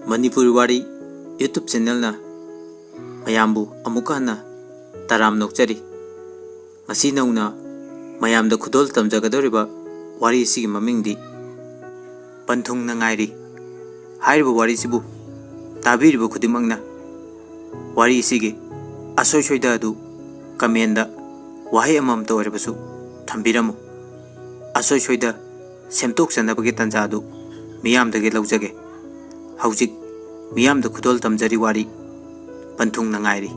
Manipuri Wari YouTube channel na mayambu amuka hana taram nokchari ngasi nauna mayamda khudol tamjagadoriba wari sigi mamingdi panthung na ngairi hairiba wari sibu tabiriba khudimangna wari sigi asoi soida adu kamenda wahai amam to oribasu thambiramu asoi soida semtok sanabagi tanja adu miyamdagi laujage Haujik miyam da khudol tamjari wari panthung na ngairi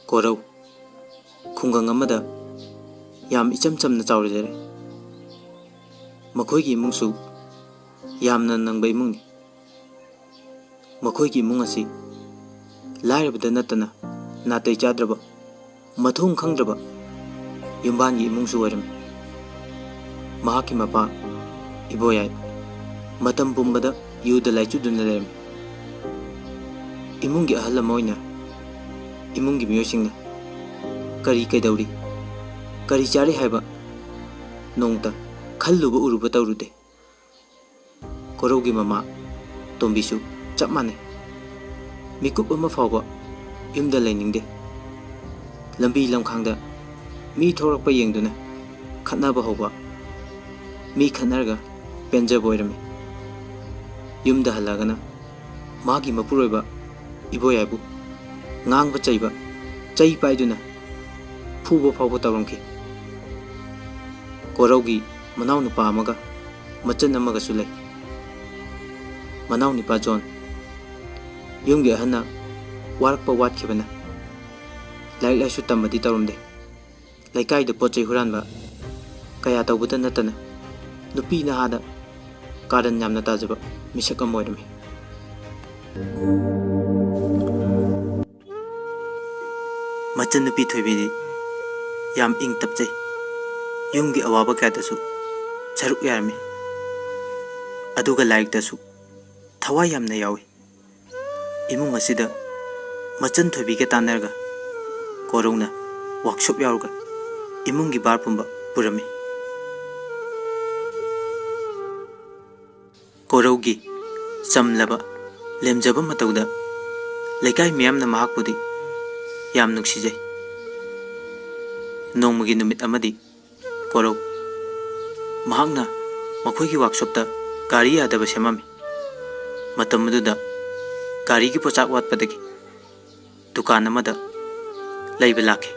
korau khungang amada yam icham cham na chawrejare makhoi gi imungsu yamna nangbai imungni makhoi gi imung asi lairabada natana natai chadraba mathung khangdraba yumban gi imungsu waram mahaki mapa iboyai matam pumbada yuda laichu dunalem imungi ahal moina imungi miyosingna kari kaidauri kari chari haiba nongta khalluba uruba tawrude korogi mama tombisu chapmane mikup ama fawba yumda lainingde lambi lamkhangda mi thorakpa yengduna khatnaba hoba mi khanarga penja boirami Yumda halagana magi mapuroiba iboyaibu ngangba chaiba chai paiduna phuba phawba tawramki koraugi manaw nupa amaga machan amaga sulai manaw nipa John yumgi ahana warakpa watkhibana laik laisu tambadi tawramde laikai da pochai huranba kaya tawbuta natana nupi na hada karan nyamna tajaba misaka moirami machan nupi thoibidi yam ing tapjai yumgi awaba kadasu charuk yarmi aduga laik dasu thawai yamna yawi imung asida machan thoibige tanarga korongna workshop yaruga imungi bar pumba purami Koraugi samlaba lemjaba matauda laikai miyamna mahakpudi yam nuksijai nongmagi numit amadi korau mahakna makhoigi workshop ta gari yadaba semami matamududa gari gi pochak watpadagi dukan amada laiba lakhe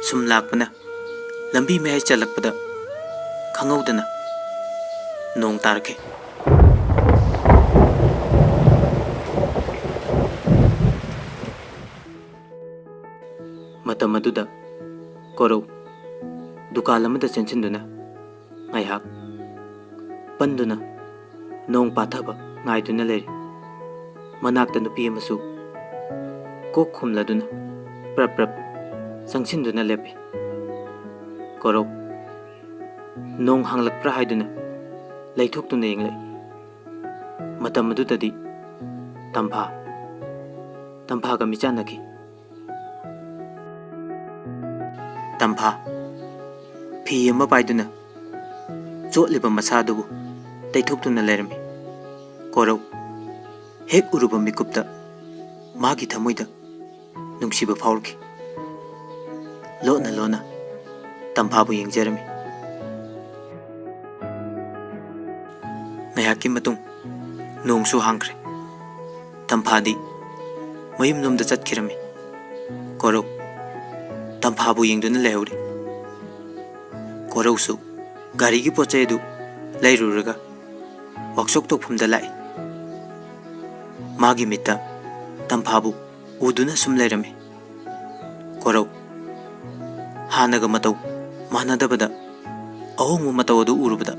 sum lakpana lambi mehai chalakpada khangaudana nong tarke Matam aduda korau dukan amada chenchinduna ngaihak panduna nong pathaba ngaiduna leri manakta nupi amasu kok khumladuna prap prap sangchinduna lepi korau nong hanglakpra haiduna laithoktuna yenglai matam adudadi tampha ga michanaki tampha phi ama paiduna chotliba masadubu taithoktuna lerami korau hek uruba mikupta magi thamoida nungsiba faurki lona tampha bu yengjarami ngayaki matung nongsu hangkre tamphadi mayum lomda chatkirami korau tamphabu yengduna lehuri korau su gari gi pochai du lairuraga workshop tokphumda lai magi mita tamphabu uduna sum lairami korau hanaga matau manadabada ahongmu matau adu urubada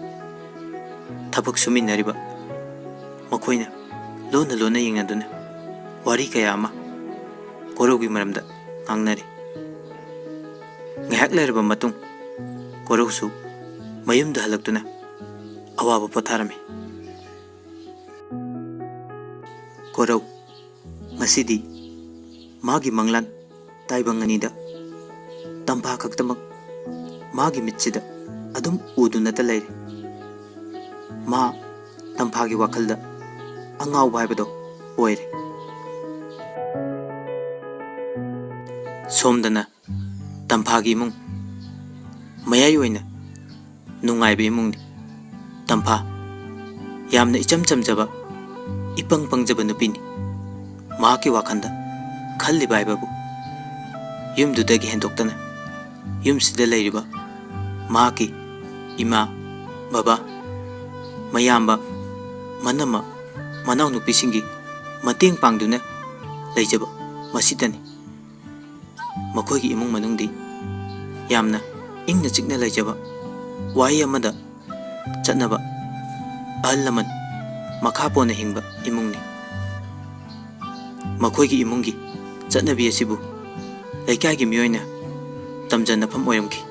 Tabak suminariba makoina lona yengaduna wari kaya ama koraugi maramda ngangnari ngahak lairaba matung korausu mayumda halaktuna awaba potharami korau ngasidi magi manglan taibanganida tampha khaktamak magi mitchida adum udunata lairi ma ꯇꯝꯐꯥꯒꯤ ꯋꯥꯈꯜꯗ ꯑꯉꯥꯎꯕ ꯍꯥꯏꯕꯗꯣ ꯑꯣꯏꯔꯦ꯫ ꯁꯣꯝꯗꯅ ꯇꯝꯐꯥꯒꯤ ꯏꯃꯨꯡ ꯃꯌꯥꯏ ꯑꯣꯏꯅ ꯅꯨꯡꯉꯥꯏꯕ ꯏꯃꯨꯡꯅꯤ꯫ ꯇꯝꯐꯥ ꯌꯥꯝꯅ ꯏꯆꯝ ꯆꯝꯖꯕ ꯏꯄꯪ ꯄꯪꯖꯕ ꯅꯨꯄꯤꯅꯤ꯫ ꯃꯍꯥꯛꯀꯤ ꯋꯥꯈꯜꯗ ꯈꯜꯂꯤꯕ ꯍꯥꯏꯕꯕꯨ ꯌꯨꯝꯗꯨꯗꯒꯤ ꯍꯦꯟꯗꯣꯛꯇꯅ ꯌꯨꯝꯁꯤꯗ ꯂꯩꯔꯤꯕ ꯃꯍꯥꯛꯀꯤ ꯏꯃꯥ ꯕꯕꯥ ꯃꯌꯥꯝꯕ ꯃꯅꯝꯃ ꯃꯅꯥꯎꯅꯨꯄꯤꯁꯤꯡꯒꯤ ꯃꯇꯦꯡ ꯄꯥꯡꯗꯨꯅ ꯂꯩꯖꯕ ꯃꯁꯤꯗꯅꯤ꯫ ꯃꯈꯣꯏꯒꯤ ꯏꯃꯨꯡ ꯃꯅꯨꯡꯗꯤ ꯌꯥꯝꯅ ꯏꯪꯅ ꯆꯤꯛꯅ ꯂꯩꯖꯕ ꯋꯥꯍꯩ ꯑꯃꯗ ꯆꯠꯅꯕ ꯑꯍꯜ ꯂꯃꯟ ꯃꯈꯥ ꯄꯣꯟꯅ ꯍꯤꯡꯕ ꯏꯃꯨꯡꯅꯤ꯫ ꯃꯈꯣꯏꯒꯤ ꯏꯃꯨꯡꯒꯤ ꯆꯠꯅꯕꯤ ꯑꯁꯤꯕꯨ ꯂꯩꯀꯥꯏꯒꯤ ꯃꯤꯑꯣꯏꯅ ꯇꯝꯖꯅꯐꯝ ꯑꯣꯏꯔꯝꯈꯤ꯫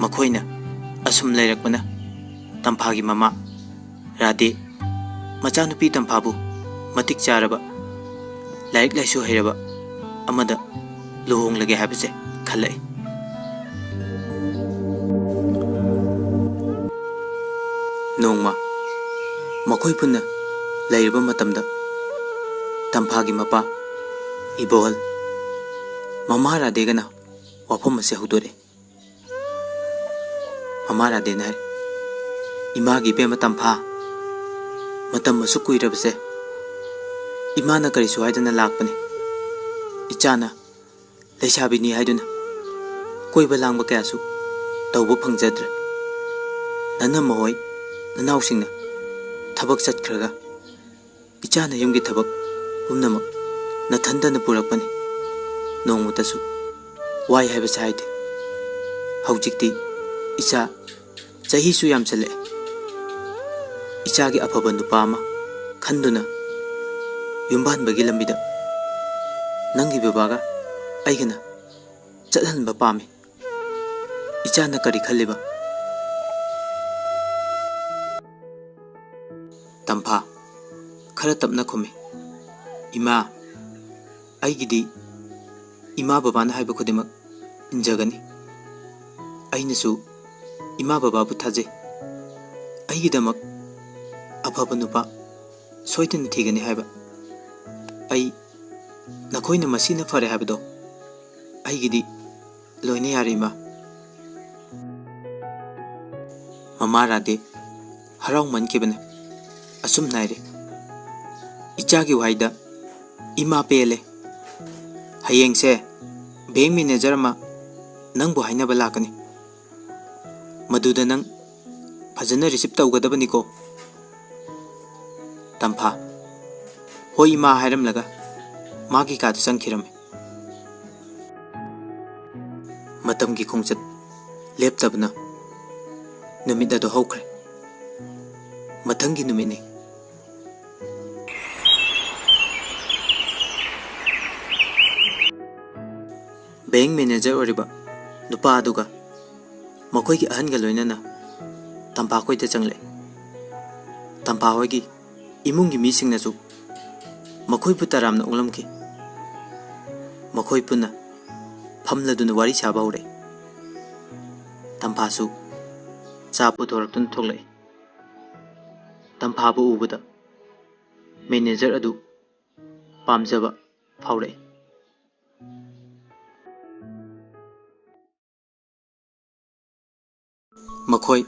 ꯃꯈꯣꯏꯅ ꯑꯁꯨꯝ ꯂꯩꯔꯛꯄꯅ ꯇꯝꯐꯥꯒꯤ ꯃꯃꯥ ꯔꯥꯙꯦ ꯃꯆꯥꯅꯨꯄꯤ ꯇꯝꯐꯥꯕꯨ ꯃꯇꯤꯛ ꯆꯥꯔꯕ ꯂꯥꯏꯔꯤꯛ ꯂꯥꯏꯁꯨ ꯍꯩꯔꯕ ꯑꯃꯗ ꯂꯨꯍꯣꯡꯂꯒꯦ ꯍꯥꯏꯕꯁꯦ ꯈꯜꯂꯛꯏ꯫ ꯅꯣꯡꯃ ꯃꯈꯣꯏ ꯄꯨꯟꯅ ꯂꯩꯔꯤꯕ ꯃꯇꯝꯗ ꯇꯝꯐꯥꯒꯤ ꯃꯄꯥ ꯏꯕꯣꯍꯜ ꯃꯃꯥ ꯔꯥꯙꯦꯒꯅ ꯋꯥꯐꯝ ꯑꯁꯤ ꯍꯧꯗꯣꯔꯛꯏ꯫ ꯃꯃꯥ ꯔꯥꯙꯦꯅ ꯍꯥꯏ, ꯏꯃꯥꯒꯤ ꯏꯕꯦꯝꯃ ꯇꯝꯐꯥ, ꯃꯇꯝ ꯑꯁꯨꯛ ꯀꯨꯏꯔꯕꯁꯦ ꯏꯃꯥꯅ ꯀꯔꯤꯁꯨ ꯍꯥꯏꯗꯅ ꯂꯥꯛꯄꯅꯤ꯫ ꯏꯆꯥꯅ ꯂꯩꯁꯥꯕꯤꯅꯤ ꯍꯥꯏꯗꯨꯅ ꯀꯣꯏꯕ ꯂꯥꯡꯕ ꯀꯌꯥꯁꯨ ꯇꯧꯕ ꯐꯪꯖꯗ꯭ꯔꯦ꯫ ꯅꯅꯝꯃ ꯍꯣꯏ ꯅꯅꯥꯎꯁꯤꯡꯅ ꯊꯕꯛ ꯆꯠꯈ꯭ꯔꯒ ꯏꯆꯥꯅ ꯌꯨꯝꯒꯤ ꯊꯕꯛ ꯄꯨꯝꯅꯃꯛ ꯅꯊꯟꯗꯅ ꯄꯨꯔꯛꯄꯅꯤ꯫ ꯅꯣꯡꯃꯇꯁꯨ ꯋꯥꯏ ꯍꯥꯏꯕꯁꯦ ꯍꯥꯏꯗꯦ꯫ ꯍꯧꯖꯤꯛꯇꯤ ꯏꯆꯥ ꯆꯍꯤꯁꯨ ꯌꯥꯝꯁꯜꯂꯛꯑꯦ꯫ ꯏꯆꯥꯒꯤ ꯑꯐꯕ ꯅꯨꯄꯥ ꯑꯃ ꯈꯟꯗꯨꯅ ꯌꯨꯝꯕꯥꯟꯕꯒꯤ ꯂꯝꯕꯤꯗ ꯅꯪꯒꯤ ꯕꯕꯥꯒ ꯑꯩꯒꯅ ꯆꯠꯍꯟꯕ ꯄꯥꯝꯃꯤ꯫ ꯏꯆꯥꯅ ꯀꯔꯤ ꯈꯜꯂꯤꯕ? ꯇꯝꯐꯥ ꯈꯔ ꯇꯞꯅ ꯈꯨꯝꯃꯤ, ꯏꯃꯥ, ꯑꯩꯒꯤꯗꯤ ꯏꯃꯥ ꯕꯕꯥꯅ ꯍꯥꯏꯕ ꯈꯨꯗꯤꯡꯃꯛ ꯏꯟꯖꯒꯅꯤ꯫ ꯑꯩꯅꯁꯨ ꯏꯃꯥ ꯕꯕꯥꯕꯨ ꯊꯥꯖꯩ꯫ ꯑꯩꯒꯤꯗꯃꯛ ꯑꯐꯕ ꯅꯨꯄꯥ ꯁꯣꯏꯗꯅ ꯊꯤꯒꯅꯤ ꯍꯥꯏꯕ ꯑꯩ ꯅꯈꯣꯏꯅ ꯃꯁꯤꯅ ꯐꯔꯦ ꯍꯥꯏꯕꯗꯣ ꯑꯩꯒꯤꯗꯤ ꯂꯣꯏꯅ ꯌꯥꯔꯦ ꯏꯃꯥ꯫ ꯃꯃꯥ ꯔꯥꯙꯦ ꯍꯔꯥꯎꯃꯟꯈꯤꯕꯅ ꯑꯁꯨꯝ ꯅꯥꯏꯔꯦ, ꯏꯆꯥꯒꯤ ꯋꯥꯍꯩꯗ ꯏꯃꯥ ꯄꯦꯜꯂꯦ꯫ ꯍꯌꯦꯡꯁꯦ ꯕꯦꯡꯛ ꯃꯦꯅꯦꯖꯔ ꯑꯃ ꯅꯪꯕꯨ ꯍꯥꯏꯅꯕ ꯂꯥꯛꯀꯅꯤ꯫ ꯃꯗꯨꯗ ꯅꯪ ꯐꯖꯅ ꯔꯤꯁꯤꯞ ꯇꯧꯒꯗꯕꯅꯤꯀꯣ꯫ ꯇꯝꯐꯥ ꯍꯣꯏ ꯏꯃꯥ ꯍꯥꯏꯔꯝꯂꯒ ꯃꯥꯒꯤ ꯀꯥꯗ ꯆꯪꯈꯤꯔꯝꯃꯤ꯫ ꯃꯇꯝꯒꯤ ꯈꯣꯡꯆꯠ ꯂꯦꯞꯇꯕꯅ ꯅꯨꯃꯤꯠ ꯑꯗꯨ ꯍꯧꯈ꯭ꯔꯦ꯫ ꯃꯊꯪꯒꯤ ꯅꯨꯃꯤꯠꯅꯤ꯫ ꯕꯦꯡꯛ ꯃꯦꯅꯦꯖꯔ ꯑꯣꯏꯔꯤꯕ ꯅꯨꯄꯥ ꯑꯗꯨꯒ ꯃꯈꯣꯏꯒꯤ ꯑꯍꯟꯒ ꯂꯣꯏꯅꯅ ꯇꯝꯐꯥ ꯈꯣꯏꯗ ꯆꯪꯂꯛꯏ꯫ ꯇꯝꯐꯥ ꯍꯣꯏꯒꯤ ꯏꯃꯨꯡꯒꯤ ꯃꯤꯁꯤꯡꯅꯁꯨ ꯃꯈꯣꯏꯕꯨ ꯇꯔꯥꯝꯅ ꯑꯣꯛꯂꯝꯈꯤ꯫ ꯃꯈꯣꯏ ꯄꯨꯟꯅ ꯐꯝꯂꯗꯨꯅ ꯋꯥꯔꯤ ꯁꯥꯕ ꯍꯧꯔꯛꯏ꯫ ꯇꯝꯐꯥꯁꯨ ꯆꯥ ꯄꯨꯊꯣꯔꯛꯇꯨꯅ ꯊꯣꯛꯂꯛꯏ꯫ ꯇꯝꯐꯥꯕꯨ ꯎꯕꯗ ꯃꯦꯅꯦꯖꯔ ꯑꯗꯨ ꯄꯥꯝꯖꯕ ꯐꯥꯎꯔꯛꯏ꯫ ꯃꯈꯣꯏ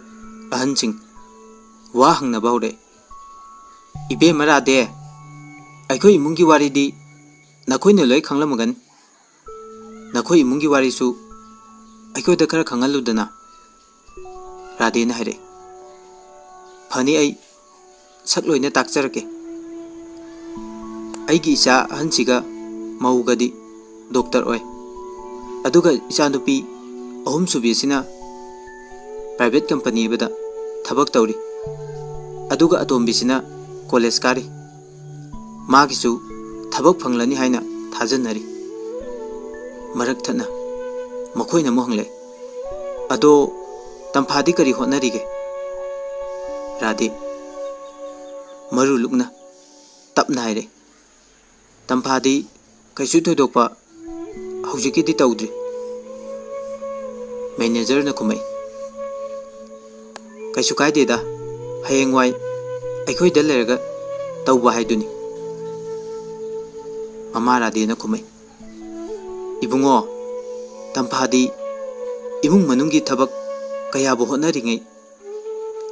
ꯑꯍꯟꯁꯤꯡ ꯋꯥ ꯍꯪꯅꯕ ꯍꯧꯔꯛꯏ꯫ ꯏꯕꯦꯝꯃ ꯔꯥꯙꯦ, ꯑꯩꯈꯣꯏ ꯏꯃꯨꯡꯒꯤ ꯋꯥꯔꯤꯗꯤ ꯅꯈꯣꯏꯅ ꯂꯣꯏ ꯈꯪꯂꯝꯃꯒꯅꯤ꯫ ꯅꯈꯣꯏ ꯏꯃꯨꯡꯒꯤ ꯋꯥꯔꯤꯁꯨ ꯑꯩꯈꯣꯏꯗ ꯈꯔ ꯈꯪꯍꯜꯂꯨꯗꯅ꯫ ꯔꯥꯙꯦꯅ ꯍꯥꯏꯔꯛꯏ, ꯐꯅꯤ, ꯑꯩ ꯁꯛ ꯂꯣꯏꯅ ꯇꯥꯛꯆꯔꯛꯀꯦ꯫ ꯑꯩꯒꯤ ꯏꯆꯥ ꯑꯍꯟꯁꯤꯒ ꯃꯧꯒꯗꯤ ꯗꯣꯛꯇꯔ ꯑꯣꯏ, ꯑꯗꯨꯒ ꯏꯆꯥꯅꯨꯄꯤ ꯑꯍꯨꯝꯁꯨꯕꯤ ꯑꯁꯤꯅ ꯄ꯭ꯔꯥꯏꯚꯦꯠ ꯀꯝꯄꯅꯤ ꯑꯃꯗ ꯊꯕꯛ ꯇꯧꯔꯤ, ꯑꯗꯨꯒ ꯑꯇꯣꯝꯕꯤꯁꯤꯅ ꯀꯣꯂꯦꯖ ꯀꯥꯔꯤ꯫ ꯃꯥꯒꯤꯁꯨ ꯊꯕꯛ ꯐꯪꯂꯅꯤ ꯍꯥꯏꯅ ꯊꯥꯖꯅꯔꯤ꯫ ꯃꯔꯛ ꯊꯠꯅ ꯃꯈꯣꯏꯅ ꯑꯃꯨꯛ ꯍꯪꯂꯛꯏ, ꯑꯗꯣ ꯇꯝꯐꯥꯗꯤ ꯀꯔꯤ ꯍꯣꯠꯅꯔꯤꯒꯦ? ꯔꯥꯙꯦ ꯃꯔꯨ ꯂꯨꯛꯅ ꯇꯞꯅ ꯍꯥꯏꯔꯛꯏ, ꯇꯝꯐꯥꯗꯤ ꯀꯩꯁꯨ ꯊꯣꯏꯗꯣꯛꯄ ꯍꯧꯖꯤꯛꯀꯤꯗꯤ ꯇꯧꯗ꯭ꯔꯤ꯫ ꯃꯦꯅꯦꯖꯔꯅ ꯈꯨꯝꯃꯛꯏ, ꯀꯩꯁꯨ ꯀꯥꯏꯗꯦꯗ, ꯍꯌꯦꯡꯋꯥꯏ ꯑꯩꯈꯣꯏꯗ ꯂꯩꯔꯒ ꯇꯧꯕ ꯍꯥꯏꯗꯨꯅꯤ꯫ ꯃꯃꯥ ꯔꯥꯙꯦꯅ ꯈꯨꯝꯃꯩ꯫ ꯏꯕꯨꯡꯉꯣ, ꯇꯝꯐꯥꯗꯤ ꯏꯃꯨꯡ ꯃꯅꯨꯡꯒꯤ ꯊꯕꯛ ꯀꯌꯥꯕꯨ ꯍꯣꯠꯅꯔꯤꯉꯩ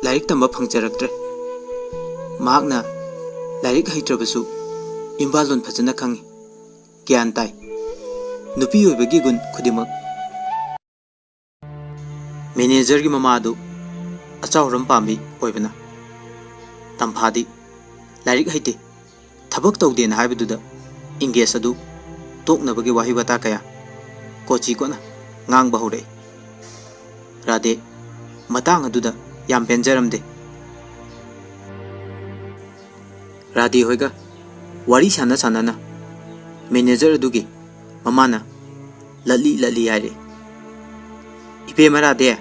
ꯂꯥꯏꯔꯤꯛ ꯇꯝꯕ ꯐꯪꯖꯔꯛꯇ꯭ꯔꯦ꯫ ꯃꯍꯥꯛꯅ ꯂꯥꯏꯔꯤꯛ ꯍꯩꯇ꯭ꯔꯕꯁꯨ ꯏꯝꯕꯥꯂꯣꯟ ꯐꯖꯅ ꯈꯪꯉꯤ, ꯒ꯭ꯌꯥꯟ ꯇꯥꯏ꯫ ꯅꯨꯄꯤ ꯑꯣꯏꯕꯒꯤ ꯒꯨꯟ ꯈꯨꯗꯤꯡꯃꯛ ꯃꯦꯅꯦꯖꯔꯒꯤ ꯃꯃꯥ ꯑꯗꯨ ꯑꯆꯥꯎꯔꯝ ꯄꯥꯝꯕꯤ ꯑꯣꯏꯕꯅ ꯇꯝꯐꯥꯗꯤ ꯂꯥꯏꯔꯤꯛ ꯍꯩꯇꯦ, ꯊꯕꯛ ꯇꯧꯗꯦꯅ ꯍꯥꯏꯕꯗꯨꯗ ꯏꯪꯒꯦꯖ ꯑꯗꯨ ꯇꯣꯛꯅꯕꯒꯤ ꯋꯥꯍꯩ ꯋꯥꯇꯥ ꯀꯌꯥ ꯀꯣꯆꯤ ꯀꯣꯠꯅ ꯉꯥꯡꯕ ꯍꯧꯔꯛꯏ꯫ ꯔꯥꯙꯦ ꯃꯇꯥꯡ ꯑꯗꯨꯗ ꯌꯥꯝ ꯄꯦꯟꯖꯔꯝꯗꯦ꯫ ꯔꯥꯙꯦ ꯍꯣꯏꯒ ꯋꯥꯔꯤ ꯁꯥꯟꯅ ꯁꯥꯟꯅꯅ ꯃꯦꯅꯦꯖꯔ ꯑꯗꯨꯒꯤ ꯃꯃꯥꯅ ꯂꯠꯂꯤ ꯂꯠꯂꯤ ꯍꯥꯏꯔꯦ꯫ ꯏꯕꯦꯝꯃ ꯔꯥꯙꯦ,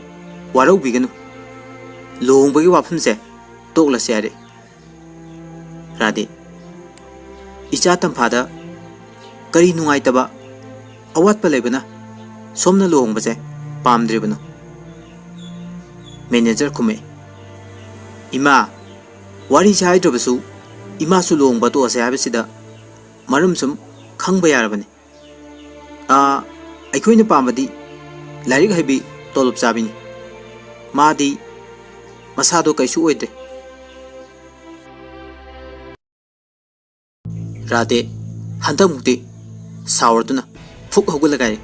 ꯋꯥꯔꯧꯕꯤꯒꯅꯨ, ꯂꯨꯍꯣꯡꯕꯒꯤ ꯋꯥꯐꯝꯁꯦ ꯇꯣꯛꯂꯁꯦ ꯍꯥꯏꯔꯦ꯫ ꯔꯥꯙꯦ: ꯏꯆꯥ ꯇꯝꯐꯥꯗ ꯀꯔꯤ ꯅꯨꯡꯉꯥꯏꯇꯕ ꯑꯋꯥꯠꯄ ꯂꯩꯕꯅ ꯁꯣꯝꯅ ꯂꯨꯍꯣꯡꯕꯁꯦ ꯄꯥꯝꯗ꯭ꯔꯤꯕꯅꯣ? ꯃꯦꯅꯦꯖꯔ ꯈꯨꯝꯃꯦ: ꯏꯃꯥ, ꯋꯥꯔꯤꯁꯦ ꯍꯥꯏꯗ꯭ꯔꯕꯁꯨ ꯏꯃꯥꯁꯨ ꯂꯨꯍꯣꯡꯕ ꯇꯣꯛꯑꯁꯦ ꯍꯥꯏꯕꯁꯤꯗ ꯃꯔꯝ ꯁꯨꯝ ꯈꯪꯕ ꯌꯥꯔꯕꯅꯤ꯫ ꯑꯩꯈꯣꯏꯅ ꯄꯥꯝꯕꯗꯤ ꯂꯥꯏꯔꯤꯛ ꯍꯩꯕꯤ ꯇꯣꯂꯣꯞ ꯆꯥꯕꯤꯅꯤ꯫ ꯃꯥꯗꯤ ꯃꯁꯥꯗꯣ ꯀꯩꯁꯨ ꯑꯣꯏꯗ꯭ꯔꯦ꯫ ꯔꯥꯙꯦ ꯍꯟꯗꯛꯃꯨꯛꯇꯤ ꯁꯥꯎꯔꯗꯨꯅ ꯐꯨꯛ ꯍꯧꯒꯠꯂꯒ ꯍꯥꯏꯔꯦ: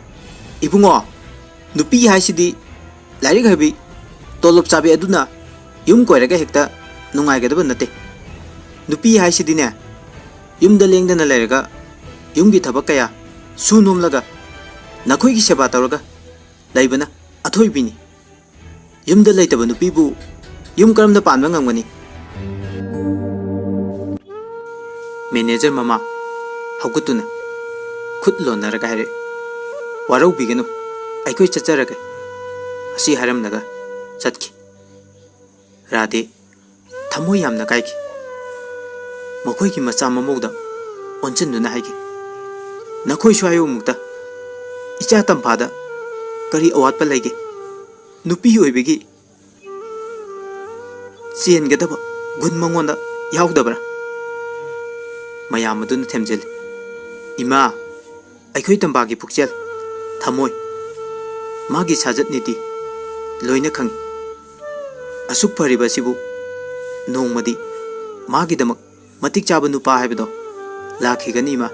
ꯏꯕꯨꯡꯉꯣ, ꯅꯨꯄꯤ ꯍꯥꯏꯁꯤꯗꯤ ꯂꯥꯏꯔꯤꯛ ꯍꯩꯕꯤ ꯇꯣꯂꯣꯞ ꯆꯥꯕꯤ ꯑꯗꯨꯅ ꯌꯨꯝ ꯀꯣꯏꯔꯒ ꯍꯦꯛꯇ ꯅꯨꯡꯉꯥꯏꯒꯗꯕ ꯅꯠꯇꯦ꯫ ꯅꯨꯄꯤ ꯍꯥꯏꯁꯤꯗꯤꯅꯦ, ꯌꯨꯝꯗ ꯂꯦꯡꯗꯅ ꯂꯩꯔꯒ ꯌꯨꯝꯒꯤ ꯊꯕꯛ ꯀꯌా ꯁꯨ ꯅꯣꯝꯂꯒ ꯅꯈꯣꯏꯒꯤ ꯁꯦꯕꯥ ꯇꯧꯔꯒ ꯂꯩꯕꯅ ꯑꯊꯣꯏꯕꯤꯅꯤ꯫ ꯌꯨꯝꯗ ꯂꯩꯇꯕ ꯅꯨꯄꯤꯕꯨ ꯌꯨꯝ ꯀꯔꯝꯅ ꯄꯥꯟꯕ ꯉꯝꯒꯅꯤ? ꯃꯦꯅꯦꯖꯔ ꯃꯃꯥ ꯍꯧꯒꯠꯇꯨꯅ ꯈꯨꯠ ꯂꯣꯟꯅꯔꯒ ꯍꯥꯏꯔꯦ: ꯋꯥꯔꯧꯕꯤꯒꯅꯨ, ꯑꯩꯈꯣꯏ ꯆꯠꯆꯔꯒꯦ꯫ ꯑꯁꯤ ꯍꯥꯏꯔꯝꯂꯒ ꯆꯠꯈꯤ꯫ ꯔꯥꯙꯦ ꯊꯃꯣꯏ ꯌꯥꯝꯅ ꯀꯥꯏꯈꯤ꯫ ꯃꯈꯣꯏꯒꯤ ꯃꯆꯥ ꯃꯃꯧꯗ ꯑꯣꯟꯁꯤꯟꯗꯨꯅ ꯍꯥꯏꯈꯤ: ꯅꯈꯣꯏꯁꯨ ꯍꯥꯏꯌꯨ ꯑꯃꯨꯛꯇ, ꯏꯆꯥ ꯇꯝꯐꯥꯗ ꯀꯔꯤ ꯑꯋꯥꯠꯄ ꯂꯩꯒꯦ? ꯅꯨꯄꯤ ꯑꯣꯏꯕꯒꯤ ꯆꯦꯟꯒꯗꯕ ꯒꯨꯟ ꯃꯉꯣꯟꯗ ꯌꯥꯎꯗꯕ꯭ꯔꯥ? ꯃꯌꯥꯝ ꯑꯗꯨꯅ ꯊꯦꯝꯖꯤꯜꯂꯤ: ꯏꯃꯥ, ꯑꯩꯈꯣꯏ ꯇꯝꯐꯥꯒꯤ ꯄꯨꯛꯆꯦꯜ, ꯊꯃꯣꯏ, ꯃꯥꯒꯤ ꯁꯥꯖꯠ ꯅꯤꯇꯤ ꯂꯣꯏꯅ ꯈꯪꯏ꯫ ꯑꯁꯨꯛ ꯐꯔꯤꯕ ꯑꯁꯤꯕꯨ ꯅꯣꯡꯃꯗꯤ ꯃꯥꯒꯤꯗꯃꯛ ꯃꯇꯤꯛ ꯆꯥꯕ ꯅꯨꯄꯥ ꯍꯥꯏꯕꯗꯣ ꯂꯥꯛꯈꯤꯒꯅꯤ ꯏꯃꯥ꯫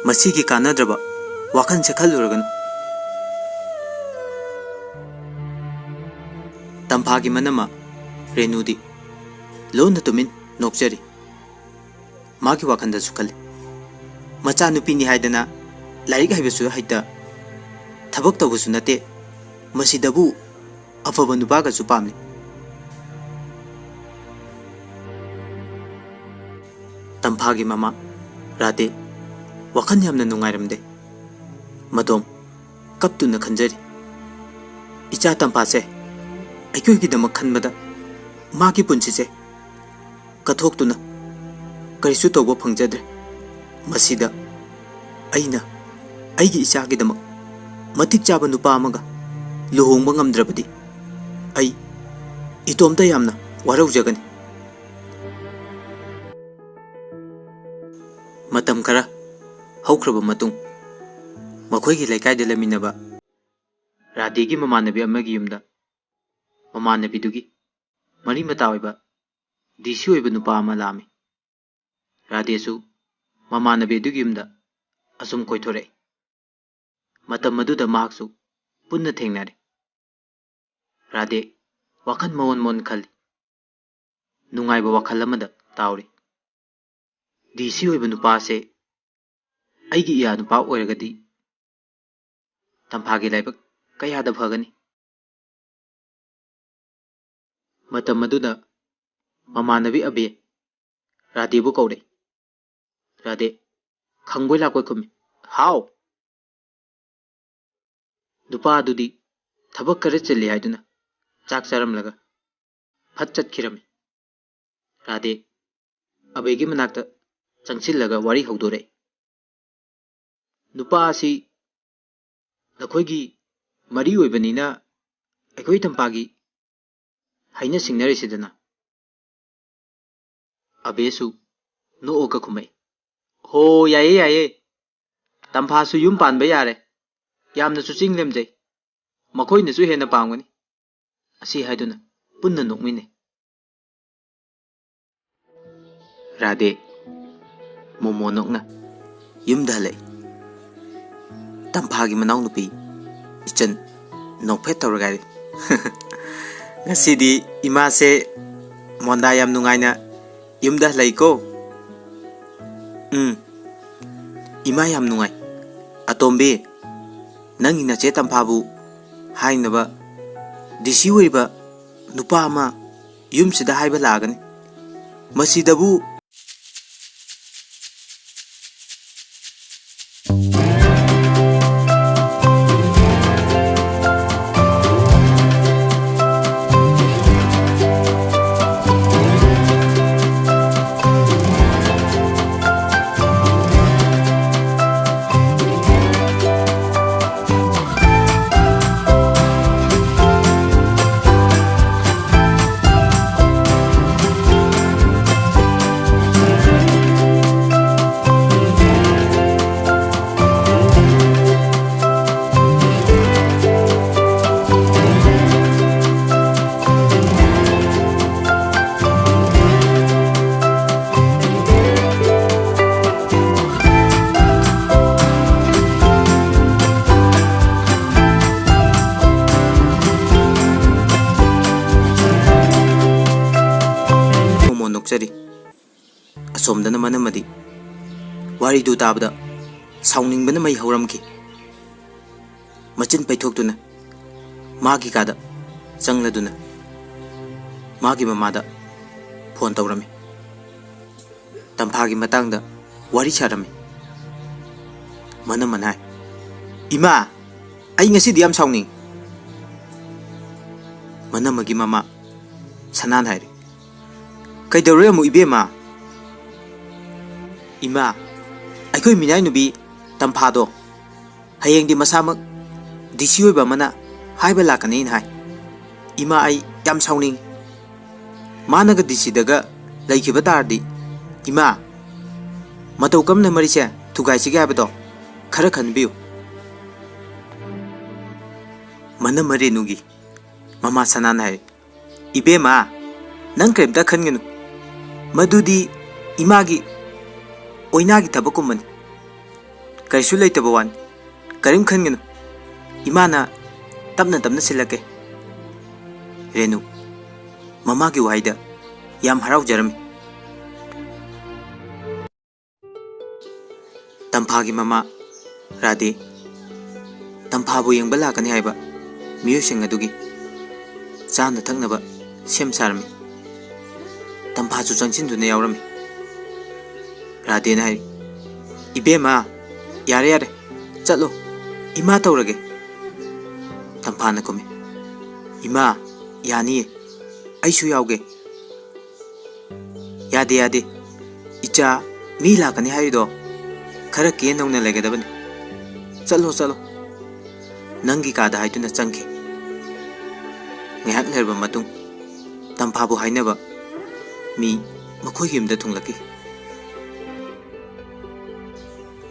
ꯃꯁꯤꯒꯤ ꯀꯥꯟꯅꯗ꯭ꯔꯕ ꯋꯥꯈꯜꯁꯦ ꯈꯜꯂꯨꯔꯒꯅꯨ꯫ ꯇꯝꯐꯥꯒꯤ ꯃꯅꯝꯃ ꯔꯦꯅꯨꯗꯤ ꯂꯣꯟꯅ ꯇꯨꯃꯤꯟ ꯅꯣꯛꯆꯔꯤ꯫ ꯃꯥꯒꯤ ꯋꯥꯈꯜꯗꯁꯨ ꯈꯜꯂꯤ: ꯃꯆꯥꯅꯨꯄꯤꯅꯤ ꯍꯥꯏꯗꯅ ꯂꯥꯏꯔꯤꯛ ꯍꯩꯕꯁꯨ ꯍꯩꯇ, ꯊꯕꯛ ꯇꯧꯕꯁꯨ ꯅꯠꯇꯦ, ꯃꯁꯤꯗꯕꯨ ꯑꯐꯕ ꯅꯨꯄꯥꯒꯁꯨ ꯄꯥꯝꯂꯤ꯫ ꯇꯝꯐꯥꯒꯤ ꯃꯃꯥ ꯔꯥꯙꯦ ꯋꯥꯈꯜ ꯌꯥꯝꯅ ꯅꯨꯡꯉꯥꯏꯔꯝꯗꯦ꯫ ꯃꯗꯣꯝ ꯀꯞꯇꯨꯅ ꯈꯟꯖꯔꯤ: ꯏꯆꯥ ꯇꯝꯐꯥꯁꯦ ꯑꯩꯈꯣꯏꯒꯤꯗꯃꯛ ꯈꯟꯕꯗ ꯃꯥꯒꯤ ꯄꯨꯟꯁꯤꯁꯦ ꯀꯠꯊꯣꯛꯇꯨꯅ ꯀꯔꯤꯁꯨ ꯇꯧꯕ ꯐꯪꯖꯗ꯭ꯔꯦ꯫ ꯃꯁꯤꯗ ꯑꯩꯅ ꯑꯩꯒꯤ ꯏꯆꯥꯒꯤꯗꯃꯛ ꯃꯇꯤꯛ ꯆꯥꯕ ꯅꯨꯄꯥ ꯑꯃꯒ ꯂꯨꯍꯣꯡꯕ ꯉꯝꯗ꯭ꯔꯕꯗꯤ ꯑꯩ ꯏꯇꯣꯝꯇ ꯌꯥꯝꯅ ꯋꯥꯔꯧꯖꯒꯅꯤ꯫ ꯃꯇꯝ ꯈꯔ ꯍꯧꯈ꯭ꯔꯕ ꯃꯇꯨꯡ ꯃꯈꯣꯏꯒꯤ ꯂꯩꯀꯥꯏꯗ ꯂꯩꯃꯤꯟꯅꯕ ꯔꯥꯙꯦꯒꯤ ꯃꯃꯥꯟꯅꯕꯤ ꯑꯃꯒꯤ ꯌꯨꯝꯗ ꯃꯃꯥꯟꯅꯕꯤꯗꯨꯒꯤ ꯃꯔꯤ ꯃꯇꯥ ꯑꯣꯏꯕ ꯗꯤ.ꯁꯤ ꯑꯣꯏꯕ ꯅꯨꯄꯥ ꯑꯃ ꯂꯥꯛꯑꯝꯃꯤ꯫ ꯔꯥꯙꯦꯁꯨ ꯃꯃꯥꯟꯅꯕꯤ ꯑꯗꯨꯒꯤ ꯌꯨꯝꯗ ꯑꯁꯨꯝ ꯀꯣꯏꯊꯣꯔꯛꯏ꯫ ꯃꯇꯝ ꯑꯗꯨꯗ ꯃꯍꯥꯛꯁꯨ ꯄꯨꯟꯅ ꯊꯦꯡꯅꯔꯦ꯫ ꯔꯥꯙꯦ ꯋꯥꯈꯜ ꯃꯑꯣꯟ ꯃꯑꯣꯟ ꯈꯜꯂꯤ꯫ ꯅꯨꯡꯉꯥꯏꯕ ꯋꯥꯈꯜ ꯑꯃꯗ ꯇꯥꯎꯔꯤ꯫ ꯗꯤ.ꯁꯤ ꯑꯣꯏꯕ ꯅꯨꯄꯥꯁꯦ ꯑꯩꯒꯤ ꯏꯌꯥ ꯅꯨꯄꯥ ꯑꯣꯏꯔꯒꯗꯤ ꯇꯝꯐꯥꯒꯤ ꯂꯥꯏꯕꯛ ꯀꯌꯥꯗ ꯐꯒꯅꯤ꯫ ꯃꯇꯝ ꯑꯗꯨꯗ ꯃꯃꯥꯟꯅꯕꯤ ꯑꯕꯦ ꯔꯥꯙꯦꯕꯨ ꯀꯧꯔꯛꯏ꯫ ꯔꯥꯙꯦ ꯈꯪꯕꯣꯏ ꯂꯥꯛꯄꯣꯏ ꯈꯨꯝꯃꯤ: ꯍꯥꯎ꯫ ꯅꯨꯄꯥ ꯑꯗꯨꯗꯤ ꯊꯕꯛ ꯈꯔ ꯆꯤꯜꯂꯤ ꯍꯥꯏꯗꯨꯅ ꯆꯥꯛ ꯆꯥꯔꯝꯂꯒ ꯐꯠ ꯆꯠꯈꯤꯔꯝꯃꯤ꯫ ꯔꯥꯙꯦ ꯑꯕꯦꯒꯤ ꯃꯅꯥꯛꯇ ꯆꯪꯁꯤꯜꯂꯒ ꯋꯥꯔꯤ ꯍꯧꯗꯣꯔꯛꯏ: ꯅꯨꯄꯥ ꯑꯁꯤ ꯅꯈꯣꯏꯒꯤ ꯃꯔꯤ ꯑꯣꯏꯕꯅꯤꯅ ꯑꯩꯈꯣꯏ ꯇꯝꯐꯥꯒꯤ ꯍꯩꯅ ꯁꯤꯡꯅꯔꯤꯁꯤꯗꯅ ꯑꯕꯦꯁꯨ ꯅꯣꯛꯑꯒ ꯈꯨꯝꯃꯛꯏ꯫ ꯍꯣ ꯌꯥꯏꯌꯦ ꯌꯥꯏꯌꯦ, ꯇꯝꯐꯥꯁꯨ ꯌꯨꯝ ꯄꯥꯟꯕ ꯌꯥꯔꯦ, ꯌꯥꯝꯅꯁꯨ ꯆꯤꯡ ꯂꯦꯝꯖꯩ, ꯃꯈꯣꯏꯅꯁꯨ ꯍꯦꯟꯅ ꯄꯥꯝꯒꯅꯤ꯫ ꯑꯁꯤ ꯍꯥꯏꯗꯨꯅ ꯄꯨꯟꯅ ꯅꯣꯛꯃꯤꯟꯅꯩ꯫ ꯔꯥꯙꯦ ꯃꯣꯃꯣ ꯅꯣꯛꯅ ꯌꯨꯝꯗ ꯍꯜꯂꯛꯏ꯫ ꯇꯝꯐꯥꯒꯤ ꯃꯅꯥꯎꯅꯨꯄꯤ ꯏꯆꯟ ꯅꯣꯛꯐꯦꯠ ꯇꯧꯔꯒ ꯍꯥꯏꯔꯤ, ꯉꯁꯤꯗꯤ ꯏꯃꯥꯁꯦ ꯃꯣꯟꯗꯥ ꯌꯥꯝ ꯅꯨꯡꯉꯥꯏꯅ ꯌꯨꯝꯗ ꯍꯜꯂꯛꯏꯀꯣ꯫ ꯏꯃꯥ ꯌꯥꯝ ꯅꯨꯡꯉꯥꯏ꯫ ꯑꯇꯣꯝꯕꯤ, ꯅꯪꯒꯤ ꯅꯆꯦ ꯇꯝꯐꯥꯕꯨ ꯍꯥꯏꯅꯕ ꯗꯤꯁꯤ ꯑꯣꯏꯔꯤꯕ ꯅꯨꯄꯥ ꯑꯃ ꯌꯨꯝꯁꯤꯗ ꯍꯥꯏꯕ ꯂꯥꯛꯑꯒꯅꯤ꯫ ꯃꯁꯤꯗꯕꯨ ꯅꯣꯛꯆꯔꯤ꯫ ꯑꯁꯣꯝꯗꯅ ꯃꯅꯝꯃꯗꯤ ꯋꯥꯔꯤꯗꯨ ꯇꯥꯕꯗ ꯁꯥꯎꯅꯤꯡꯕꯅ ꯃꯩ ꯍꯧꯔꯝꯈꯤ꯫ ꯃꯆꯤꯟ ꯄꯩꯊꯣꯛꯇꯨꯅ ꯃꯥꯒꯤ ꯀꯥꯗ ꯆꯪꯂꯗꯨꯅ ꯃꯥꯒꯤ ꯃꯃꯥꯗ ꯐꯣꯟ ꯇꯧꯔꯝꯃꯤ꯫ ꯇꯝꯐꯥꯒꯤ ꯃꯇꯥꯡꯗ ꯋꯥꯔꯤ ꯁꯥꯔꯝꯃꯤ꯫ ꯃꯅꯝꯃꯅ ꯍꯥꯏ, ꯏꯃꯥ, ꯑꯩ ꯉꯁꯤꯗꯤ ꯌꯥꯝ ꯁꯥꯎꯅꯤꯡ꯫ ꯃꯅꯝꯃꯒꯤ ꯃꯃꯥ ꯁꯅꯥꯅ ꯍꯥꯏꯔꯤ, ꯀꯩꯗꯧꯔꯦ ꯑꯃꯨꯛ ꯏꯕꯦꯝꯃ? ꯏꯃꯥ, ꯑꯩꯈꯣꯏ ꯃꯤꯅꯥꯏ ꯅꯨꯕꯤ ꯇꯝꯐꯥꯗꯣ ꯍꯌꯦꯡꯗꯤ ꯃꯁꯥꯃꯛ ꯗꯤꯁꯤ ꯑꯣꯏꯕ ꯑꯃꯅ ꯍꯥꯏꯕ ꯂꯥꯛꯀꯅꯤꯅ ꯍꯥꯏ꯫ ꯏꯃꯥ, ꯑꯩ ꯌꯥꯝ ꯁꯥꯎꯅꯤꯡ꯫ ꯃꯥꯅꯒ ꯗꯤꯁꯤꯗꯒ ꯂꯩꯈꯤꯕ ꯇꯥꯔꯗꯤ ꯏꯃꯥ, ꯃꯇꯧ ꯀꯝꯅ ꯃꯔꯤꯁꯦ ꯊꯨꯒꯥꯏꯁꯤꯒꯦ ꯍꯥꯏꯕꯗꯣ ꯈꯔ ꯈꯟꯕꯤꯌꯨ꯫ ꯃꯅꯝꯃ ꯔꯦꯅꯨꯒꯤ ꯃꯃꯥ ꯁꯅꯥꯅ ꯍꯥꯏꯔꯤ, ꯏꯕꯦꯝꯃ, ꯅꯪ ꯀꯔꯤꯝꯇ ꯈꯟꯒꯅꯨ, ꯃꯗꯨꯗꯤ ꯏꯃꯥꯒꯤ ꯑꯣꯏꯅꯥꯒꯤ ꯊꯕꯛꯀꯨꯝꯕꯅꯤ, ꯀꯔꯤꯁꯨ ꯂꯩꯇꯕ ꯋꯥꯅꯤ, ꯀꯔꯤꯝ ꯈꯟꯒꯅꯨ, ꯏꯃꯥꯅ ꯇꯞꯅ ꯇꯞꯅ ꯁꯤꯜꯂꯛꯀꯦ꯫ ꯔꯦꯅꯨ ꯃꯃꯥꯒꯤ ꯋꯥꯍꯩꯗ ꯌꯥꯝ ꯍꯔꯥꯎꯖꯔꯝꯃꯤ꯫ ꯇꯝꯐꯥꯒꯤ ꯃꯃꯥ ꯔꯥꯙꯦ ꯇꯝꯐꯥꯕꯨ ꯌꯦꯡꯕ ꯂꯥꯛꯀꯅꯤ ꯍꯥꯏꯕ ꯃꯤꯑꯣꯏꯁꯤꯡ ꯑꯗꯨꯒꯤ ꯆꯥꯅ ꯊꯛꯅꯕ ꯁꯦꯝ ꯁꯥꯔꯝꯃꯤ꯫ ꯇꯝꯐꯥꯁꯨ ꯆꯪꯁꯤꯟꯗꯨꯅ ꯌꯥꯎꯔꯝꯃꯤ꯫ ꯔꯥꯙꯦꯅ ꯍꯥꯏꯔꯤ, ꯏꯕꯦꯝꯃ, ꯌꯥꯔꯦ ꯌꯥꯔꯦ, ꯆꯠꯂꯣ, ꯏꯃꯥ ꯇꯧꯔꯒꯦ꯫ ꯇꯝꯐꯥꯅ ꯈꯨꯝꯃꯤ, ꯏꯃꯥ, ꯌꯥꯅꯤꯌꯦ, ꯑꯩꯁꯨ ꯌꯥꯎꯒꯦ꯫ ꯌꯥꯗꯦ ꯌꯥꯗꯦ, ꯏꯆꯥ ꯃꯤ ꯂꯥꯛꯀꯅꯤ ꯍꯥꯏꯔꯤꯗꯣ ꯈꯔ ꯀꯦꯅꯧꯅ ꯂꯩꯒꯗꯕꯅꯤ꯫ ꯆꯠꯂꯣ ꯆꯠꯂꯣ, ꯅꯪꯒꯤ ꯀꯥꯗ ꯍꯥꯏꯗꯨꯅ ꯆꯪꯈꯤ꯫ ꯉꯥꯏꯍꯥꯛ ꯂꯩꯔꯕ ꯃꯇꯨꯡ ꯇꯝꯐꯥꯕꯨ ꯍꯥꯏꯅꯕ ꯃꯤ ꯃꯈꯣꯏꯒꯤ ꯌꯨꯝꯗ ꯊꯨꯡꯂꯛꯈꯤ꯫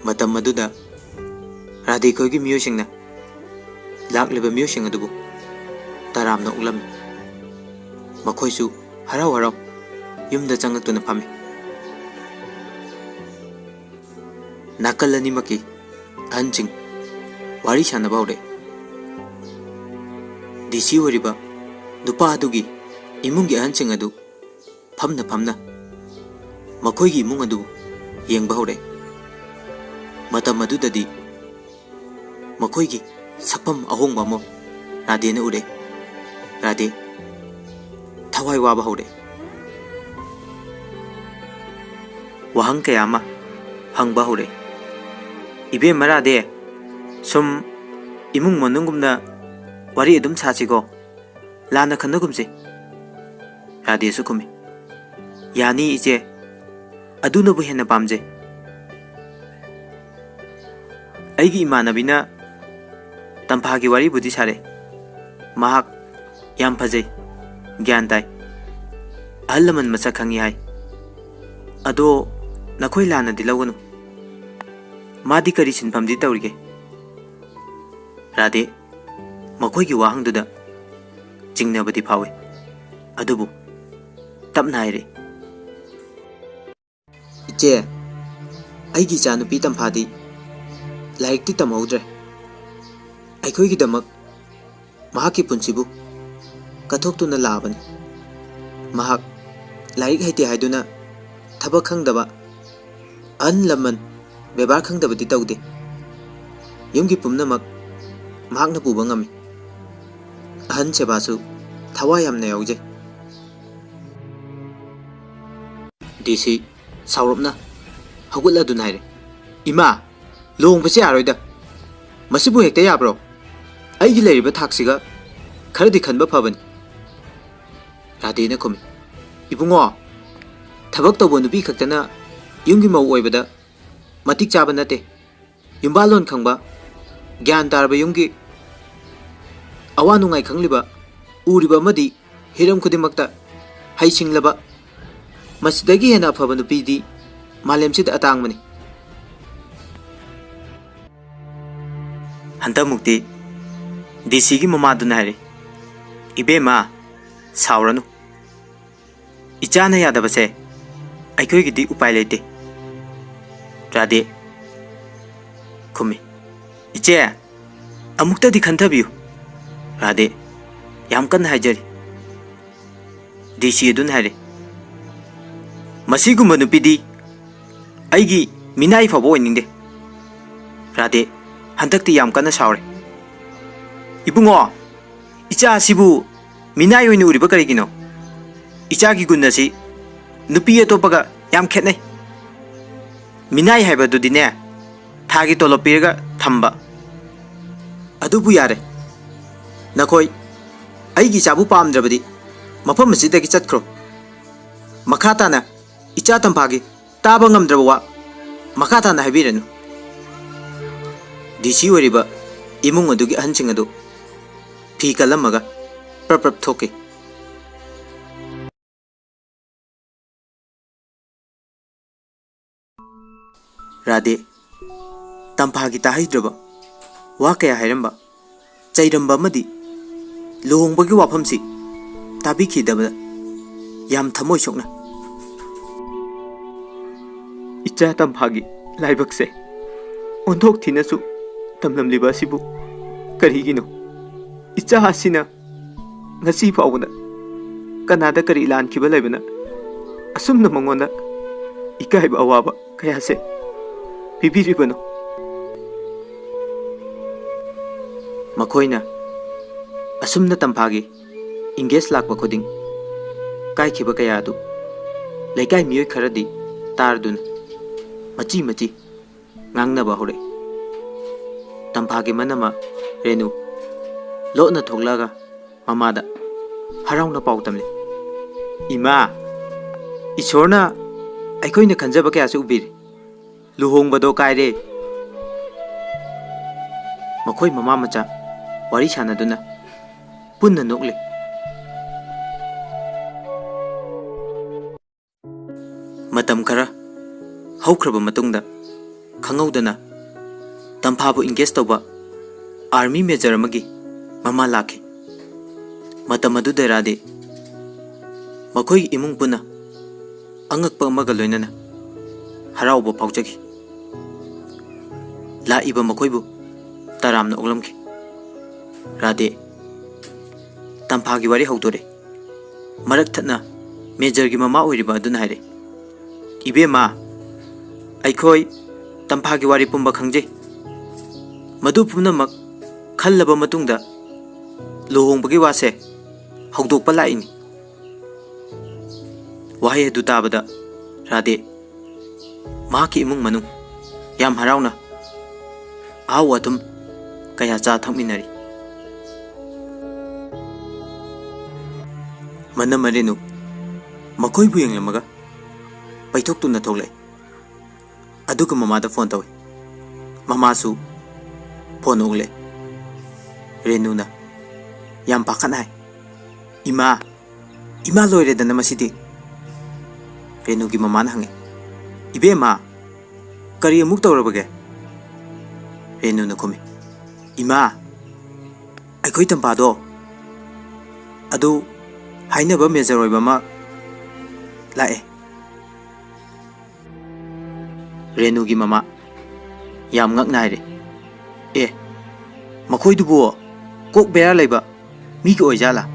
ꯃꯇꯝ ꯑꯗꯨꯗ ꯔꯥꯙꯦ ꯈꯣꯏꯒꯤ ꯃꯤꯑꯣꯏꯁꯤꯡꯅ ꯂꯥꯛꯂꯤꯕ ꯃꯤꯑꯣꯏꯁꯤꯡ ꯑꯗꯨꯕꯨ ꯇꯔꯥꯝꯅ ꯑꯣꯛꯂꯝꯃꯤ꯫ ꯃꯈꯣꯏꯁꯨ ꯍꯔꯥꯎ ꯍꯔꯥꯎ ꯌꯨꯝꯗ ꯆꯪꯂꯛꯇꯨꯅ ꯐꯝꯃꯤ꯫ ꯅꯥꯀꯜ ꯑꯅꯤꯃꯛꯀꯤ ꯑꯍꯟꯁꯤꯡ ꯋꯥꯔꯤ ꯁꯥꯟꯅꯕ ꯍꯧꯔꯛꯏ꯫ ꯗꯤꯁꯤ ꯑꯣꯏꯔꯤꯕ ꯅꯨꯄꯥ ꯑꯗꯨꯒꯤ ꯏꯃꯨꯡꯒꯤ ꯑꯍꯟꯁꯤꯡ ꯑꯗꯨ ꯐꯝꯅ ꯐꯝꯅ ꯃꯈꯣꯏꯒꯤ ꯏꯃꯨꯡ ꯑꯗꯨ ꯌꯦꯡꯕ ꯍꯧꯔꯛꯏ꯫ ꯃꯇꯝ ꯑꯗꯨꯗꯗꯤ ꯃꯈꯣꯏꯒꯤ ꯁꯛꯐꯝ ꯑꯍꯣꯡꯕ ꯑꯃ ꯔꯥꯙꯦꯅ ꯎꯔꯦ꯫ ꯔꯥꯙꯦ ꯊꯋꯥꯏ ꯋꯥꯕ ꯍꯧꯔꯛꯏ꯫ ꯋꯥꯍꯪ ꯀꯌꯥ ꯑꯃ ꯍꯪꯕ ꯍꯧꯔꯛꯏ꯫ ꯏꯕꯦꯝꯃ ꯔꯥꯙꯦ, ꯁꯨꯝ ꯏꯃꯨꯡ ꯃꯅꯨꯡꯒꯨꯝꯅ ꯋꯥꯔꯤ ꯑꯗꯨꯝ ꯁꯥꯁꯤꯀꯣ, ꯂꯥꯟꯅ ꯈꯟꯅꯒꯨꯝꯁꯤ꯫ ꯔꯥꯙꯦꯁꯨ ꯈꯨꯝꯃꯤ, ꯌꯥꯅꯤ ꯏꯆꯦ, ꯑꯗꯨꯅꯕꯨ ꯍꯦꯟꯅ ꯄꯥꯝꯖꯩ꯫ ꯑꯩꯒꯤ ꯏꯃꯥꯟꯅꯕꯤꯅ ꯇꯝꯐꯥꯒꯤ ꯋꯥꯔꯤꯕꯨꯗꯤ ꯁꯥꯔꯛꯏ꯫ ꯃꯍꯥꯛ ꯌꯥꯝ ꯐꯖꯩ, ꯒ꯭ꯌꯥꯟ ꯇꯥꯏ, ꯑꯍꯜ ꯂꯃꯟ ꯃꯁꯛ ꯈꯪꯉꯤ ꯍꯥꯏ꯫ ꯑꯗꯣ ꯅꯈꯣꯏ ꯂꯥꯟꯅꯗꯤ ꯂꯧꯒꯅꯨ ꯃꯥꯗꯤ ꯀꯔꯤ ꯁꯤꯟꯐꯝꯗꯤ ꯇꯧꯔꯤꯒꯦ ꯔꯥꯙꯦ ꯃꯈꯣꯏꯒꯤ ꯋꯥꯍꯪꯗꯨꯗ ꯆꯤꯡꯅꯕꯗꯤ ꯐꯥꯎꯏ ꯑꯗꯨꯕꯨ ꯇꯞꯅ ꯍꯥꯏꯔꯦ ꯏꯆꯦ ꯑꯩꯒꯤ ꯏꯆꯥꯅꯨꯄꯤ ꯇꯝꯐꯥꯗꯤ ꯂꯥꯏꯔꯤꯛꯇꯤ ꯇꯝꯍꯧꯗ꯭ꯔꯦ ꯑꯩꯈꯣꯏꯒꯤꯗꯃꯛ ꯃꯍꯥꯛꯀꯤ ꯄꯨꯟꯁꯤꯕꯨ ꯀꯠꯊꯣꯛꯇꯨꯅ ꯂꯥꯛꯑꯕꯅꯤ ꯃꯍꯥꯛ ꯂꯥꯏꯔꯤꯛ ꯍꯩꯇꯦ ꯍꯥꯏꯗꯨꯅ ꯊꯕꯛ ꯈꯪꯗꯕ ꯑꯍꯜ ꯂꯃꯟ ꯕꯦꯕꯥꯔ ꯈꯪꯗꯕꯗꯤ ꯇꯧꯗꯦ ꯌꯨꯝꯒꯤ ꯄꯨꯝꯅꯃꯛ ꯃꯍꯥꯛꯅ ꯄꯨꯕ ꯉꯝꯃꯤ ꯑꯍꯟ ꯁꯦꯕꯥꯁꯨ ꯊꯋꯥꯏ ꯌꯥꯝꯅ ꯌꯥꯎꯖꯩ ꯗꯤꯁꯤ ꯁꯥꯎꯔꯞꯅ ꯍꯧꯒꯠꯂꯗꯨꯅ ꯍꯥꯏꯔꯦ ꯏꯃꯥ ꯂꯨꯍꯣꯡꯕꯁꯤ ꯌꯥꯔꯣꯏꯗ ꯃꯁꯤꯕꯨ ꯍꯦꯛꯇ ꯌꯥꯕ꯭ꯔꯣ ꯑꯩꯒꯤ ꯂꯩꯔꯤꯕ ꯊꯥꯛꯁꯤꯒ ꯈꯔꯗꯤ ꯈꯟꯕ ꯐꯕꯅꯤ ꯔꯥꯙꯦꯅ ꯈꯨꯝꯃꯤ ꯏꯕꯨꯡꯉꯣ ꯊꯕꯛ ꯇꯧꯕ ꯅꯨꯄꯤ ꯈꯛꯇꯅ ꯌꯨꯝꯒꯤ ꯃꯧ ꯑꯣꯏꯕꯗ ꯃꯇꯤꯛ ꯆꯥꯕ ꯅꯠꯇꯦ ꯌꯨꯝꯕꯥꯜꯂꯣꯟ ꯈꯪꯕ ꯒ꯭ꯌꯥꯟ ꯇꯥꯔꯕ ꯌꯨꯝꯒꯤ ꯑꯋꯥ ꯅꯨꯡꯉꯥꯏ ꯈꯪꯂꯤꯕ ꯎꯔꯤꯕ ꯑꯃꯗꯤ ꯍꯤꯔꯝ ꯈꯨꯗꯤꯡꯃꯛꯇ ꯍꯩꯁꯤꯡꯂꯕ ꯃꯁꯤꯗꯒꯤ ꯍꯦꯟꯅ ꯑꯐꯕ ꯅꯨꯄꯤꯗꯤ ꯃꯥꯂꯦꯝꯁꯤꯗ ꯑꯇꯥꯡꯕꯅꯤ ꯍꯟꯗꯛꯃꯨꯛꯇꯤ ꯗꯤꯁꯤꯒꯤ ꯃꯃꯥꯗꯨꯅ ꯍꯥꯏꯔꯦ ꯏꯕꯦꯝꯃ ꯁꯥꯎꯔꯅꯨ ꯏꯆꯥꯅ ꯌꯥꯗꯕꯁꯦ ꯑꯩꯈꯣꯏꯒꯤꯗꯤ ꯎꯄꯥꯏ ꯂꯩꯇꯦ ꯔꯥꯙꯦ ꯈꯨꯝꯃꯤ ꯏꯆꯦ ꯑꯃꯨꯛꯇꯗꯤ ꯈꯟꯊꯕꯤꯌꯨ ꯔꯥꯙꯦ ꯌꯥꯝ ꯀꯟꯅ ꯍꯥꯏꯖꯔꯤ ꯗꯤꯁꯤ ꯑꯗꯨꯅ ꯍꯥꯏꯔꯦ ꯃꯁꯤꯒꯨꯝꯕ ꯅꯨꯄꯤꯗꯤ ꯑꯩꯒꯤ ꯃꯤꯅꯥꯏ ꯐꯥꯎꯕ ꯑꯣꯏꯅꯤꯡꯗꯦ ꯔꯥꯙꯦ ꯍꯟꯗꯛꯇꯤ ꯌꯥꯝ ꯀꯟꯅ ꯁꯥꯎꯔꯦ ꯏꯕꯨꯡꯉꯣ ꯏꯆꯥ ꯑꯁꯤꯕꯨ ꯃꯤꯅꯥꯏ ꯑꯣꯏꯅ ꯎꯔꯤꯕ ꯀꯔꯤꯒꯤꯅꯣ ꯏꯆꯥꯒꯤ ꯒꯨꯟ ꯑꯁꯤ ꯅꯨꯄꯤ ꯑꯇꯣꯞꯄꯒ ꯌꯥꯝ ꯈꯦꯠꯅꯩ ꯃꯤꯅꯥꯏ ꯍꯥꯏꯕꯗꯨꯗꯤꯅꯦ ꯊꯥꯒꯤ ꯇꯣꯂꯣꯞ ꯄꯤꯔꯒ ꯊꯝꯕ ꯑꯗꯨꯕꯨ ꯌꯥꯔꯦ ꯅꯈꯣꯏ ꯑꯩꯒꯤ ꯏꯆꯥꯕꯨ ꯄꯥꯝꯗ꯭ꯔꯕꯗꯤ ꯃꯐꯝ ꯑꯁꯤꯗꯒꯤ ꯆꯠꯈ꯭ꯔꯣ ꯃꯈꯥ ꯇꯥꯅ ꯏꯆꯥ ꯇꯝꯐꯥꯒꯤ ꯇꯥꯕ ꯉꯝꯗ꯭ꯔꯕ ꯋꯥ ꯃꯈꯥ ꯇꯥꯅ ꯍꯥꯏꯕꯤꯔꯅꯨ ꯗꯤꯁꯤ ꯑꯣꯏꯔꯤꯕ ꯏꯃꯨꯡ ꯑꯗꯨꯒꯤ ꯑꯍꯟꯁꯤꯡ ꯑꯗꯨ ꯐꯤ ꯀꯜꯂꯝꯃꯒ ꯄ꯭ꯔꯞ ꯄ꯭ꯔꯞ ꯊꯣꯛꯈꯤ ꯔꯥꯙꯦ ꯇꯝꯐꯥꯒꯤ ꯇꯥꯍꯩꯗ꯭ꯔꯕ ꯋꯥ ꯀꯌꯥ ꯍꯥꯏꯔꯝꯕ ꯆꯩꯔꯝꯕ ꯑꯃꯗꯤ ꯂꯨꯍꯣꯡꯕꯒꯤ ꯋꯥꯐꯝꯁꯤ ꯇꯥꯕꯤꯈꯤꯗꯕꯗ ꯌꯥꯝ ꯊꯃꯣꯏ ꯁꯣꯛꯅ ꯏꯆꯥ ꯇꯝꯐꯥꯒꯤ ꯂꯥꯏꯕꯛꯁꯦ ꯑꯣꯟꯊꯣꯛ ꯊꯤꯅꯁꯨ ꯇꯝꯂꯝꯂꯤꯕ ꯑꯁꯤꯕꯨ ꯀꯔꯤꯒꯤꯅꯣ ꯏꯆꯥ ꯑꯁꯤꯅ ꯉꯁꯤ ꯐꯥꯎꯕꯗ ꯀꯅꯥꯗ ꯀꯔꯤ ꯂꯥꯟꯈꯤꯕ ꯂꯩꯕꯅ ꯑꯁꯨꯝꯅ ꯃꯉꯣꯟꯗ ꯏꯀꯥꯏꯕ ꯑꯋꯥꯕ ꯀꯌꯥꯁꯦ ꯄꯤꯕꯤꯔꯤꯕꯅꯣ ꯃꯈꯣꯏꯅ ꯑꯁꯨꯝꯅ ꯇꯝꯐꯥꯒꯤ ꯏꯪꯒꯦꯖ ꯂꯥꯛꯄ ꯈꯨꯗꯤꯡ ꯀꯥꯏꯈꯤꯕ ꯀꯌꯥ ꯑꯗꯨ ꯂꯩꯀꯥꯏ ꯃꯤꯑꯣꯏ ꯈꯔꯗꯤ ꯇꯥꯔꯗꯨꯅ ꯃꯆꯤ ꯃꯆꯤ ꯉꯥꯡꯅꯕ ꯍꯧꯔꯛꯏ ꯇꯝꯐꯥꯒꯤ ꯃꯅꯝꯃ ꯔꯦꯅꯨ ꯂꯣꯠꯅ ꯊꯣꯛꯂꯛꯑꯒ ꯃꯃꯥꯗ ꯍꯔꯥꯎꯅ ꯄꯥꯎ ꯇꯝꯂꯤ ꯏꯃꯥ ꯏꯁꯣꯔꯅ ꯑꯩꯈꯣꯏꯅ ꯈꯟꯖꯕ ꯀꯌꯥꯁꯨ ꯎꯕꯤꯔꯤ ꯂꯨꯍꯣꯡꯕꯗꯣ ꯀꯥꯏꯔꯦ ꯃꯈꯣꯏ ꯃꯃꯥ ꯃꯆꯥ ꯋꯥꯔꯤ ꯁꯥꯟꯅꯗꯨꯅ ꯄꯨꯟꯅ ꯅꯣꯛꯂꯤ ꯃꯇꯝ ꯈꯔ ꯍꯧꯈ꯭ꯔꯕ ꯃꯇꯨꯡꯗ ꯈꯪꯍꯧꯗꯅ ꯇꯝꯐꯥꯕꯨ ꯏꯪꯒꯦꯖ ꯇꯧꯕ ꯑꯥꯔꯃꯤ ꯃꯦꯖꯔ ꯑꯃꯒꯤ ꯃꯃꯥ ꯂꯥꯛꯈꯤ ꯃꯇꯝ ꯑꯗꯨꯗ ꯔꯥꯙꯦ ꯃꯈꯣꯏꯒꯤ ꯏꯃꯨꯡ ꯄꯨꯟꯅ ꯑꯉꯛꯄ ꯑꯃꯒ ꯂꯣꯏꯅꯅ ꯍꯔꯥꯎꯕ ꯐꯥꯎꯖꯈꯤ ꯂꯥꯛꯏꯕ ꯃꯈꯣꯏꯕꯨ ꯇꯔꯥꯝꯅ ꯑꯣꯛꯂꯝꯈꯤ ꯔꯥꯙꯦ ꯇꯝꯐꯥꯒꯤ ꯋꯥꯔꯤ ꯍꯧꯗꯣꯔꯦ ꯃꯔꯛ ꯊꯠꯅ ꯃꯦꯖꯔꯒꯤ ꯃꯃꯥ ꯑꯣꯏꯔꯤꯕ ꯑꯗꯨꯅ ꯍꯥꯏꯔꯦ ꯏꯕꯦꯝꯃ ꯑꯩꯈꯣꯏ ꯇꯝꯐꯥꯒꯤ ꯋꯥꯔꯤ ꯄꯨꯝꯕ ꯈꯪꯖꯩ ꯃꯗꯨ ꯄꯨꯝꯅꯃꯛ ꯈꯜꯂꯕ ꯃꯇꯨꯡꯗ ꯂꯨꯍꯣꯡꯕꯒꯤ ꯋꯥꯁꯦ ꯍꯧꯗꯣꯛꯄ ꯂꯥꯛꯏꯅꯤ ꯋꯥꯍꯩ ꯑꯗꯨ ꯇꯥꯕꯗ ꯔꯥꯙꯦ ꯃꯍꯥꯛꯀꯤ ꯏꯃꯨꯡ ꯃꯅꯨꯡ ꯌꯥꯝ ꯍꯔꯥꯎꯅ ꯑꯍꯥꯎ ꯑꯊꯨꯝ ꯀꯌꯥ ꯆꯥ ꯊꯛꯃꯤꯟꯅꯔꯤ ꯃꯅꯝ ꯔꯦꯅꯨ ꯃꯈꯣꯏꯕꯨ ꯌꯦꯡꯂꯝꯃꯒ ꯄꯩꯊꯣꯛꯇꯨꯅ ꯊꯣꯛꯂꯛꯏ ꯑꯗꯨꯒ ꯃꯃꯥꯗ ꯐꯣꯟ ꯇꯧꯏ ꯃꯃꯥꯁꯨ ꯐꯣꯟ ꯑꯣꯛꯂꯦ ꯔꯦꯅꯨꯅ ꯌꯥꯝ ꯄꯥꯈꯠꯅ ꯍꯥꯏ ꯏꯃꯥ ꯂꯣꯏꯔꯦꯗꯅ ꯃꯁꯤꯗꯤ ꯔꯦꯅꯨꯒꯤ ꯃꯃꯥꯅ ꯍꯪꯉꯤ Ibema, kari amuk tawrabage? Renu na khumi. Ima, aikoi tampado. Adu hainaba major oiba ma lae. Renu gi mama yam ngak nai re. Makhoi dubo kok bera laiba mi ki oijala.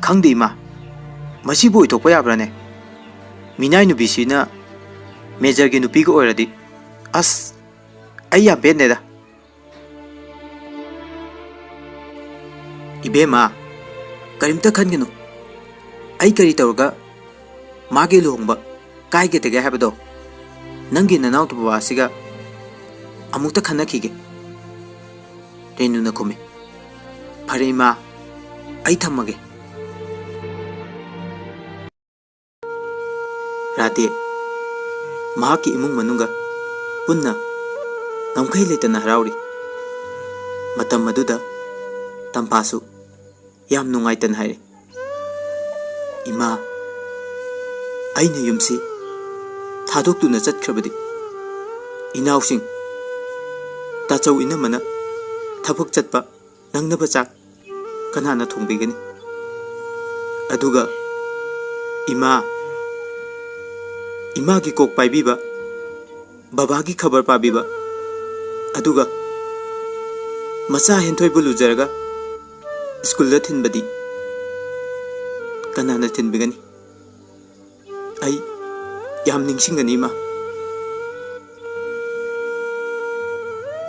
Khangdi ma. Masibu ithokpa yabrane. Minai nubi sina major gi nupi ko oiradi. As ai ya ben da. Ibema karimta khangenu. Ai kari tawga mage lohongba kai ge tege habado. Nangi nanau to basiga amukta khana khige. Renu na khumi. Phare ma ai thamage. Rati mahaki imung manunga punna ngamkhai letana harauri. Matam maduda tampasu yam nungaitan haire. Ima aina yumsi thadoktuna chatkrabadi. Inausing tachau inamana thabak chatpa nangnaba chak kanana thongbigani. Aduga ima gi kok paibiba baba gi khabar pabiba aduga macha henthoi bulu jarga school da thinbadi kanana thinbigani. Ai yam ningsingani ma.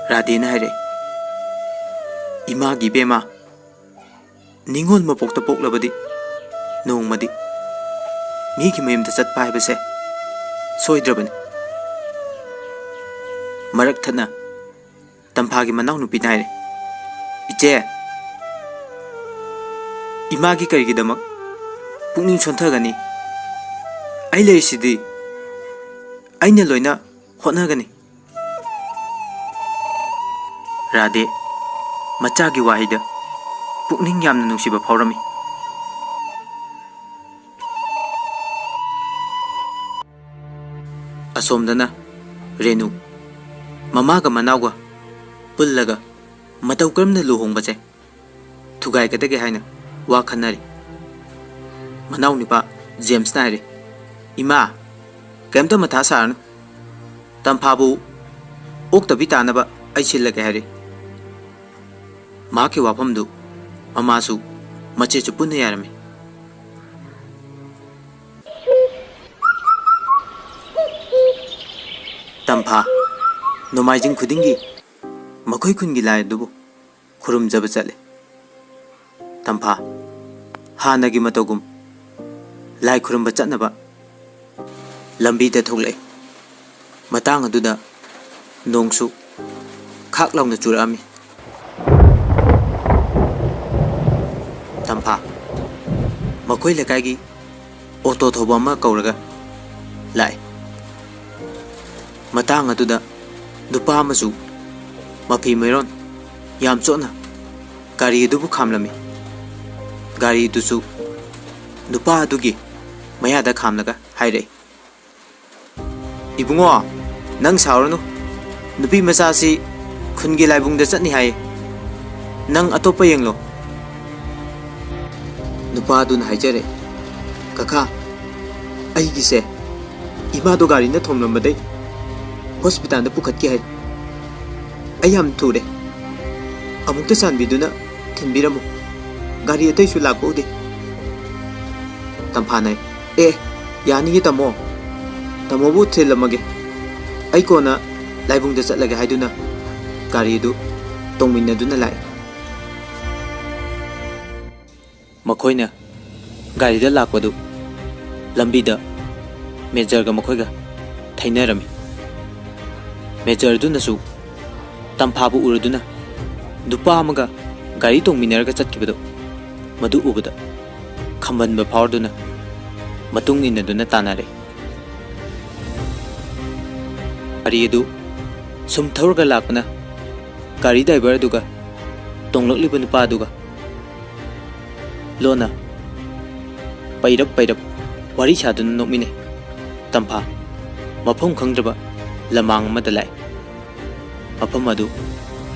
Radina haire. Ima gi bema ningon mapokta poklabadi nongmadi mi gi mayumda chatpa haibase soidrabani. Marak thana tampagi manau nupi naire. Iche ima gi kari gi damak pukning sonthagani. Ai leisidi aina loina hotnagani. Rade machagi wahida pukning yamna nungsiba phawrami. Asomdana Renu mamaga manauga pullaga matau karamna luhongbase thugai kadage haina wa khanari. Manau nipa James naire. Ima kamta matha sarnu tamphabu oktabi tanaba ai sillage hari. Maki wafamdu mamasu mache chu punna yarami. Tampha nomaijing khudingi makhoi khungi lai dubu khurum jaba chale. Tampha hanagi matogum lai khurum ba chatnaba lambi da thoklai. Matang aduda nongsu khak launa churami. Tampha makhoi lekai gi auto thoba ma kauraga lai. Matang aduda nupa amasu mafi mairon yam chona gari dubu khamlami. Gari dusu nupa adugi mayada khamlaga haire. Ibungo nang sauranu nupi macha si khungi laibungda chatni hai. Nang atopa yenglo. Nupa adun haijare. Kaka aigi se ima do gari na thomlambadai hospital da pukhat ki hai. Ayam thure amukta sanbiduna thinbiramu gari atai su lakbode. Tampha nai yani gi tamo bu thilamage ai kona laibung da chatlaga haiduna gari du tongminna duna lai. Makhoina gari da lakpadu lambi da major ga makhoiga thainarami. Major dunasu tamphabu uraduna nupa amaga gari tongminarga chatkibado madu ubada khambanba phawduna matung inaduna tanare. Gari adu sum thawrga lakpana gari driver aduga tonglakliba nupa aduga lona pairap wari saduna nokmine. Tampha ꯃꯐꯝ ꯈꯪꯗ꯭ꯔꯕ ꯂꯃꯥꯡ ꯑꯃꯗ ꯂꯥꯛꯏ꯫ ꯃꯐꯝ ꯑꯗꯨ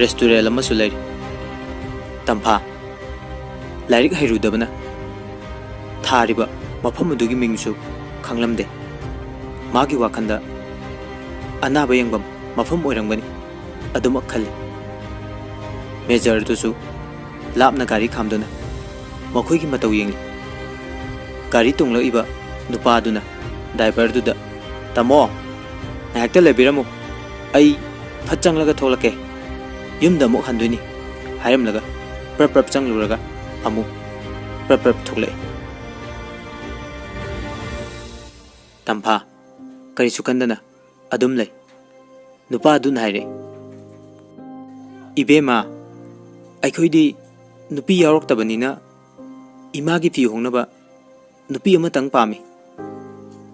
restaurant ꯑꯃꯁꯨ ꯂꯩꯔꯤ꯫ ꯇꯝꯐꯥ ꯂꯥꯏꯔꯤꯛ ꯍꯩꯔꯨꯗꯕꯅ ꯊꯥꯔꯤꯕ ꯃꯐꯝ ꯑꯗꯨꯒꯤ ꯃꯤꯡꯁꯨ ꯈꯪꯂꯝꯗꯦ꯫ ꯃꯥꯒꯤ ꯋꯥꯈꯜꯗ ꯑꯅꯥꯕ ꯌꯦꯡꯐꯝ ꯃꯐꯝ ꯑꯣꯏꯔꯝꯒꯅꯤ ꯑꯗꯨꯃꯛ ꯈꯜꯂꯤ꯫ ꯃꯦꯖꯔ ꯑꯗꯨꯁꯨ ꯂꯥꯞꯅ ꯒꯥꯔꯤ ꯈꯥꯝꯗꯨꯅ ꯃꯈꯣꯏꯒꯤ ꯃꯇꯧ ꯌꯦꯡꯂꯤ꯫ ꯒꯥꯔꯤ ꯇꯣꯡꯂꯛꯏꯕ ꯅꯨꯄꯥ ꯑꯗꯨꯅ ꯗ꯭ꯔꯥꯏꯚꯔꯗꯨꯗ "ꯇꯥꯃꯣ, ꯉꯥꯏꯍꯥꯛꯇ ꯂꯩꯕꯤꯔꯝꯃꯨ, ꯑꯩ ꯐꯠ ꯆꯪꯂꯒ ꯊꯣꯛꯂꯛꯀꯦ, ꯌꯨꯝꯗ ꯑꯃꯨꯛ ꯍꯟꯗꯣꯏꯅꯤ" ꯍꯥꯏꯔꯝꯂꯒ ꯄ꯭ꯔꯞ ꯆꯪꯂꯨꯔꯒ ꯑꯃꯨꯛ ꯄ꯭ꯔꯞ ꯊꯣꯛꯂꯛꯏ꯫ ꯇꯝꯐꯥ ꯀꯔꯤꯁꯨ ꯈꯟꯗꯅ ꯑꯗꯨꯝ ꯂꯩ꯫ ꯅꯨꯄꯥ ꯑꯗꯨꯅ ꯍꯥꯏꯔꯛꯏ, "ꯏꯕꯦꯝꯃ, ꯑꯩꯈꯣꯏꯗꯤ ꯅꯨꯄꯤ ꯌꯥꯎꯔꯛꯇꯕꯅꯤꯅ ꯏꯃꯥꯒꯤ ꯐꯤ ꯍꯣꯡꯅꯕ ꯅꯨꯄꯤ ꯑꯃꯇꯪ ꯄꯥꯝꯃꯤ꯫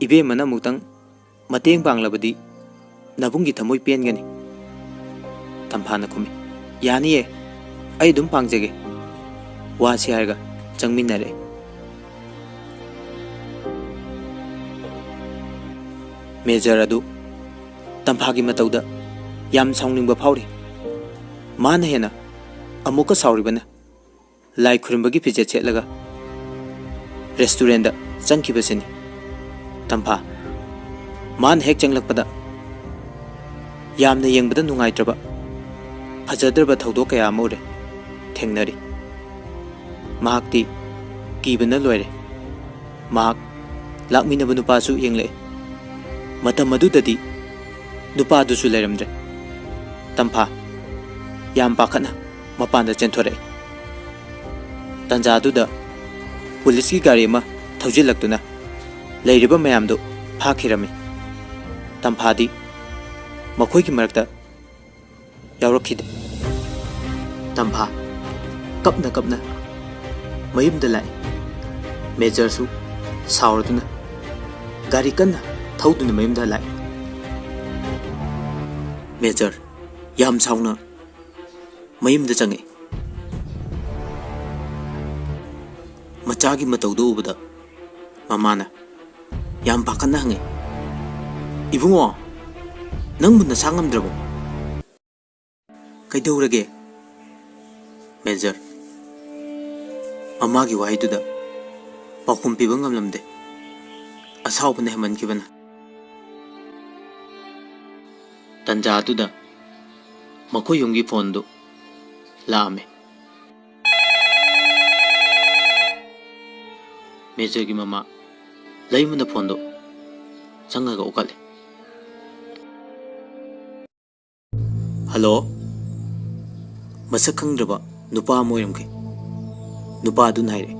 ꯏꯕꯦꯝꯃꯅ ꯑꯃꯨꯛꯇꯪ ꯃꯇꯦꯡ ꯄꯥꯡꯂꯕꯗꯤ ꯅꯕꯨꯡꯒꯤ ꯊꯃꯣꯏ ꯄꯦꯟꯒꯅꯤ." ꯇꯝꯐꯥꯅ ꯈꯨꯝꯃꯤ, "ꯌꯥꯅꯤꯌꯦ, ꯑꯩ ꯑꯗꯨꯝ ꯄꯥꯡꯖꯒꯦ" ꯋꯥꯁꯤ ꯍꯥꯏꯔꯒ ꯆꯪꯃꯤꯟꯅꯔꯛꯏ꯫ ꯃꯦꯖꯔ ꯑꯗꯨ ꯇꯝꯐꯥꯒꯤ ꯃꯇꯧꯗ ꯌꯥꯝ ꯁꯥꯎꯅꯤꯡꯕ ꯐꯥꯎꯔꯤ꯫ ꯃꯥꯅ ꯍꯦꯟꯅ ꯑꯃꯨꯛꯀ ꯁꯥꯎꯔꯤꯕꯅ ꯂꯥꯏ ꯈꯨꯔꯨꯝꯕꯒꯤ ꯐꯤꯖꯦꯠ ꯁꯦꯠꯂꯒ ꯔꯦꯁꯇꯨꯔꯦꯟꯗ ꯆꯪꯈꯤꯕꯁꯤꯅꯤ꯫ ꯇꯝꯐꯥ ꯃꯥꯅ ꯍꯦꯛ ꯆꯪꯂꯛꯄꯗ ꯌꯥꯝꯅ ꯌꯦꯡꯕꯗ ꯅꯨꯡꯉꯥꯏꯇ꯭ꯔꯕ ꯐꯖꯗ꯭ꯔꯕ ꯊꯧꯗꯣꯛ ꯀꯌꯥ ꯑꯃ ꯎꯔꯦ, ꯊꯦꯡꯅꯔꯤ꯫ ꯃꯍꯥꯛꯇꯤ ꯀꯤꯕꯅ ꯂꯣꯏꯔꯦ꯫ ꯃꯍꯥꯛ ꯂꯥꯛꯃꯤꯟꯅꯕ ꯅꯨꯄꯥꯁꯨ ꯌꯦꯡꯂꯛꯏ꯫ ꯃꯇꯝ ꯑꯗꯨꯗꯗꯤ ꯅꯨꯄꯥꯗꯨꯁꯨ ꯂꯩꯔꯝꯗ꯭ꯔꯦ꯫ ꯇꯝꯐꯥ ꯌꯥꯝ ꯄꯥꯈꯠꯅ ꯃꯄꯥꯟꯗ ꯆꯦꯟꯊꯣꯔꯛꯏ꯫ ꯇꯟꯖꯥ ꯑꯗꯨꯗ ꯄꯨꯂꯤꯁꯀꯤ ꯒꯥꯔꯤ ꯑꯃ ꯊꯧꯖꯤꯜꯂꯛꯇꯨꯅ ꯂꯩꯔꯤꯕ ꯃꯌꯥꯝꯗꯨ ꯐꯥꯈꯤꯔꯝꯃꯤ꯫ ꯇꯝꯐꯥꯗꯤ ꯃꯈꯣꯏꯒꯤ ꯃꯔꯛꯇ ꯌꯥꯎꯔꯛꯈꯤꯗꯦ꯫ ꯇꯝꯐꯥ ꯀꯞꯅ ꯃꯌꯨꯝꯗ ꯂꯥꯛꯏ꯫ ꯃꯦꯖꯔꯁꯨ ꯁꯥꯎꯔꯗꯨꯅ ꯒꯥꯔꯤ ꯀꯟꯅ ꯊꯧꯗꯨꯅ ꯃꯌꯨꯝꯗ ꯂꯥꯛꯏ꯫ ꯃꯦꯖꯔ ꯌꯥꯝ ꯁꯥꯎꯅ ꯃꯌꯨꯝꯗ ꯆꯪꯉꯛꯏ꯫ ꯃꯆꯥꯒꯤ ꯃꯇꯧꯗꯨ ꯎꯕꯗ ꯃꯃꯥꯅ ꯌꯥꯝ ꯄꯥꯈꯠꯅ ꯍꯪꯉꯤ, "ꯏꯕꯨꯡꯉꯣ, ꯅꯪꯕꯨ ꯅꯁꯥ ꯉꯝꯗ꯭ꯔꯕꯣ? ꯀꯩꯗꯧꯔꯒꯦ?" ꯃꯦꯖꯔ ꯃꯃꯥꯒꯤ ꯋꯥꯍꯩꯗꯨꯗ ꯄꯥꯎꯈꯨꯝ ꯄꯤꯕ ꯉꯝꯂꯝꯗꯦ, ꯑꯁꯥꯎꯕꯅ ꯍꯦꯟꯃꯟꯈꯤꯕꯅ꯫ ꯇꯟꯖꯥ ꯑꯗꯨꯗ ꯃꯈꯣꯏ ꯌꯨꯝꯒꯤ ꯐꯣꯟꯗꯨ ꯂꯥꯛꯑꯝꯃꯤ꯫ ꯃꯦꯖꯔꯒꯤ ꯃꯃꯥ ꯂꯩꯃꯅ ꯐꯣꯟꯗꯨ ꯆꯪꯉꯒ ꯎꯠꯈꯠꯂꯤ꯫ "ꯍꯜꯂꯣ?" ꯃꯁꯛ ꯈꯪꯗ꯭ꯔꯕ ꯅꯨꯄꯥ ꯑꯃ ꯑꯣꯏꯔꯝꯈꯤ꯫ ꯅꯨꯄꯥ ꯑꯗꯨꯅ ꯍꯥꯏꯔꯛꯏ,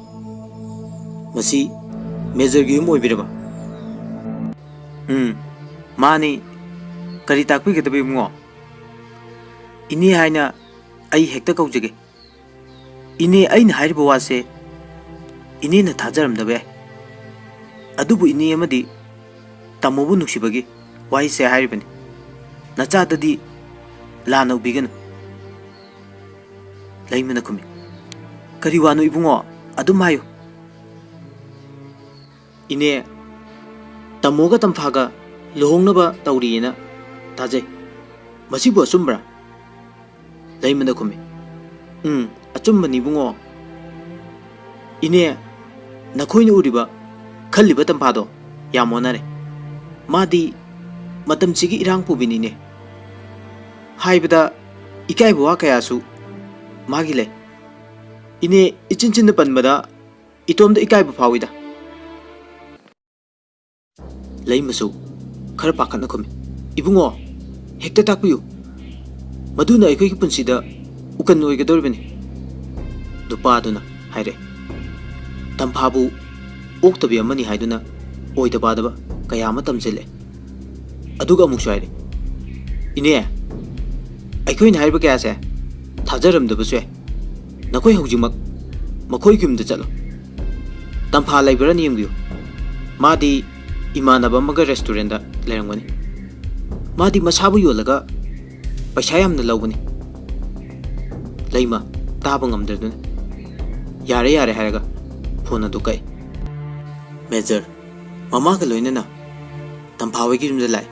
"ꯃꯁꯤ ꯃꯦꯖꯔꯒꯤ ꯌꯨꯝ ꯑꯣꯏꯕꯤꯔꯕ?" ꯃꯥꯅꯤ, ꯀꯔꯤ ꯇꯥꯛꯄꯤꯒꯗꯕ ꯏꯕꯨꯡꯉꯣ?" "ꯏꯅꯦ ꯍꯥꯏꯅ ꯑꯩ ꯍꯦꯛꯇ ꯀꯧꯖꯒꯦ꯫ ꯏꯅꯦ, ꯑꯩꯅ ꯍꯥꯏꯔꯤꯕ ꯋꯥꯁꯦ ꯏꯅꯦꯅ ꯊꯥꯖꯔꯝꯗꯕ ꯌꯥꯏ, ꯑꯗꯨꯕꯨ ꯏꯅꯦ ꯑꯃꯗꯤ ꯇꯥꯃꯣꯕꯨ ꯅꯨꯡꯁꯤꯕꯒꯤ ꯋꯥꯍꯩꯁꯦ ꯍꯥꯏꯔꯤꯕꯅꯤ꯫ ꯅꯆꯥꯗꯗꯤ ꯂꯥꯟꯅ ꯎꯕꯤꯒꯅꯨ." ꯂꯩꯃꯅ ꯈꯨꯝꯃꯤ, "ꯀꯔꯤ ꯋꯥꯅꯣ ꯏꯕꯨꯡꯉꯣ, ꯑꯗꯨꯝ ꯍꯥꯏꯌꯨ." "ꯏꯅꯦ, ꯇꯥꯃꯣꯒ ꯇꯝꯐꯥꯒ ꯂꯨꯍꯣꯡꯅꯕ ꯇꯧꯔꯤꯌꯦꯅ ꯇꯥꯖꯩ, ꯃꯁꯤꯕꯨ ꯑꯆꯨꯝꯕ꯭ꯔꯥ?" ꯂꯩꯃꯅ ꯈꯨꯝꯃꯤ, "ꯑꯆꯨꯝꯕꯅꯤ ꯏꯕꯨꯡꯉꯣ꯫ ꯏꯅꯦ, ꯅꯈꯣꯏꯅ ꯎꯔꯤꯕ ꯈꯜꯂꯤꯕ ꯇꯝꯐꯥꯗꯣ ꯌꯥꯝ ꯑꯣꯟꯅꯔꯦ꯫ ꯃꯥꯗꯤ ꯃꯇꯝꯁꯤꯒꯤ ꯏꯔꯥꯡ ꯄꯨꯕꯤꯅꯤꯅꯦ꯫ ꯍꯥꯏꯕꯗ ꯏꯀꯥꯏꯕ ꯋꯥ ꯀꯌꯥꯁꯨ ꯃꯥꯒꯤ ꯂꯩ꯫ ꯏꯅꯦ, ꯏꯆꯤꯟ ꯆꯤꯟꯅ ꯄꯟꯕꯗ ꯏꯇꯣꯝꯗ ꯏꯀꯥꯏꯕ ꯐꯥꯎꯏꯗ." ꯂꯩꯃꯁꯨ ꯈꯔ ꯄꯥꯈꯠꯅ ꯈꯨꯝꯃꯤ, "ꯏꯕꯨꯡꯉꯣ, ꯍꯦꯛꯇ ꯇꯥꯛꯄꯤꯌꯨ, ꯃꯗꯨꯅ ꯑꯩꯈꯣꯏꯒꯤ ꯄꯨꯟꯁꯤꯗ ꯎꯀꯟ ꯑꯣꯏꯒꯗꯧꯔꯤꯕꯅꯤ." ꯅꯨꯄꯥ ꯑꯗꯨꯅ ꯍꯥꯏꯔꯛꯏ, "ꯇꯝꯐꯥꯕꯨ ꯑꯣꯛꯇꯕꯤ ꯑꯃꯅꯤ ꯍꯥꯏꯗꯨꯅ ꯑꯣꯏꯗ ꯄꯥꯗꯕ ꯀꯌꯥ ꯑꯃ ꯇꯝꯁꯤꯜꯂꯦ." ꯑꯗꯨꯒ ꯑꯃꯨꯛꯁꯨ ꯍꯥꯏꯔꯛꯏ, "ꯏꯅꯦ, ꯑꯩꯈꯣꯏꯅ ꯍꯥꯏꯔꯤꯕ ꯀꯌꯥꯁꯦ ꯊꯥꯖꯔꯝꯗꯕꯁꯨ ꯌꯥꯏ꯫ ꯅꯈꯣꯏ ꯍꯧꯖꯤꯛꯃꯛ ꯃꯈꯣꯏꯒꯤ ꯌꯨꯝꯗ ꯆꯠꯂꯣ, ꯇꯝꯐꯥ ꯂꯩꯕ꯭ꯔꯥꯅ ꯌꯦꯡꯕꯤꯌꯨ꯫ ꯃꯥꯗꯤ ꯏꯃꯥꯟꯅꯕ ꯑꯃꯒ ꯔꯦꯁꯇꯨꯔꯦꯟꯗ ꯂꯩꯔꯝꯒꯅꯤ꯫ ꯃꯥꯗꯤ ꯃꯁꯥꯕꯨ ꯌꯣꯜꯂꯒ ꯄꯩꯁꯥ ꯌꯥꯝꯅ ꯂꯧꯕꯅꯤ." ꯂꯩꯃ ꯇꯥꯕ ꯉꯝꯗ꯭ꯔꯗꯨꯅ ꯌꯥꯔꯦ ꯍꯥꯏꯔꯒ ꯐꯣꯟ ꯑꯗꯨ ꯀꯛꯏ꯫ ꯃꯦꯖꯔ ꯃꯃꯥꯒ ꯂꯣꯏꯅꯅ ꯇꯝꯐꯥ ꯍꯣꯏꯒꯤ ꯌꯨꯝꯗ ꯂꯥꯛꯏ꯫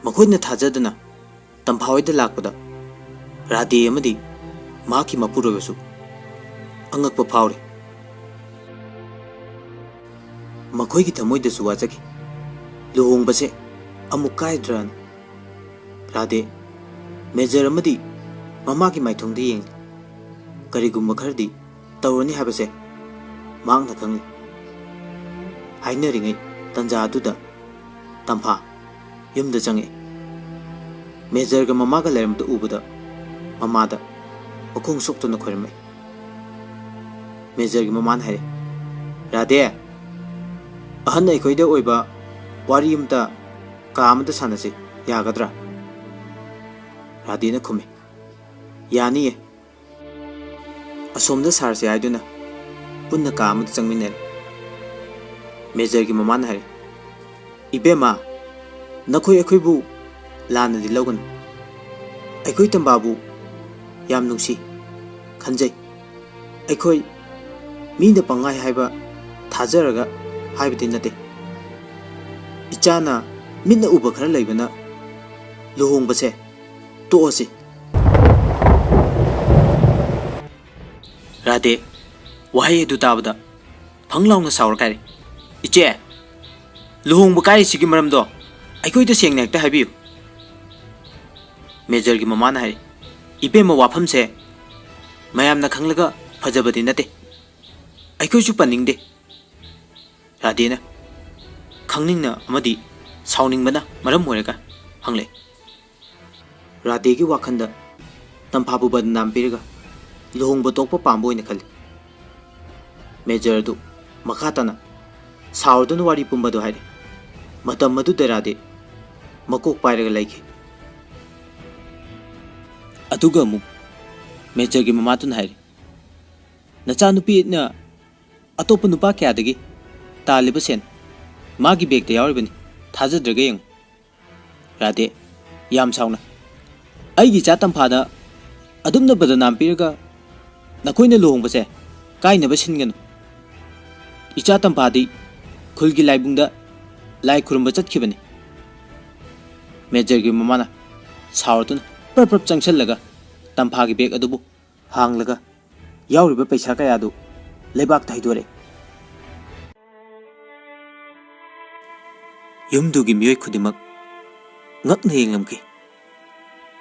ꯃꯈꯣꯏꯅ ꯊꯥꯖꯗꯅ ꯇꯝꯐꯥꯍꯣꯏꯗ ꯂꯥꯛꯄꯗ ꯔꯥꯙꯦ ꯑꯃꯗꯤ ꯃꯍꯥꯛꯀꯤ ꯃꯄꯨꯔꯣꯏꯕꯁꯨ ꯑꯉꯛꯄ ꯐꯥꯎꯔꯤ꯫ ꯃꯈꯣꯏꯒꯤ ꯊꯃꯣꯏꯗꯁꯨ ꯋꯥꯖꯈꯤ ꯂꯨꯍꯣꯡꯕꯁꯦ ꯑꯃꯨꯛ ꯀꯥꯏꯗ꯭ꯔꯥꯅ꯫ ꯔꯥꯙꯦ ꯃꯦꯖꯔ ꯑꯃꯗꯤ ꯃꯃꯥꯒꯤ ꯃꯥꯏꯊꯣꯡꯗ ꯌꯦꯡꯂꯤ꯫ ꯀꯔꯤꯒꯨꯝꯕ ꯈꯔꯗꯤ ꯇꯧꯔꯅꯤ ꯍꯥꯏꯕꯁꯦ ꯃꯍꯥꯛꯅ ꯈꯪꯂꯤ꯫ ꯍꯥꯏꯅꯔꯤꯉꯩ ꯇꯟꯖꯥ ꯑꯗꯨꯗ ꯇꯝꯐꯥ ꯌꯨꯝꯗ ꯆꯪꯉꯛꯏ꯫ ꯃꯦꯖꯔꯒ ꯃꯃꯥꯒ ꯂꯩꯔꯝꯕꯗ ꯎꯕꯗ ꯃꯃꯥꯗ ꯃꯈꯣꯡ ꯁꯣꯛꯇꯨꯅ ꯈꯣꯏꯔꯝꯃꯛꯏ꯫ ꯃꯦꯖꯔꯒꯤ ꯃꯃꯥꯅ ꯍꯥꯏꯔꯦ, ꯔꯥꯙꯦ, ꯑꯍꯟ ꯑꯩꯈꯣꯏꯗ ꯑꯣꯏꯕ ꯋꯥꯔꯤ ꯑꯃꯇ ꯀꯥ ꯑꯃꯗ ꯁꯥꯟꯅꯁꯤ ꯌꯥꯒꯗ꯭ꯔꯥ? ꯔꯥꯙꯦꯅ ꯈꯨꯝꯃꯤ, ꯌꯥꯅꯤꯌꯦ꯫ ꯑꯁꯣꯝꯗ ꯁꯥꯔꯁꯦ ꯍꯥꯏꯗꯨꯅ ꯄꯨꯟꯅ ꯀꯥ ꯑꯃꯗ ꯆꯪꯃꯤꯟꯅꯔꯦ꯫ ꯃꯦꯖꯔꯒꯤ ꯃꯃꯥꯅ ꯍꯥꯏꯔꯦ, ꯏꯕꯦꯝꯃ, ꯅꯈꯣꯏ ꯑꯩꯈꯣꯏꯕꯨ ꯂꯥꯟꯅꯗꯤ ꯂꯧꯒꯅꯨ꯫ ꯑꯩꯈꯣꯏ ꯇꯝꯕꯥꯕꯨ ꯌꯥꯝ ꯅꯨꯡꯁꯤ ꯈꯟꯖꯩ꯫ ꯑꯩꯈꯣꯏ ꯃꯤꯅ ꯄꯪꯍꯥꯏ ꯍꯥꯏꯕ ꯊꯥꯖꯔꯒ ꯍꯥꯏꯕꯗꯤ ꯅꯠꯇꯦ꯫ ꯏꯆꯥꯅ ꯃꯤꯠꯅ ꯎꯕ ꯈꯔ ꯂꯩꯕꯅ ꯂꯨꯍꯣꯡꯕꯁꯦ ꯇꯣꯛꯑꯁꯤ꯫ ꯔꯥꯙꯦ ꯋꯥꯍꯩ ꯑꯗꯨ ꯇꯥꯕꯗ ꯐꯪ ꯂꯥꯎꯅ ꯁꯥꯎꯔꯒ ꯍꯥꯏꯔꯦ, ꯏꯆꯦ, ꯂꯨꯍꯣꯡꯕ ꯀꯥꯏꯔꯤꯁꯤꯒꯤ ꯃꯔꯝꯗꯣ ꯑꯩꯈꯣꯏꯗ ꯁꯦꯡꯅ ꯍꯦꯛꯇ ꯍꯥꯏꯕꯤꯌꯨ꯫ ꯃꯦꯖꯔꯒꯤ ꯃꯃꯥꯅ ꯍꯥꯏꯔꯦ, ꯏꯕꯦꯝꯃ, ꯋꯥꯐꯝꯁꯦ ꯃꯌꯥꯝꯅ ꯈꯪꯂꯒ ꯐꯖꯕꯗꯤ ꯅꯠꯇꯦ꯫ ꯑꯩꯈꯣꯏꯁꯨ ꯄꯟꯅꯤꯡꯗꯦ꯫ ꯔꯥꯙꯦꯅ ꯈꯪꯅꯤꯡꯅ ꯑꯃꯗꯤ ꯁꯥꯎꯅꯤꯡꯕꯅ ꯃꯔꯝ ꯑꯣꯏꯔꯒ ꯍꯪꯂꯛꯏ꯫ ꯔꯥꯙꯦꯒꯤ ꯋꯥꯈꯜꯗ ꯇꯝꯐꯥꯕꯨ ꯕꯗꯅꯥꯝ ꯄꯤꯔꯒ ꯂꯨꯍꯣꯡꯕ ꯇꯣꯛꯄ ꯄꯥꯝꯕ ꯑꯣꯏꯅ ꯈꯜꯂꯤ꯫ ꯃꯦꯖꯔ ꯑꯗꯨ ꯃꯈꯥ ꯇꯥꯅ ꯁꯥꯎꯔꯗꯨꯅ ꯋꯥꯔꯤ ꯄꯨꯝꯕꯗꯨ ꯍꯥꯏꯔꯦ꯫ ꯃꯇꯝ ꯑꯗꯨꯗ ꯔꯥꯙꯦ ꯃꯀꯣꯛ ꯄꯥꯏꯔꯒ ꯂꯩꯈꯤ꯫ ꯑꯗꯨꯒ ꯑꯃꯨꯛ ꯃꯦꯖꯔꯒꯤ ꯃꯃꯥꯗꯨꯅ ꯍꯥꯏꯔꯦ, ꯅꯆꯥꯅꯨꯄꯤꯅ ꯑꯇꯣꯞꯄ ꯅꯨꯄꯥ ꯀꯌꯥꯗꯒꯤ ꯇꯥꯜꯂꯤꯕ ꯁꯦꯟ ꯃꯥꯒꯤ ꯕꯦꯒꯇ ꯌꯥꯎꯔꯤꯕꯅꯤ, ꯊꯥꯖꯗ꯭ꯔꯒ ꯌꯦꯡꯉꯨ꯫ ꯔꯥꯙꯦ ꯌꯥꯝ ꯁꯥꯎꯅ, ꯑꯩꯒꯤ ꯏꯆꯥ ꯇꯝꯐꯥꯗ ꯑꯗꯨꯝꯅ ꯕꯗꯅꯥꯝ ꯄꯤꯔꯒ ꯅꯈꯣꯏꯅ ꯂꯨꯍꯣꯡꯕꯁꯦ ꯀꯥꯏꯅꯕ ꯁꯤꯟꯒꯅꯨ꯫ ꯏꯆꯥ ꯇꯝꯐꯥꯗꯤ ꯈꯨꯜꯒꯤ ꯂꯥꯏꯕꯨꯡꯗ ꯂꯥꯏ ꯈꯨꯔꯨꯝꯕ ꯆꯠꯈꯤꯕꯅꯤ꯫ ꯃꯦꯖꯔꯒꯤ ꯃꯃꯥꯅ ꯁꯥꯎꯔꯗꯨꯅ ꯄ꯭ꯔꯞ ꯄ꯭ꯔꯞ ꯆꯪꯁꯤꯜꯂꯒ ꯇꯝꯐꯥꯒꯤ ꯕꯦꯒ ꯑꯗꯨꯕꯨ ꯍꯥꯡꯂꯒ ꯌꯥꯎꯔꯤꯕ ꯄꯩꯁꯥ ꯀꯌꯥꯗꯨ ꯂꯩꯕꯥꯛꯇ ꯍꯩꯗꯣꯔꯛꯏ꯫ ꯌꯨꯝꯗꯨꯒꯤ ꯃꯤꯑꯣꯏ ꯈꯨꯗꯤꯡꯃꯛ ꯉꯛꯅ ꯌꯦꯡꯂꯝꯈꯤ꯫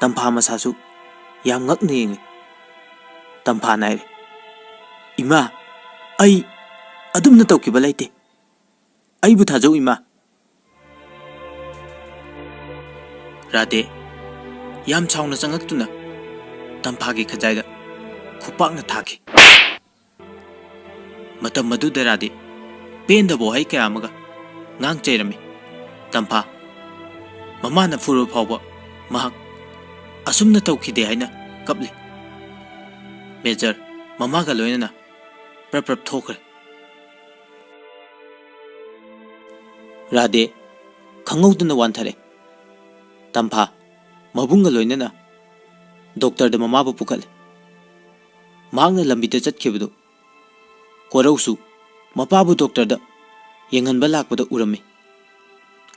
ꯇꯝꯐꯥ ꯃꯁꯥꯁꯨ ꯌꯥꯝ ꯉꯛꯅ ꯌꯦꯡꯂꯤ꯫ ꯇꯝꯐꯥꯅ ꯍꯥꯏꯔꯦ, ꯏꯃꯥ, ꯑꯩ ꯑꯗꯨꯝꯅ ꯇꯧꯈꯤꯕ ꯂꯩꯇꯦ꯫ ꯑꯩꯕꯨ ꯊꯥꯖꯧ ꯏꯃꯥ꯫ ꯔꯥꯙꯦ ꯌꯥꯝ ꯁꯥꯎꯅ ꯆꯪꯉꯛꯇꯨꯅ ꯇꯝꯐꯥꯒꯤ ꯈꯖꯥꯏꯗ ꯈꯨꯄꯥꯛꯅ ꯊꯥꯈꯤ꯫ ꯃꯇꯝ ꯑꯗꯨꯗ ꯔꯥꯙꯦ ꯄꯦꯟꯗꯕ ꯋꯥꯍꯩ ꯀꯌꯥ ꯑꯃꯒ ꯉꯥꯡ ꯆꯩꯔꯝꯃꯤ꯫ ꯇꯝꯐꯥ ꯃꯃꯥꯅ ꯐꯨꯔꯕ ꯐꯥꯎꯕ ꯃꯍꯥꯛ ꯑꯁꯨꯝꯅ ꯇꯧꯈꯤꯗꯦ ꯍꯥꯏꯅ ꯀꯞꯂꯤ꯫ ꯃꯦꯖꯔ ꯃꯃꯥꯒ ꯂꯣꯏꯅꯅ ꯄ꯭ꯔꯞ ꯄ꯭ꯔꯞ ꯊꯣꯛꯈ꯭ꯔꯦ꯫ ꯔꯥꯙꯦ ꯈꯪꯍꯧꯗꯅ ꯋꯥꯟꯊꯔꯦ꯫ ꯇꯝꯐꯥ ꯃꯕꯨꯡꯒ ꯂꯣꯏꯅꯅ ꯗꯣꯛꯇꯔꯗ ꯃꯃꯥꯕꯨ ꯄꯨꯈꯠꯂꯦ꯫ ꯃꯍꯥꯛꯅ ꯂꯝꯕꯤꯗ ꯆꯠꯈꯤꯕꯗꯨ ꯀꯣꯔꯧꯁꯨ ꯃꯄꯥꯕꯨ ꯗꯣꯛꯇꯔꯗ ꯌꯦꯡꯍꯟꯕ ꯂꯥꯛꯄꯗ ꯎꯔꯝꯃꯤ꯫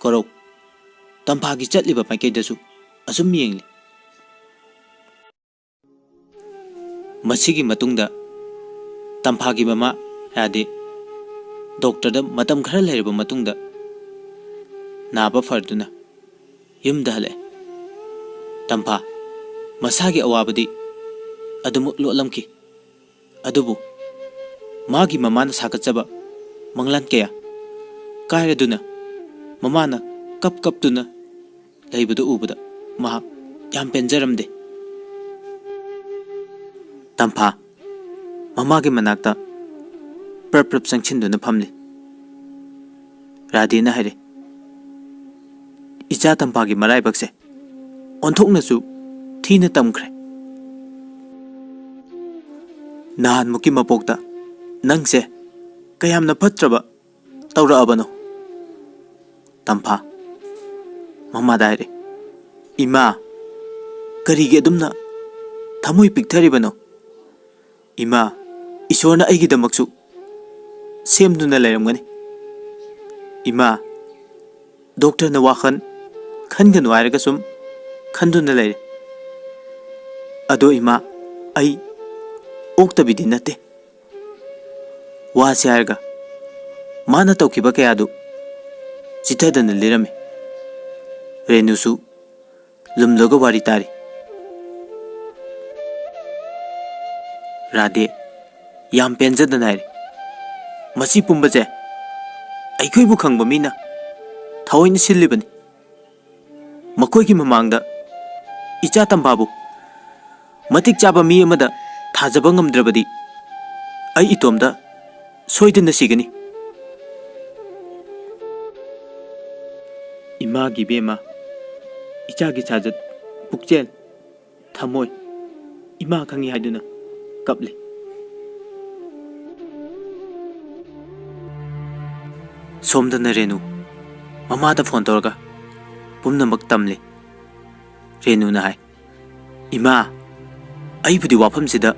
ꯀꯣꯔꯧ ꯇꯝꯐꯥꯒꯤ ꯆꯠꯂꯤꯕ ꯃꯥꯏꯀꯩꯗꯁꯨ ꯑꯁꯨꯝ ꯌꯦꯡꯂꯤ꯫ ꯃꯁꯤꯒꯤ ꯃꯇꯨꯡꯗ ꯇꯝꯐꯥꯒꯤ ꯃꯃꯥ ꯔꯥꯙꯦ ꯗꯣꯛꯇꯔꯗ ꯃꯇꯝ ꯈꯔ ꯂꯩꯔꯕ ꯃꯇꯨꯡꯗ ꯅꯥꯕ ꯐꯔꯗꯨꯅ ꯌꯨꯝꯗ ꯍꯜꯂꯛꯑꯦ꯫ ꯇꯝꯐꯥ ꯃꯁꯥꯒꯤ ꯑꯋꯥꯕꯗꯤ ꯑꯗꯨꯃꯛ ꯂꯣꯠꯂꯝꯈꯤ꯫ ꯑꯗꯨꯕꯨ ꯃꯥꯒꯤ ꯃꯃꯥꯅ ꯁꯥꯒꯠꯆꯕ ꯃꯪꯂꯥꯟ ꯀꯌꯥ ꯀꯥꯏꯔꯗꯨꯅ ꯃꯃꯥꯅ ꯀꯞꯇꯨꯅ ꯂꯩꯕꯗꯨ ꯎꯕꯗ ꯃꯍꯥꯛ ꯌꯥꯝ ꯄꯦꯟꯖꯔꯝꯗꯦ꯫ ꯇꯝꯐꯥ ꯃꯃꯥꯒꯤ ꯃꯅꯥꯛꯇ ꯄ꯭ꯔꯞ ꯄ꯭ꯔꯞ ꯆꯪꯁꯤꯟꯗꯨꯅ ꯐꯝꯂꯤ꯫ ꯔꯥꯙꯦꯅ ꯍꯥꯏꯔꯦ, ꯏꯆꯥ ꯇꯝꯐꯥꯒꯤ ꯃꯔꯥꯏꯕꯛꯁꯦ ꯑꯣꯟꯊꯣꯛꯅꯁꯨ ꯊꯤꯅ ꯇꯝꯈ꯭ꯔꯦ꯫ ꯅꯍꯥꯟꯃꯨꯛꯀꯤ ꯃꯄꯣꯛꯇ ꯅꯪꯁꯦ ꯀꯌꯥꯝꯅ ꯐꯠꯇ꯭ꯔꯕ ꯇꯧꯔꯛꯑꯕꯅꯣ? ꯇꯝꯐꯥ ꯃꯃꯥꯗ ꯍꯥꯏꯔꯦ, ꯏꯃꯥ, ꯀꯔꯤꯒꯤ ꯑꯗꯨꯝꯅ ꯊꯃꯣꯏ ꯄꯤꯛꯊꯔꯤꯕꯅꯣ? ꯏꯃꯥ, ꯏꯁꯣꯔꯅ ꯑꯩꯒꯤꯗꯃꯛꯁꯨ ꯁꯦꯝꯗꯨꯅ ꯂꯩꯔꯝꯒꯅꯤ꯫ ꯏꯃꯥ, ꯗꯣꯛꯇꯔꯅ ꯋꯥꯈꯜ खनगनु हायरगा सुम खंदुना लेरे अदो इमा आई ओक्तबिदि नते वासे हायरगा माना तौखिबा कयादु चिथदन लिरमे रेनुसु लुमलोगा वारी तारी राधे याम पेंजदन हायरे मसी पुंबजे अखोइबु खंगबा मीना थावैन सिल्लिबनी मखोइगी ममांगदा इचा तंबाबु मतिक चाबा मी अमदा थाजबा ngamद्रबदी आई इतोमदा सोइदन सिगनी इमा गी बेमा इचा गी साजत पुकचेल थमोय इमा खंगी हाइदुना कपले सोमदन रेनु ममादा फोन तौरगा पुनमक तमले रेनु ना हाय इमा आइबुदी वाफम सिदा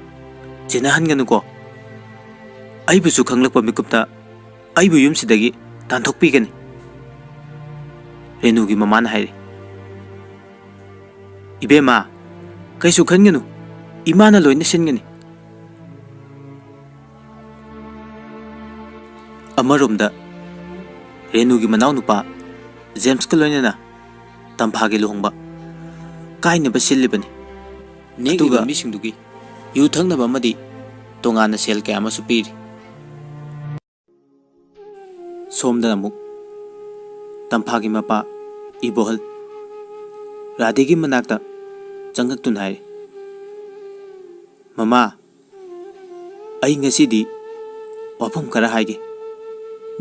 जेनाहनगनुको आइबुसु खंगलकपा मिकुपता आइबु युम सिदगी तांथोकपीगनी रेनु की ममान हायरे इबेमा कैसु खनगनु इमाना लोइना सिनगनी अमरोमदा रेनु की मनाव नुपा जेम्स का लोइना तंफागे लुहंबा काइनबा सिल्लिबनी नेगुगा मिसिंदुगी यु थंगनबा मदी तोंगाना सेल कया अमसु पीरी सोमदा अमुक तंफागी मपा इबोहल राधेगी मनाक्ता चंगक्तुन हायरे ममा आई ngasiदी वाफम खरा हायगे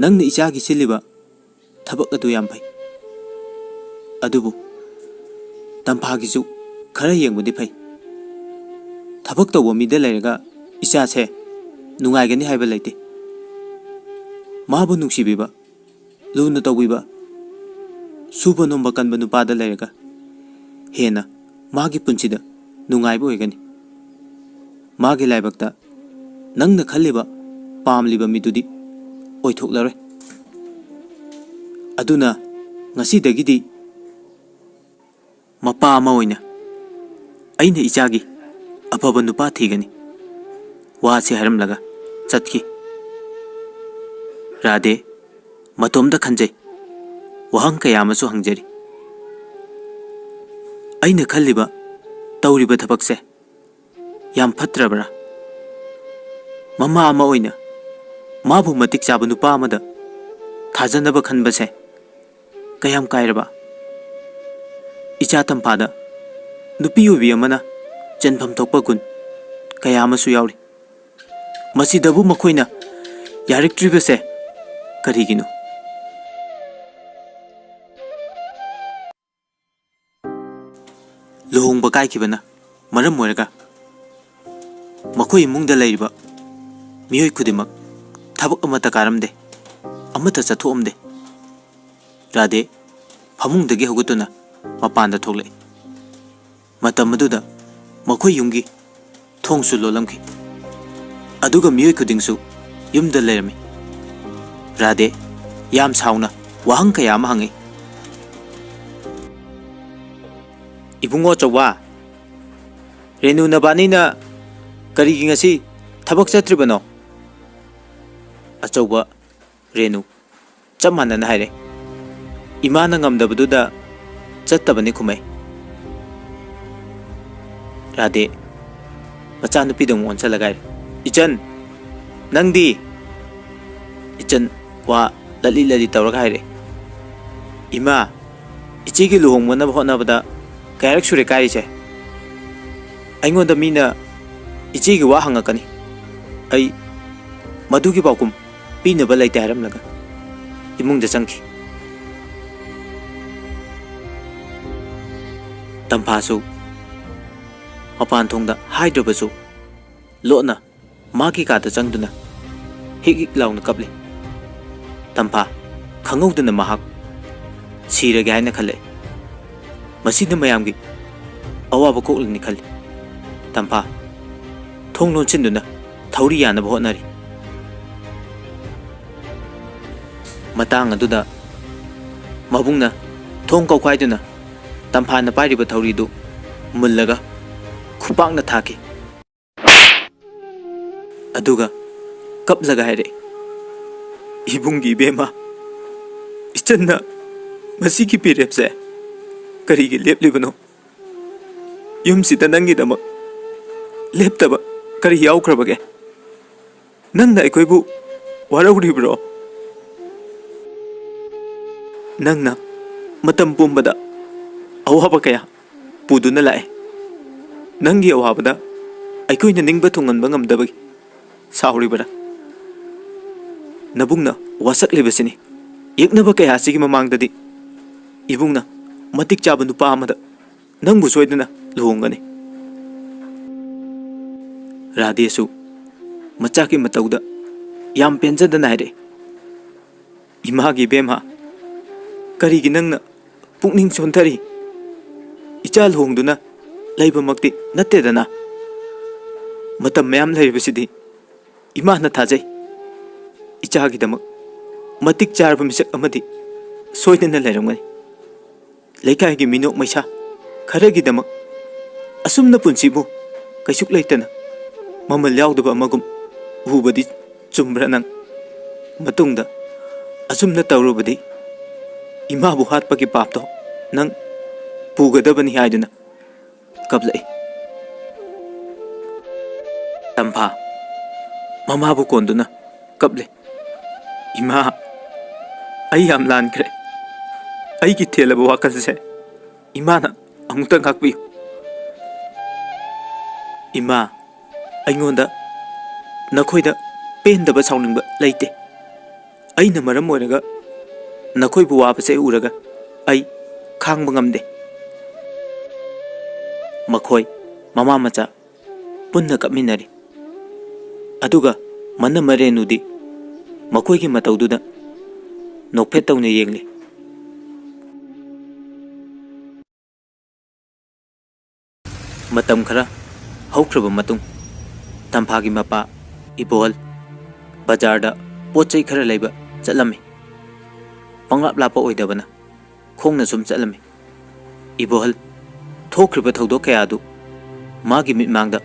नंगना इचागी सिल्लिबा थबक अदु याम फै अदुबु तंफागीसु खरा येंगबुदी फै थबक तौबा मीदा लेरगा इचासे नुंगाइगनी हायबा लेते माबु नुंसिबिबा लुना तौबिबा सुबा नोंबा कनबा नुपादा लेरगा हेना मागी पुंसिदा नुंगाइबा होइगनी मागी लाइबक्ता नंगना खल्लिबा पामलिबा मिदुदी ओइथोकलरे अदुना ngasiदगिदी मपा अमा ओइना अइना इचागी अफबा नुपा थीगनी वासे हरमलगा चतकी राधे मतोमदा खंजै वहंग कयामसु हंगजरी अइना खल्लिबा तौरिबा थबकसे याम फत्रबरा ममा अमा ओइना माबु मतिक चाबा नुपा अमदा थाजनबा खनबसे कयाम कायरबा इचा तंपादा नुपी उबी अमना चनफम थोकपा गुन कयामसु यावरी मसिदबु मखोइना यारिक्ट्रिबसे करिगिनो लुहोंगबा काइखिबना मरम मोरगा मखोइ इमुंगदा लैरिबा मियोइ खुदिमक थबक अमता कारमदे अमता चथोअमदे राधे फमुंगदगी हगुतुना मपानदा थोकले मतम मदुदा मखोइ युंगी थोंगसु लोलमखि अदुगा मियोइ खुदिंगसु युमदा लेरमे राधे याम साउना वहंग कयाम हंगे इबुंगो चौवा रेनु नबानीना करिगी ngasi थबक चत्रिबनो अचौबा रेनु चमानना हायरे इमाना ngamdabduda चत्तबनी खुमै राधे मचा नुपीदों ओनसलगाय इचन नंगदी इचन वा लली लली तौरगा हायरे इमा इचेगी लुहोंगमना होनाबदा कायरक सुरे कारिसे अइंगोंदा मीना इचेगी वा हंगकनी अई मधुगी पाउकुम पीनबा लैते हारमलगा इमुंगदा चंखी तंफासु मपान थोंगदा हाइद्रबसु लोना मागी कादा चंगदुना हिक हिक लाउना कपले तंफा खंगौदना महाक सिरगे हायना खले मसीना मयामगी अवाबा कोकलनी खले तंफा थोंग लोनसिनदुना थौरी यानबा होतनारी मतांग अदुदा मबुंगना थोंग कौखाइदुना ꯇꯝꯐꯥꯅ ꯄꯥꯏꯔꯤꯕ ꯊꯧꯔꯤꯗꯨ ꯃꯨꯜꯂꯒ ꯈꯨꯄꯥꯛꯅ ꯊꯥꯈꯤ꯫ ꯑꯗꯨꯒ ꯀꯞꯂꯒ ꯍꯥꯏꯔꯛꯏ, "ꯏꯕꯨꯡꯒꯤ ꯏꯕꯦꯝꯃ, ꯏꯆꯟꯅ ꯃꯁꯤꯒꯤ ꯄꯤꯔꯦꯞꯁꯦ ꯀꯔꯤꯒꯤ ꯂꯦꯞꯂꯤꯕꯅꯣ? ꯌꯨꯝꯁꯤꯗ ꯅꯪꯒꯤꯗꯃꯛ ꯂꯦꯞꯇꯕ ꯀꯔꯤ ꯌꯥꯎꯈ꯭ꯔꯕꯒꯦ? ꯅꯪꯅ ꯑꯩꯈꯣꯏꯕꯨ ꯋꯥꯔꯧꯔꯤꯕ꯭ꯔꯣ? ꯅꯪꯅ ꯃꯇꯝ ꯄꯨꯝꯕꯗ ꯑꯋꯥꯕ ꯀꯌꯥ ꯄꯨꯗꯨꯅ ꯂꯥꯛꯑꯦ꯫ ꯅꯪꯒꯤ ꯑꯋꯥꯕꯗ ꯑꯩꯈꯣꯏꯅ ꯅꯤꯡꯕ ꯊꯨꯡꯍꯟꯕ ꯉꯝꯗꯕꯒꯤ ꯁꯥꯎꯔꯤꯕꯔꯥ? ꯅꯕꯨꯡꯅ ꯋꯥꯁꯛꯂꯤꯕꯁꯤꯅꯤ꯫ ꯌꯦꯛꯅꯕ ꯀꯌꯥꯁꯤꯒꯤ ꯃꯃꯥꯡꯗꯗꯤ ꯏꯕꯨꯡꯅ ꯃꯇꯤꯛ ꯆꯥꯕ ꯅꯨꯄꯥ ꯑꯃꯗ ꯅꯪꯕꯨ ꯁꯣꯏꯗꯅ ꯂꯨꯍꯣꯡꯒꯅꯤ." ꯔꯥꯙꯦꯁꯨ ꯃꯆꯥꯒꯤ ꯃꯇꯧꯗ ꯌꯥꯝ ꯄꯦꯟꯖꯗꯅ ꯍꯥꯏꯔꯛꯏ, "ꯏꯃꯥꯒꯤ ꯏꯕꯦꯝꯃ, ꯀꯔꯤꯒꯤ ꯅꯪꯅ ꯄꯨꯛꯅꯤꯡ ꯁꯣꯟꯊꯔꯤ? ꯏꯆꯥ ꯂꯨꯍꯣꯡꯗꯨꯅ ꯂꯩꯕꯃꯛꯇꯤ ꯅꯠꯇꯦꯗꯅ꯫ ꯃꯇꯝ ꯃꯌꯥꯝ ꯂꯩꯔꯤꯕꯁꯤꯗꯤ ꯏꯃꯥꯅ ꯊꯥꯖꯩ ꯏꯆꯥꯒꯤꯗꯃꯛ ꯃꯇꯤꯛ ꯆꯥꯔꯕ ꯃꯤꯁꯛ ꯑꯃꯗꯤ ꯁꯣꯏꯗꯅ ꯂꯩꯔꯝꯒꯅꯤ꯫ ꯂꯩꯀꯥꯏꯒꯤ ꯃꯤꯅꯣꯛ ꯃꯩꯁꯥ ꯈꯔꯒꯤꯗꯃꯛ ꯑꯁꯨꯝꯅ ꯄꯨꯟꯁꯤꯕꯨ ꯀꯩꯁꯨ ꯂꯩꯇꯅ ꯃꯃꯜ ꯌꯥꯎꯗꯕ ꯑꯃꯒꯨꯝ ꯎꯕꯗꯤ ꯆꯨꯝꯕ꯭ꯔꯥ ꯅꯪ? ꯃꯇꯨꯡꯗ ꯑꯁꯨꯝꯅ ꯇꯧꯔꯨꯕꯗꯤ ꯏꯃꯥꯕꯨ ꯍꯥꯠꯄꯒꯤ ꯄꯥꯞꯇꯣ ꯅꯪ ꯄꯨꯒꯗꯕꯅꯤ" ꯍꯥꯏꯗꯨꯅ ꯀꯞꯂꯛꯏ꯫ ꯇꯝꯐꯥ ꯃꯃꯥꯕꯨ ꯀꯣꯟꯗꯨꯅ ꯀꯞꯂꯤ, "ꯏꯃꯥ, ꯑꯩ ꯌꯥꯝ ꯂꯥꯟꯈ꯭ꯔꯦ. ꯑꯩꯒꯤ ꯊꯦꯜꯂꯕ ꯋꯥꯈꯜꯁꯦ ꯏꯃꯥꯅ ꯑꯃꯨꯛꯇ ꯉꯥꯛꯄꯤꯌꯨ. ꯏꯃꯥ, ꯑꯩꯉꯣꯟꯗ ꯅꯈꯣꯏꯗ ꯄꯦꯟꯗꯕ ꯁꯥꯎꯅꯤꯡꯕ ꯂꯩꯇꯦ. ꯑꯩꯅ ꯃꯔꯝ ꯑꯣꯏꯔꯒ ꯅꯈꯣꯏꯕꯨ ꯋꯥꯕꯁꯦ ꯎꯔꯒ ꯑꯩ ꯈꯥꯡꯕ ꯉꯝꯗꯦ." ꯃꯈꯣꯏ ꯃꯃꯥ ꯃꯆꯥ ꯄꯨꯟꯅ ꯀꯞꯃꯤꯟꯅꯔꯤ꯫ ꯑꯗꯨꯒ ꯃꯅꯝꯃ ꯔꯦꯅꯨꯗꯤ ꯃꯈꯣꯏꯒꯤ ꯃꯇꯧꯗꯨꯗ ꯅꯣꯛꯐꯦꯠ ꯇꯧꯅ ꯌꯦꯡꯂꯤ꯫ ꯃꯇꯝ ꯈꯔ ꯍꯧꯈ꯭ꯔꯕ ꯃꯇꯨꯡ ꯇꯝꯐꯥꯒꯤ ꯃꯄꯥ ꯏꯕꯣꯍꯜ ꯕꯖꯥꯔꯗ ꯄꯣꯠ ꯆꯩ ꯈꯔ ꯂꯩꯕ ꯆꯠꯂꯝꯃꯤ꯫ ꯄꯪꯂꯥꯞ ꯂꯥꯞꯄ ꯑꯣꯏꯗꯕꯅ ꯈꯣꯡꯅ ꯁꯨꯝ ꯆꯠꯂꯝꯃꯤ꯫ ꯏꯕꯣꯍꯜ ꯊꯣꯛꯈ꯭ꯔꯤꯕ ꯊꯧꯗꯣꯛ ꯀꯌꯥ ꯑꯗꯨ ꯃꯥꯒꯤ ꯃꯤꯠꯃꯥꯡꯗ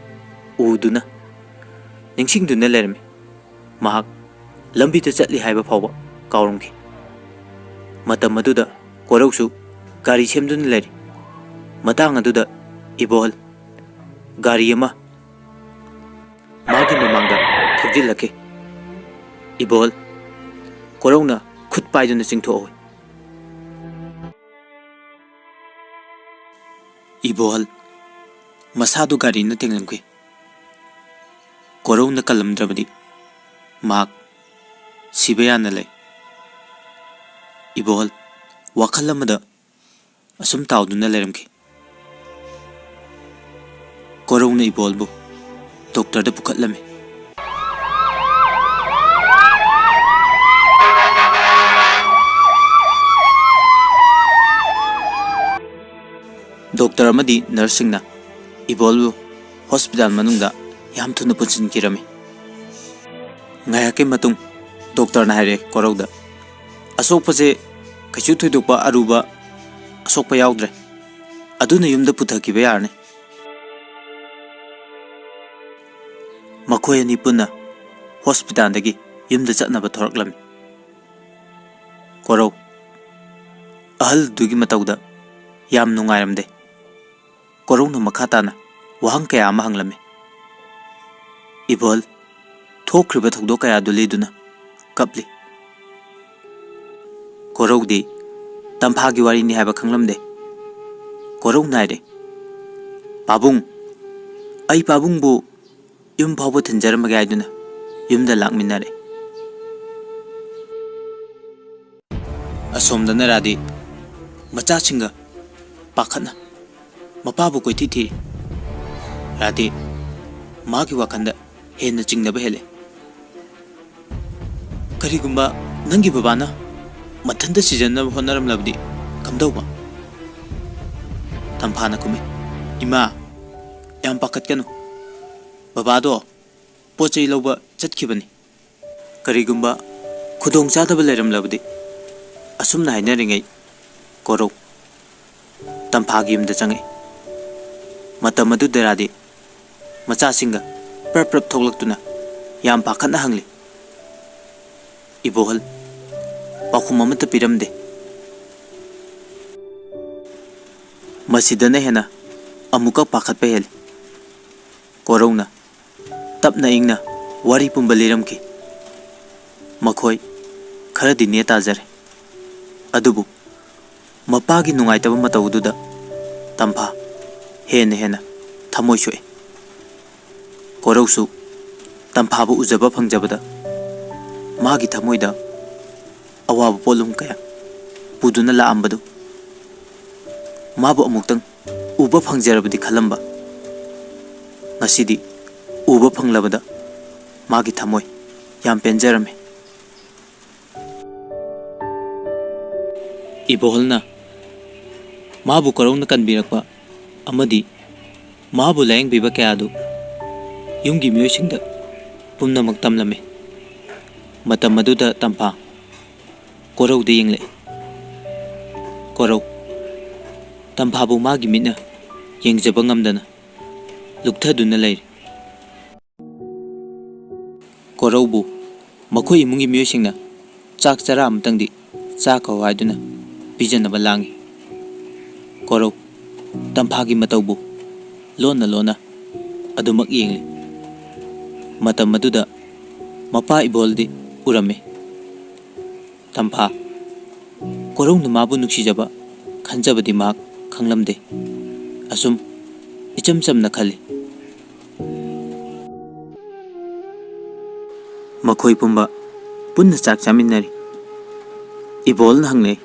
ꯎꯗꯨꯅ ꯅꯤꯡꯁꯤꯡꯗꯨꯅ ꯂꯩꯔꯝꯃꯤ꯫ ꯃꯍꯥꯛ ꯂꯝꯕꯤꯗ ꯆꯠꯂꯤ ꯍꯥꯏꯕ ꯐꯥꯎꯕ ꯀꯥꯎꯔꯝꯈꯤ꯫ ꯃꯇꯝ ꯑꯗꯨꯗ ꯀꯣꯔꯧꯁꯨ ꯒꯥꯔꯤ ꯁꯦꯝꯗꯨꯅ ꯂꯩꯔꯤ꯫ ꯃꯇꯥꯡ ꯑꯗꯨꯗ ꯏꯕꯣꯍꯜ ꯒꯥꯔꯤ ꯑꯃ ꯃꯥꯒꯤ ꯃꯃꯥꯡꯗ ꯊꯧꯖꯤꯜꯂꯛꯈꯤ꯫ ꯏꯕꯣꯍꯜ ꯀꯣꯔꯧꯅ ꯈꯨꯠ ꯄꯥꯏꯗꯨꯅ ꯆꯤꯡꯊꯣꯛꯍꯧꯏ꯫ ꯏꯕꯣꯍꯜ ꯃꯁꯥꯗꯨ ꯒꯥꯔꯤꯅ ꯊꯦꯡꯂꯝꯈꯤ꯫ ꯀꯣꯔꯧꯅ ꯀꯜꯂꯝꯗ꯭ꯔꯕꯗꯤ ꯃꯍꯥꯛ ꯁꯤꯕ ꯌꯥꯅ ꯂꯩ꯫ ꯏꯕꯣꯍꯜ ꯋꯥꯈꯜ ꯑꯃꯗ ꯑꯁꯨꯝ ꯇꯥꯎꯗꯨꯅ ꯂꯩꯔꯝꯈꯤ꯫ ꯀꯣꯔꯧꯅ ꯏꯕꯣꯍꯜꯕꯨ ꯗꯣꯛꯇꯔꯗ ꯄꯨꯈꯠꯂꯝꯃꯤ꯫ ꯗꯣꯛꯇꯔ ꯑꯃꯗꯤ ꯅꯔꯁꯁꯤꯡꯅ ꯏꯕꯣꯍꯜꯕꯨ ꯍꯣꯁꯄꯤꯇꯥꯜ ꯃꯅꯨꯡꯗ ꯌꯥꯝ ꯊꯨꯅ ꯄꯨꯟꯁꯤꯟꯈꯤꯔꯝꯃꯤ꯫ ꯉꯥꯏꯍꯥꯛꯀꯤ ꯃꯇꯨꯡ ꯗꯣꯛꯇꯔꯅ ꯍꯥꯏꯔꯛꯑꯦ ꯀꯣꯔꯧꯗ, "ꯑꯁꯣꯛꯄꯁꯦ ꯀꯩꯁꯨ ꯊꯣꯏꯗꯣꯛꯄ ꯑꯔꯨꯕ ꯑꯁꯣꯛꯄ ꯌꯥꯎꯗ꯭ꯔꯦ. ꯑꯗꯨꯅ ꯌꯨꯝꯗ ꯄꯨꯊꯈꯤꯕ ꯌꯥꯔꯅꯤ." ꯃꯈꯣꯏ ꯑꯅꯤ ꯄꯨꯟꯅ ꯍꯣꯁꯄꯤꯇꯥꯜꯗꯒꯤ ꯌꯨꯝꯗ ꯆꯠꯅꯕ ꯊꯧꯔꯛꯂꯝꯃꯤ꯫ ꯀꯣꯔꯧ ꯑꯍꯜꯗꯨꯒꯤ ꯃꯇꯧꯗ ꯌꯥꯝ ꯅꯨꯡꯉꯥꯏꯔꯝꯗꯦ꯫ ꯀꯣꯔꯧꯅ ꯃꯈꯥ ꯇꯥꯅ ꯋꯥꯍꯪ ꯀꯌꯥ ꯑꯃ ꯍꯪꯂꯝꯃꯤ꯫ ꯏꯕꯣꯍꯜ ꯊꯣꯛꯈ꯭ꯔꯤꯕ ꯊꯧꯗꯣꯛ ꯀꯌꯥꯗꯨ ꯂꯤꯗꯨꯅ ꯀꯞꯂꯤ꯫ ꯀꯣꯔꯧꯗꯤ ꯇꯝꯐꯥꯒꯤ ꯋꯥꯔꯤꯅꯤ ꯍꯥꯏꯕ ꯈꯪꯂꯝꯗꯦ꯫ ꯀꯣꯔꯧꯅ ꯍꯥꯏꯔꯦ, "ꯄꯥꯕꯨꯡ, ꯑꯩ ꯄꯥꯕꯨꯡꯕꯨ ꯌꯨꯝ ꯐꯥꯎꯕ ꯊꯤꯟꯖꯔꯝꯃꯒꯦ" ꯍꯥꯏꯗꯨꯅ ꯌꯨꯝꯗ ꯂꯥꯛꯃꯤꯟꯅꯔꯦ꯫ ꯑꯁꯣꯝꯗꯅ ꯔꯥꯙꯦ ꯃꯆꯥꯁꯤꯡꯒ ꯄꯥꯈꯠꯅ ꯃꯄꯥꯕꯨ ꯀꯣꯏꯊꯤ ꯊꯤꯔꯤ꯫ ꯔꯥꯙꯦ ꯃꯥꯒꯤ ꯋꯥꯈꯜꯗ ꯍꯦꯟꯅ ꯆꯤꯡꯅꯕ ꯍꯦꯜꯂꯦ꯫ "ꯀꯔꯤꯒꯨꯝꯕ ꯅꯪꯒꯤ ꯕꯕꯥꯅ ꯃꯊꯟꯇ ꯁꯤꯖꯟꯅꯕ ꯍꯣꯠꯅꯔꯝꯂꯕꯗꯤ ꯀꯝꯗꯧꯕ?" ꯇꯝꯐꯥꯅ ꯈꯨꯝꯃꯤ, "ꯏꯃꯥ, ꯌꯥꯝ ꯄꯥꯈꯠꯀꯅꯨ. ꯕꯕꯥꯗꯣ ꯄꯣꯠ ꯆꯩ ꯂꯧꯕ ꯆꯠꯈꯤꯕꯅꯤ. ꯀꯔꯤꯒꯨꯝꯕ ꯈꯨꯗꯣꯡꯆꯥꯗꯕ ꯂꯩꯔꯝꯂꯕꯗꯤ." ꯑꯁꯨꯝꯅ ꯍꯥꯏꯅꯔꯤꯉꯩ ꯀꯣꯔꯧ ꯇꯝꯐꯥꯒꯤ ꯌꯨꯝꯗ ꯆꯪꯉꯛꯏ꯫ ꯃꯇꯝ ꯑꯗꯨꯗꯔꯥꯗꯤ ꯃꯆꯥꯁꯤꯡꯒ ꯄ꯭ꯔꯞ ꯄ꯭ꯔꯞ ꯊꯣꯛꯂꯛꯇꯨꯅ ꯌꯥꯝ ꯄꯥꯈꯠꯅ ꯍꯪꯂꯤ꯫ ꯏꯕꯣꯍꯜ ꯄꯥꯎꯈꯨꯝ ꯑꯃꯠꯇ ꯄꯤꯔꯝꯗꯦ꯫ ꯃꯁꯤꯗꯅ ꯍꯦꯟꯅ ꯑꯃꯨꯛꯀ ꯄꯥꯈꯠꯄ ꯍꯦꯜꯂꯤ꯫ ꯀꯣꯔꯧꯅ ꯇꯞꯅ ꯏꯪꯅ ꯋꯥꯔꯤ ꯄꯨꯝꯕ ꯂꯤꯔꯝꯈꯤ꯫ ꯃꯈꯣꯏ ꯈꯔꯗꯤ ꯅꯦ ꯇꯥꯖꯔꯦ, ꯑꯗꯨꯕꯨ ꯃꯄꯥꯒꯤ ꯅꯨꯡꯉꯥꯏꯇꯕ ꯃꯇꯧꯗꯨꯗ ꯇꯝꯐꯥ ꯍꯦꯟꯅ ꯊꯃꯣꯏ ꯁꯣꯛꯏ꯫ ꯀꯣꯔꯧꯁꯨ ꯇꯝꯐꯥꯕꯨ ꯎꯖꯕ ꯐꯪꯖꯕꯗ ꯃꯥꯒꯤ ꯊꯃꯣꯏꯗ ꯑꯋꯥꯕ ꯄꯣꯠꯂꯨꯝ ꯀꯌꯥ ꯄꯨꯗꯨꯅ ꯂꯥꯛꯑꯝꯕꯗꯨ ꯃꯥꯕꯨ ꯑꯃꯨꯛꯇꯪ ꯎꯕ ꯐꯪꯖꯔꯕꯗꯤ ꯈꯜꯂꯝꯕ꯫ ꯉꯁꯤꯗꯤ ꯎꯕ ꯐꯪꯂꯕꯗ ꯃꯥꯒꯤ ꯊꯃꯣꯏ ꯌꯥꯝ ꯄꯦꯟꯖꯔꯝꯃꯤ꯫ ꯏꯕꯣꯍꯜꯅ ꯃꯥꯕꯨ ꯀꯣꯔꯧꯅ ꯀꯟꯕꯤꯔꯛꯄ ꯑꯃꯗꯤ ꯃꯥꯕꯨ ꯂꯥꯌꯦꯡꯕꯤꯕ ꯀꯌꯥꯗꯨ ꯌꯨꯝꯒꯤ ꯃꯤꯑꯣꯏꯁꯤꯡꯗ ꯄꯨꯝꯅꯃꯛ ꯇꯝꯂꯝꯃꯤ꯫ ꯃꯇꯝ ꯑꯗꯨꯗ ꯇꯝꯐꯥ ꯀꯣꯔꯧꯗ ꯌꯦꯡꯂꯛꯏ꯫ ꯀꯣꯔꯧ ꯇꯝꯐꯥꯕꯨ ꯃꯥꯒꯤ ꯃꯤꯠꯅ ꯌꯦꯡꯖꯕ ꯉꯝꯗꯅ ꯂꯨꯞꯊꯗꯨꯅ ꯂꯩꯔꯤ꯫ ꯀꯣꯔꯧꯕꯨ ꯃꯈꯣꯏ ꯏꯃꯨꯡꯒꯤ ꯃꯤꯑꯣꯏꯁꯤꯡꯅ ꯆꯥꯛ ꯆꯔꯥ ꯑꯃꯇꯪꯗꯤ ꯆꯥꯈꯣ ꯍꯥꯏꯗꯨꯅ ꯄꯤꯖꯅꯕ ꯂꯥꯡꯏ꯫ ꯀꯣꯔꯧ ꯇꯝꯐꯥꯒꯤ ꯃꯇꯧꯕꯨ ꯂꯣꯟꯅ ꯂꯣꯟꯅ ꯑꯗꯨꯃꯛ ꯌꯦꯡꯂꯤ꯫ ꯃꯇꯝ ꯑꯗꯨꯗ ꯃꯄꯥ ꯏꯕꯣꯍꯜꯗꯤ ꯎꯔꯝꯃꯤ꯫ ꯇꯝꯐꯥ ꯀꯣꯔꯧꯅ ꯃꯥꯕꯨ ꯅꯨꯡꯁꯤꯖꯕ ꯈꯟꯖꯕꯗꯤ ꯃꯍꯥꯛ ꯈꯪꯂꯝꯗꯦ꯫ ꯑꯁꯨꯝ ꯏꯆꯝ ꯆꯝꯅ ꯈꯜꯂꯤ꯫ ꯃꯈꯣꯏ ꯄꯨꯝꯕ ꯄꯨꯟꯅ ꯆꯥꯛ ꯆꯥꯃꯤꯟꯅꯔꯤ꯫ ꯏꯕꯣꯍꯜꯅ ꯍꯪꯂꯛꯏ,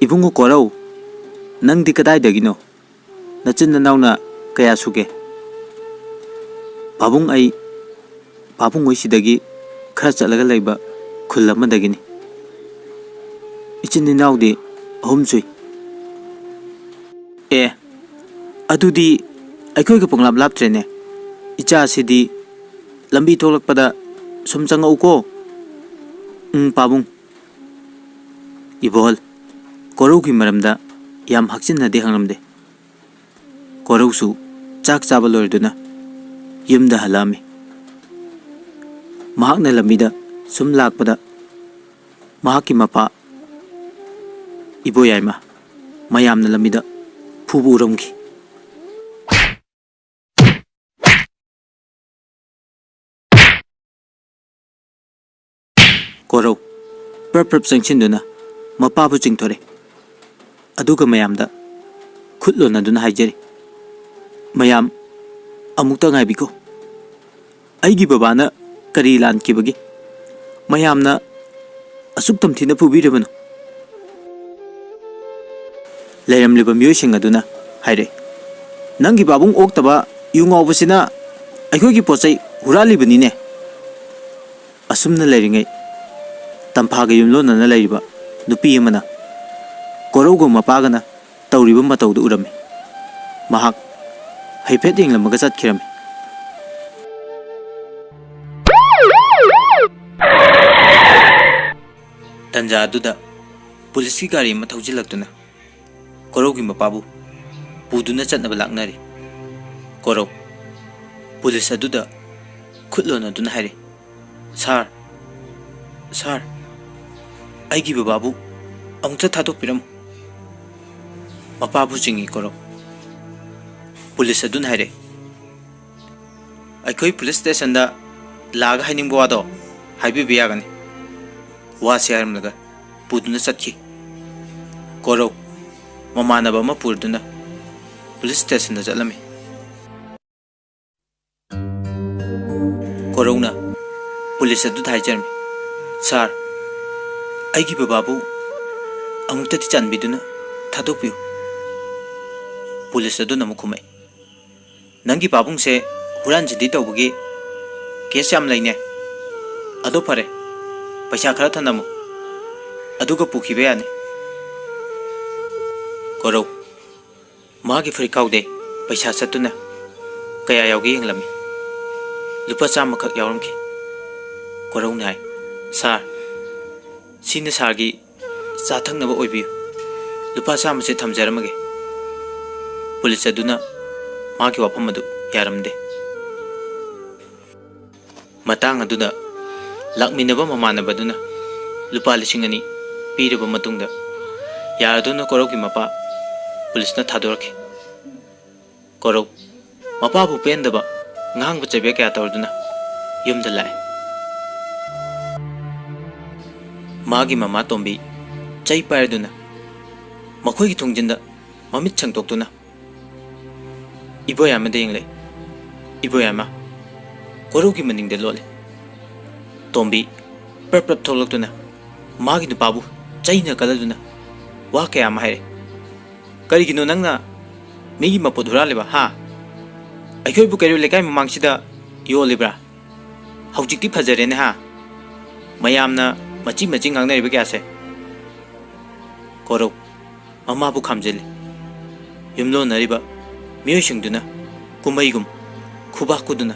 "ꯏꯕꯨꯡꯉꯣ ꯀꯣꯔꯧ, ꯅꯪꯗꯤ ꯀꯗꯥꯏꯗꯒꯤꯅꯣ? ꯅꯆꯤꯟ ꯅꯅꯥꯎꯅ ꯀꯌꯥ ꯁꯨꯒꯦ?" "ꯄꯥꯕꯨꯡ, ꯑꯩ ꯄꯥꯕꯨꯡ ꯍꯣꯏꯁꯤꯗꯒꯤ ꯈꯔ ꯆꯠꯂꯒ ꯂꯩꯕ ꯈꯨꯜ ꯑꯃꯗꯒꯤꯅꯤ꯫ ꯏꯆꯤꯟ ꯏꯅꯥꯎꯗꯤ 3 ꯁꯨꯏ꯫ "ꯑꯦ, ꯑꯗꯨꯗꯤ ꯑꯩꯈꯣꯏꯒ ꯄꯪꯂꯥꯞ ꯂꯥꯞꯇ꯭ꯔꯦꯅꯦ꯫ ꯏꯆꯥꯁꯤꯗꯤ ꯂꯝꯕꯤ ꯊꯣꯛꯂꯛꯄꯗ ꯁꯨꯝ ꯆꯪꯉꯛꯎꯀꯣ." "ꯄꯥꯕꯨꯡ." ꯏꯕꯣꯍꯜ ꯀꯣꯔꯧꯒꯤ ꯃꯔꯝꯗ ꯌꯥꯝ ꯍꯛꯆꯤꯟꯅꯗꯤ ꯍꯪꯂꯝꯗꯦ꯫ ꯀꯣꯔꯧꯁꯨ ꯆꯥꯛ ꯆꯥꯕ ꯂꯣꯏꯔꯗꯨꯅ ꯌꯨꯝꯗ ꯍꯜꯂꯛꯑꯝꯃꯤ꯫ ꯃꯍꯥꯛꯅ ꯂꯝꯕꯤꯗ ꯁꯨꯝ ꯂꯥꯛꯄꯗ ꯃꯍꯥꯛꯀꯤ ꯃꯄꯥ ꯏꯕꯣꯌꯥꯏꯃ ꯃꯌꯥꯝꯅ ꯂꯝꯕꯤꯗ ꯐꯨꯕ ꯎꯔꯝꯈꯤ꯫ ꯀꯣꯔꯧ ꯄ꯭ꯔꯞ ꯄ꯭ꯔꯞ ꯆꯪꯁꯤꯟꯗꯨꯅ ꯃꯄꯥꯕꯨ ꯆꯤꯡꯊꯣꯔꯦ, ꯑꯗꯨꯒ ꯃꯌꯥꯝꯗ ꯈꯨꯠ ꯂꯣꯟꯅꯗꯨꯅ ꯍꯥꯏꯖꯔꯤ, "ꯃꯌꯥꯝ ꯑꯃꯨꯛꯇ ꯉꯥꯏꯕꯤꯈꯣ꯫ ꯑꯩꯒꯤ ꯕꯕꯥꯅ ꯀꯔꯤ ꯂꯥꯟꯈꯤꯕꯒꯦ ꯃꯌꯥꯝꯅ ꯑꯁꯨꯛ ꯇꯝꯊꯤꯅ ꯐꯨꯕꯤꯔꯤꯕꯅꯣ?" ꯂꯩꯔꯝꯂꯤꯕ ꯃꯤꯑꯣꯏꯁꯤꯡ ꯑꯗꯨꯅ ꯍꯥꯏꯔꯛꯏ, "ꯅꯪꯒꯤ ꯄꯥꯕꯨꯡ ꯑꯣꯛꯇꯕ ꯌꯨ ꯉꯥꯎꯕꯁꯤꯅ ꯑꯩꯈꯣꯏꯒꯤ ꯄꯣꯠꯆꯩ ꯍꯨꯔꯥꯜꯂꯤꯕꯅꯤꯅꯦ." ꯑꯁꯨꯝꯅ ꯂꯩꯔꯤꯉꯩ ꯇꯝꯐꯥꯒ ꯌꯨꯝꯂꯣꯟꯅꯅ ꯂꯩꯔꯤꯕ ꯅꯨꯄꯤ ꯑꯃꯅ ꯀꯣꯔꯧꯒ ꯃꯄꯥꯒꯅ ꯇꯧꯔꯤꯕ ꯃꯇꯧꯗꯨ ꯎꯔꯝꯃꯤ꯫ ꯃꯍꯥꯛ ꯍꯥꯏꯐꯦꯠ ꯌꯦꯡꯂꯝꯃꯒ ꯆꯠꯈꯤꯔꯝꯃꯤ꯫ ꯇꯟꯖꯥ ꯑꯗꯨꯗ ꯄꯨꯂꯤꯁꯀꯤ ꯒꯥꯔꯤ ꯑꯃ ꯊꯧꯖꯤꯜꯂꯛꯇꯨꯅ ꯀꯣꯔꯧꯒꯤ ꯃꯄꯥꯕꯨ ꯄꯨꯗꯨꯅ ꯆꯠꯅꯕ ꯂꯥꯛꯅꯔꯤ꯫ ꯀꯣꯔꯧ ꯄꯨꯂꯤꯁ ꯑꯗꯨꯗ ꯈꯨꯠ ꯂꯣꯟꯅꯗꯨꯅ ꯍꯥꯏꯔꯤ, "ꯁꯥꯔ, ꯁꯥꯔ, ꯑꯩꯒꯤ ꯕꯕꯥꯕꯨ ꯑꯃꯨꯛꯇ ꯊꯥꯗꯣꯛꯄꯤꯔꯝꯃꯨ." ꯃꯄꯥꯕꯨ ꯆꯤꯡꯏ ꯀꯣꯔꯧ꯫ ꯄꯨꯂꯤꯁ ꯑꯗꯨꯅ ꯍꯥꯏꯔꯛꯏ, "ꯑꯩꯈꯣꯏ ꯄꯨꯂꯤꯁ ꯁ꯭ꯇꯦꯁꯟꯗ ꯂꯥꯛꯑꯒ ꯍꯥꯏꯅꯤꯡꯕ ꯋꯥꯗꯣ ꯍꯥꯏꯕꯤꯕ ꯌꯥꯒꯅꯤ." ꯋꯥꯁꯤ ꯍꯥꯏꯔꯝꯂꯒ ꯄꯨꯗꯨꯅ ꯆꯠꯈꯤ꯫ ꯀꯣꯔꯧ ꯃꯃꯥꯟꯅꯕ ꯑꯃ ꯄꯨꯔꯗꯨꯅ ꯄꯨꯂꯤꯁ ꯁ꯭ꯇꯦꯁꯟꯗ ꯆꯠꯂꯝꯃꯤ꯫ ꯀꯣꯔꯧꯅ ꯄꯨꯂꯤꯁ ꯑꯗꯨꯗ ꯍꯥꯏꯖꯔꯝꯃꯤ, "ꯁꯥꯔ, ꯑꯩꯒꯤ ꯕꯕꯥꯕꯨ ꯑꯃꯨꯛꯇꯗꯤ ꯆꯥꯟꯕꯤꯗꯨꯅ ꯊꯥꯗꯣꯛꯄꯤꯌꯨ." ꯄꯨꯂꯤꯁ ꯑꯗꯨꯅ ꯑꯃꯨꯛ ꯈꯨꯝꯃꯛꯏ, "ꯅꯪꯒꯤ ꯄꯥꯕꯨꯡꯁꯦ ꯍꯨꯔꯥꯟ ꯆꯤꯟꯊꯤ ꯇꯧꯕꯒꯤ ꯀꯦꯁ ꯌꯥꯝ ꯂꯩꯅꯦ꯫ ꯑꯗꯣ ꯐꯔꯦ, ꯄꯩꯁꯥ ꯈꯔ ꯊꯅꯝꯃꯨ, ꯑꯗꯨꯒ ꯄꯨꯈꯤꯕ ꯌꯥꯅꯤ." ꯀꯣꯔꯧ ꯃꯥꯒꯤ ꯐꯨꯔꯤꯠꯈꯥꯎꯗꯩ ꯄꯩꯁꯥ ꯁꯠꯇꯨꯅ ꯀꯌꯥ ꯌꯥꯎꯒꯦ ꯌꯦꯡꯂꯝꯃꯤ꯫ ꯂꯨꯄꯥ 100 ꯈꯛ ꯌꯥꯎꯔꯝꯈꯤ꯫ ꯀꯣꯔꯧꯅ ꯍꯥꯏ, "ꯁꯥꯔ, ꯁꯤꯅ ꯁꯥꯔꯒꯤ ꯆꯥ ꯊꯛꯅꯕ ꯑꯣꯏꯕꯤꯌꯨ. ꯂꯨꯄꯥ 100ꯁꯦ ꯊꯝꯖꯔꯝꯃꯒꯦ." पुलिस अदुना मागी वाफम अदु यारमदे मतांग अदुदा लाकमिनबा ममानबदुना लुपा लिसिंग अनि Pirba मतुंगदा यारदुना कोरौगी Mopa पुलिसना थादोरखे कोरौ मपाबु पेंदबा ngang bachebe kya tawduna yumda lai magi mama tombi chai paiduna makhoi gi thungjinda mamit changtoktuna iboyama de ingle iboyama korugi maningde lole tombi perprap tholoktuna magi nu babu chai na kaladuna wa kya ma hai kari gino nangna migi mapodura leba ha अखोई बुकैरु लेकाय ममांगसिदा योलिब्रा हौजिक्ति फजरेने हा मयामना मची मची गांगनरिबा क्यासे कोरौ ममाबु खामजेले युमलो नरिबा मियोसिंगदुना कुमैगुम खुबाकुदुना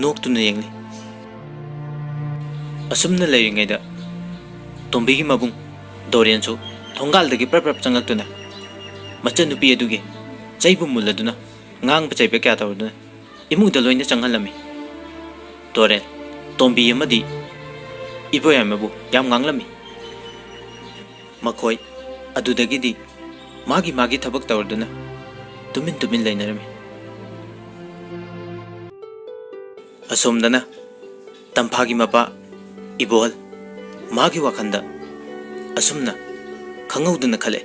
नोक्तुना येंगले असुमना लेरिङैदा तोंबिगी मबुंग दोरेनसु थोंगालदगी प्रप्रप चंगक्तुना मचनुपि अदुगे चैबु मुल्लदुना ngang bachai be kya tawduna imu da loina changhalami tore tombi amadi iboyamabu yam nganglami makhoi adudagi di magi magi thabak tawduna tumin lainarami asomdana tamphagi mapa ibol magi wakhanda asumna khangauduna khale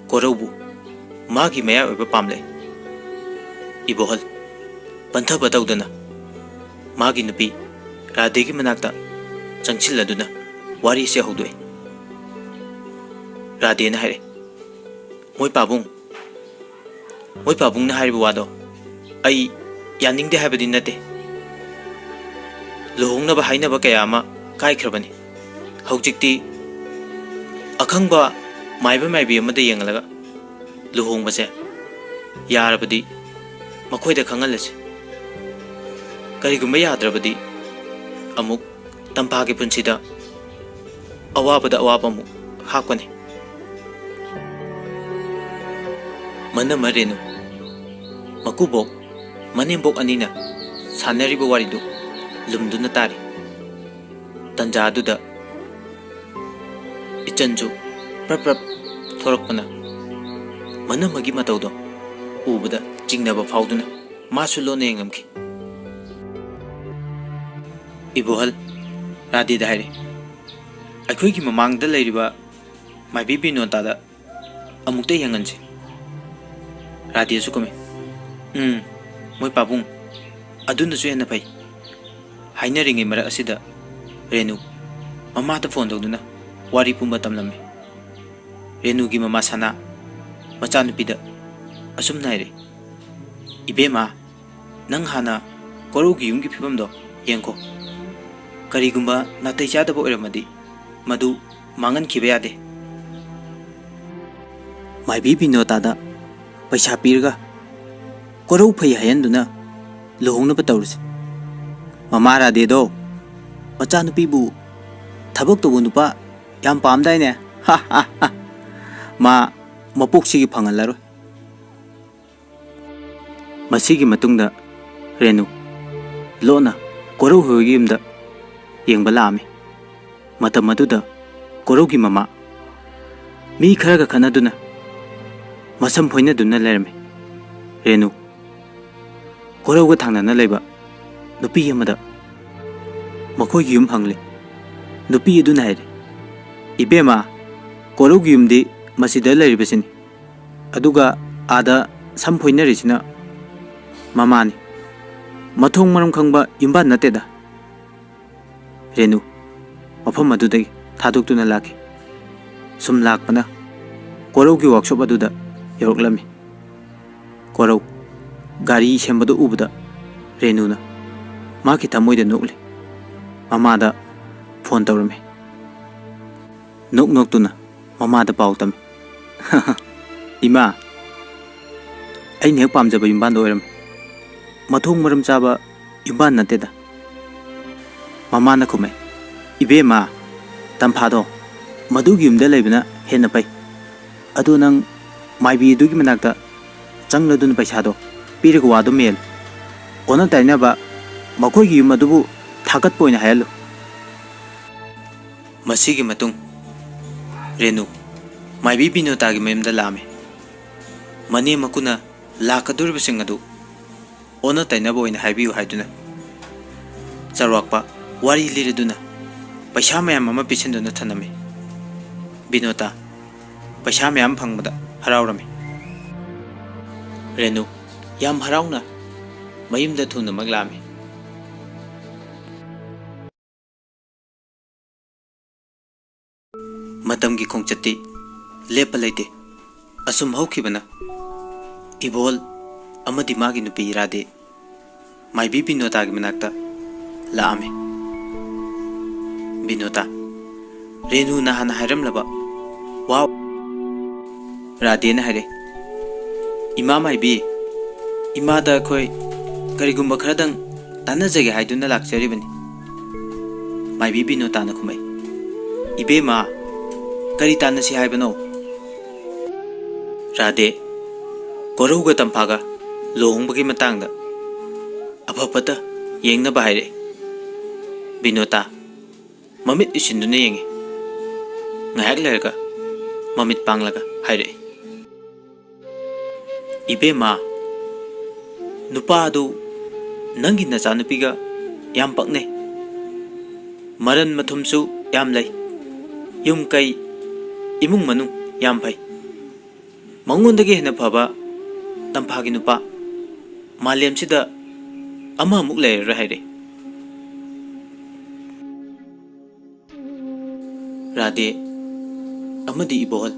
koroubu magi maya oiba pamle ibohal pantha batawdana magi nupi radegi manakta changchiladuna wari se hodoi rade na hare moi pabung na haribu wado ai yaningde habadi nate lohongna ba haina ba kaya ama kai khrabani haujikti akhangba maibi amada yengalaga lohong base yarabadi मखोइदा खंगलसे करिगुम्बा याद्रबदी अमुक तंपागे पुंसिदा अवाबदा अवाब अमुक हाकने मना मरेनु मकुबोक मनेबोक अनिना सानरिबा वारिदु लुमदुना तारी तंजादुदा इचंजु प्रप्रप थोरकपना मना मगी मतौदो उबदा चिंगनबा फाउदुना मासु लोने ngамखि इबोहल रादी दाइरे अखोइगी ममांगदा लेरिबा माइबी बिनोतादा अमुक्ते यंगनसे रादी सुकमे मोय पाबुंग अदुनसु हेन फै हाइनरिङै मरा असिदा रेनु ममाता फोन तौदुना वारी पुंबा तमलमे रेनुगी ममा सना मचानुपिदा असुम नाइरे इबेमा नंग हाना कोरोगी युंगी फिबमदो येंको करिगुम्बा नातै चादबो ओरमदि मदु मांगन खिबे यादे माइबी बिनोतादा पैसा पीरगा कोरौ फै हायनदुना लुहोंगनबा तौरसे ममा रादेदो मचानुपिबु थबक तौबो नुपा याम पामदाइने हा हा हा मा मपोक्सिगी फंगलरो मसीगी मतुंगदा रेनु लोना कोरौ होगी यमदा येंगबा लामे मतम मदुदा कोरौगी ममा मी खरगा खनादुना मसम फोइनादुना लेरमे रेनु कोरौगा थांगना लेबा नुपी यमदा मखोगी युम हंगले नुपी अदुना हाइरे इबेमा कोरौगी युमदि मसिदा लेरिबसिनी अदुगा आदा सम फोइनारिसिना ममानी मथोंग मरम खंगबा युम्बा नतेदा रेनु मफम अदुदगी थादोक्तुना लाखि सुम लाकपना कोरौगी वर्कशॉप अदुदा यौरक्लमी कोरौ गाड़ी सेंबदो उबदा रेनुना माकी थमोइदा नोकले ममादा फोन तौरमे नोकनोक्तुना ममादा पाउ तमे इमा अइने हेक पामजबा युम्बान ओइरम मथोंग मरम चाबा युम्बान नतेदा ममाना खुमे इबेमा तंफादो मदुगी युमदा लेबना हेन पै अदु नंग माइबी दुगी मनाकता चंगलदुन पैसादो पीरग वादो मेल ओना ताइनाबा मखोइगी युम अदुबु थागत पोइना हायलो मसीगी मतुंग रेनु माइबी बिनोतागी मयमदा लामे मने मकुना लाकदुरबसिंग अदु ओना ताइनाबा ओइना हाइबियु हाइदुना चरवाकपा वारी लिरदुना पैसा मयाम अमा पिछिन्दुना थनमे बिनोता पैसा मयाम फंगबदा हराउरमे रेनु याम हराउना मयमदा थुना मगलामे मतमगी खोंगचत्ती लेप लेते असुम हौखिबना इबोल अमदी मागी नुपी इरादे माइबी बिनोतागी मनाक्ता लामे बिनोता रेनु नहान हायरमलबा वाव राधेन हायरे इमा माइबी इमादा खोय करिगुम्बा खरदंग तानजगे हायदुना लाक्चरिबनी माइबी बिनोताना खुमै इबेमा करी tansy हायबनो Radhe कोरौगा तंफागा लोहंबगी मतंगदा अफपता येंगनबा हायरे बिनोता ममित इसिन्दुना येंगे ngayak lerga mamit panglaga haire ibema nupa adu nangi nacha nupiga yam pakne maran mathumsu yam lay yum kai imung manung yam phai mangondagi hena phaba tamphagi nupa malem sida ama muk lay ra haire Radhe अमदी इबोल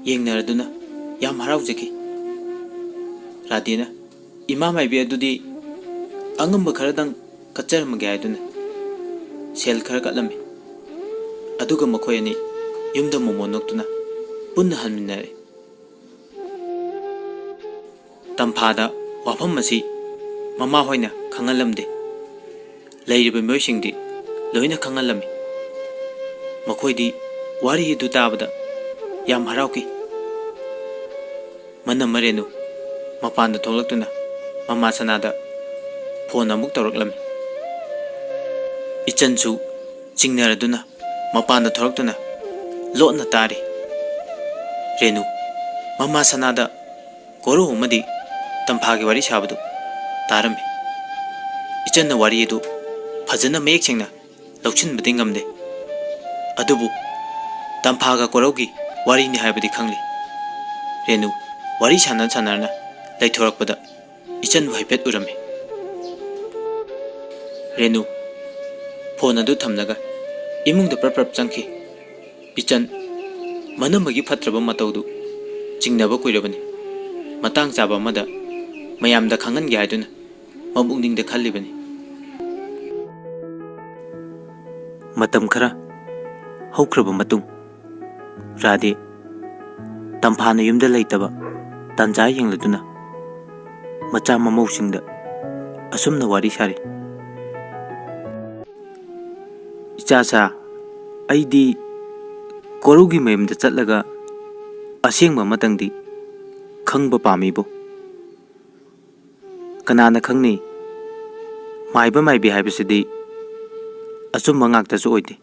येंगनरदुना याम हराउजकी राधेना इमा माइबी अदुदी अंगम खरदंग कच्चरमगे हायदुना cell खर कलमे अदुगा मखोयनी युमदा मोमो नोक्तुना पुन्ना हनमिनरे तंफादा वाफम मसी ममा होइना खंगलमदे लैरिबे मोयसिंगदी लोइना खंगलमे मखोइदी वारी दु ताबदा याम हराउकी मनम मरेनु मपान थोलक्तुना ममा सनादा फोन अमुक तौरक्लमे इचनसु चिंगनरदुना मपान थोरक्तुना लोटना तारी रेनु ममा सनादा कोरो मदी तंफागी वारी साबदु तारमे इचन वारी दु फजना मेक सेंगना लौचिनबदि ngamde अदुबु तंफागा कोरौगी वारी नि हायबदि खंगली रेनु वारी सानन सानरना लैथोरकपदा इचन हाइफेट उरमे रेनु फोन अदु थमनगा इमुंग the प्रप्रप चंखी इचन मनमगी फत्रब मतौदु चिंगनब कुइरबनी Matang Chaba मदा मयामदा खंगन gay हायदुना ममुंगनिंग the खल्लिबनी मतम खरा हौख्रब मतुंग राधे तंफाना युमदा लैतबा तंजा येंगलदुना मचा ममौसिंगदा असुमना वारी सारे इचासा अइदी कोरुगी मयमदा चटलगा असेंगबा मतंगदी खंगबा पामीबो कनाना खंगनी माइबा माइबी हायबसिदी असुम मंगाक्तसु ओइदे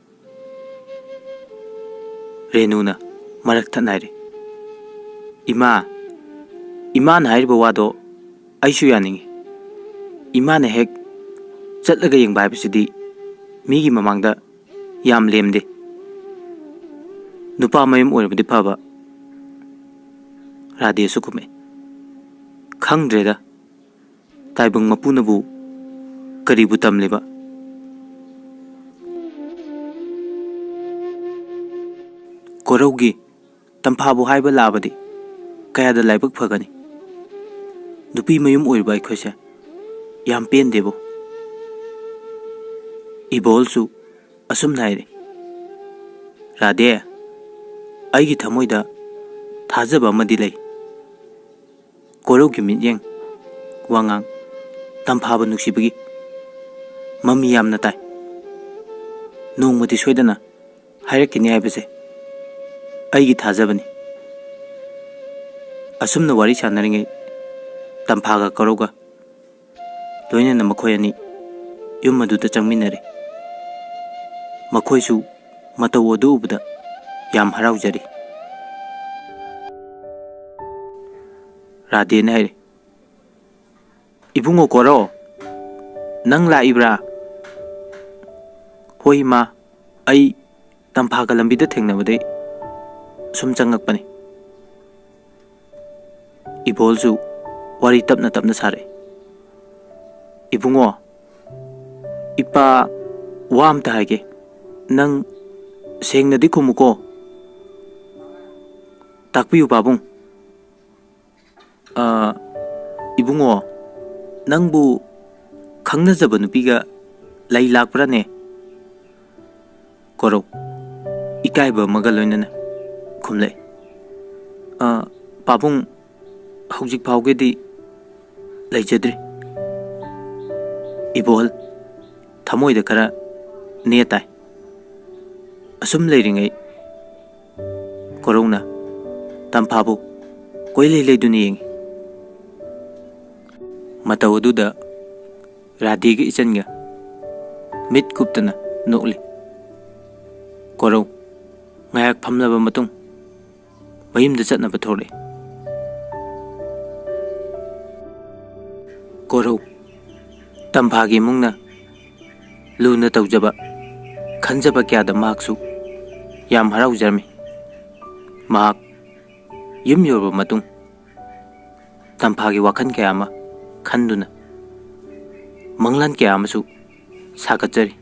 रेनुना मरक थनाइरे इमा इमान हाइरबा वादो आइसु यानिंगे इमाने हेक चटलगा येंगबा हायबसिदी मीगी ममांगदा याम लेमदे नुपा मयम ओइरबदि फबा राधे सुकुमे खंगद्रेदा ताइबंग मपुनबु करीबु तमलेबा कोरौगी तंफाबु हाइबा लाबदि कयादा लाइबक फगनी नुपी मयुम ओइरबा अइखोइसे याम पेनदेबो इबोलसु असुम नाइरे राधे अइगी थमोइदा थाजबा अमदि लै कोरौगी मित्येंग वांगांग तंफाबा नुक्सिबगी मम्मी यामना ताइ नोंमदि सोइदना हाइरक्किनी हाइबसे अइगी थाजबनी असुमना वारी सानरिङै Tamphaga Korauga loinana makhoi ani yum aduda changminare. Makhoisu matau adu ubada yam haraujari. Radhen haire, Ibungo Korau, nang laibra? Hoi ma, ai Tamphaga lambida thengnabade sum changakpani. Ibolsu wari tapna sare. Ibungo, ipa wa amta haige, nang sengnadi khumuko. Takpiyu babung. Ibungo, nangbu khangnajaba nupiga lai lakprane? Korau, ikaiba maga loinana khumlai. Babung hujik phawgedi laijadri. Ibol thamoida khara netai. Asum leiringai Korauna Tamphabu koilei leiduni yengi. Matau aduda Radhega ichanga mit kuptana nokli. Korau ngayak phamlaba matung mayumda chatnaba thore. Korau Tamphagi mungna luna taujaba khanjaba kyada mahaksu yam haraujarmi. Mahak yum yorba matung Tamphagi wakhan kaya ama khanduna manglan kaya amasu sakatjari.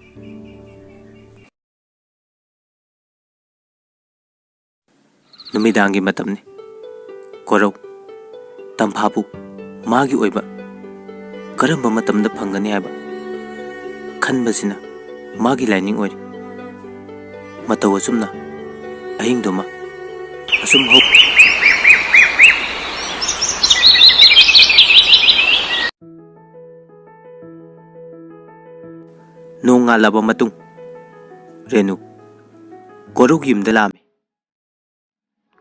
Numidangi matamni Korau Tamphabu magi oiba karamba matamda phangani haiba khanbasina magi lining oi. Matau asumna ahingdoma asum hok nonga laba matung Renu Korau gi yumda lami.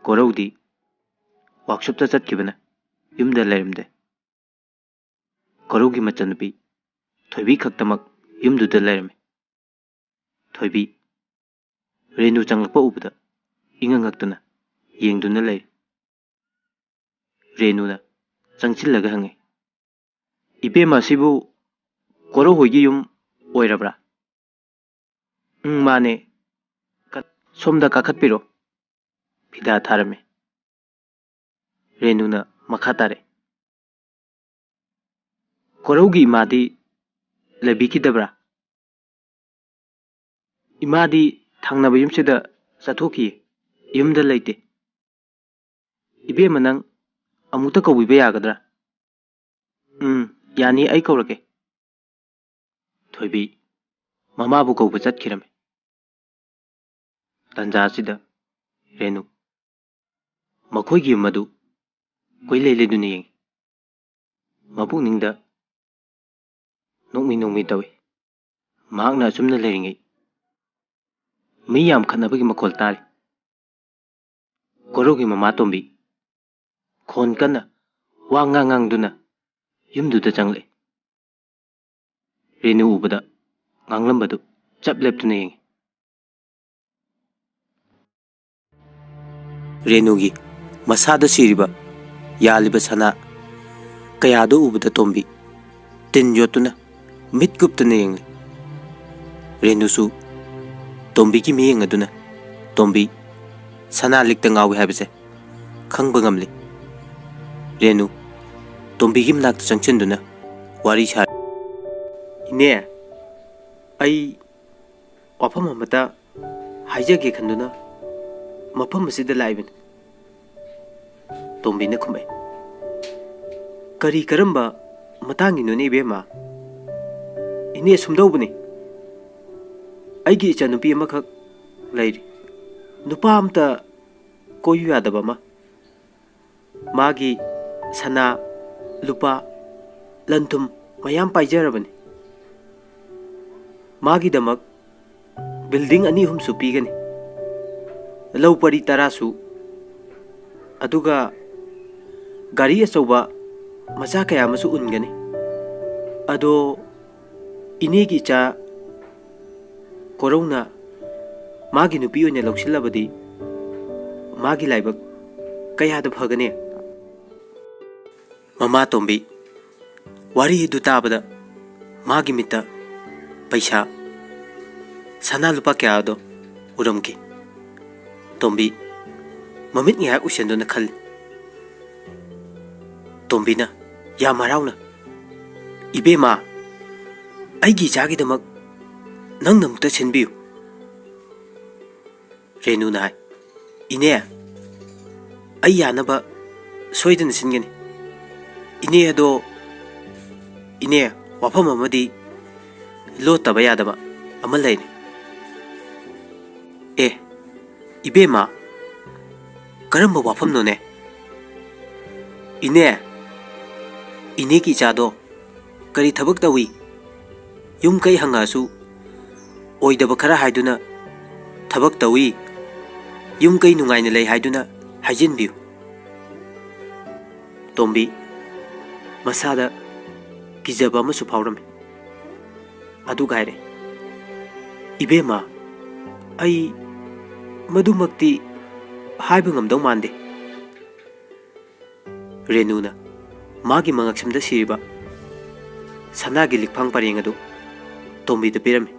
Korau di workshop ta chatkibana yumda leirimde. Korau gi machanupi Thoibi khaktamak yumduda leirame. Thoibi Renu changakpa ubada ingangakduna yengduna leir. Renu na changchillaga hange, Ibema sibu Korau hoigi yum oirabra? Mane somda kakhatpiro. Phida tharame. Renu na makha tare. Korau gi imadi labikidabra? Imadi thangnaba yumsida chathoki yumda leite. Ibema nang amuta kaubiba yagadra? Yani ai kaurake. Thoibi mamabu kauba chatkirame. Tanjasida Renu makhoigi yum adu koilei leiduni yengi. Mapukningda nokmi tawi. Mahakna asumna leiringai mi yam khanabagi makhol tari. Korau gi mama tombi khon kana wa ngangduna yumduda changle. Renu ubada nganglambadu chap leptuna yengi. Renu gi masada siriba yaliba sana kayado ubada tombi tin yotuna mit guptana yengle. Renu su tombi ki miyeng aduna tombi sana likta ngawi habise khangba ngamli. Renu tombi gi mnakta changchenduna wari sha. Ine ai wafam amata haijage khanduna mafam asida laibin. Tombi na khumai kari karamba matangi nune ibema. Ine sumdaubani aigi icha nupi amakak lairi. Nupa amta koyu yadaba ma. Magi sana lupa lantum mayam paijarabani. Magi damak building ani hum supigani. Lau pari tarasu aduga gari asoba macha kaya masu ungani. Ado inegi cha korona magi nupi oine lausilabadi magi laibak kaya da phagane. Mama Tombi wari du tabada magi mita paisa sana lupa kya do uramki. Tombi mamit ngi hak usendo na khal. Tombi na ya marau na ibe ma aigi jagi damak nang namukta sinbiyu. Renu na hai ine ai yanaba soidana singani. Ine ado ine wafam amadi lo taba yadaba ama laini. Ibe ma karamba wafam no ne. Ine ki chado kari thabak tawi yum kai hangasu oidaba khara haiduna thabak tawi yum kai nungaina lei haiduna hajin biu. Tombi masada kijaba amasu phauram adu gaire. Ibe ma ai madumakti haiba ngamdau mande. Renuna magi mangaksamda siriba sanagi likphang pareng adu Tombi da pirame.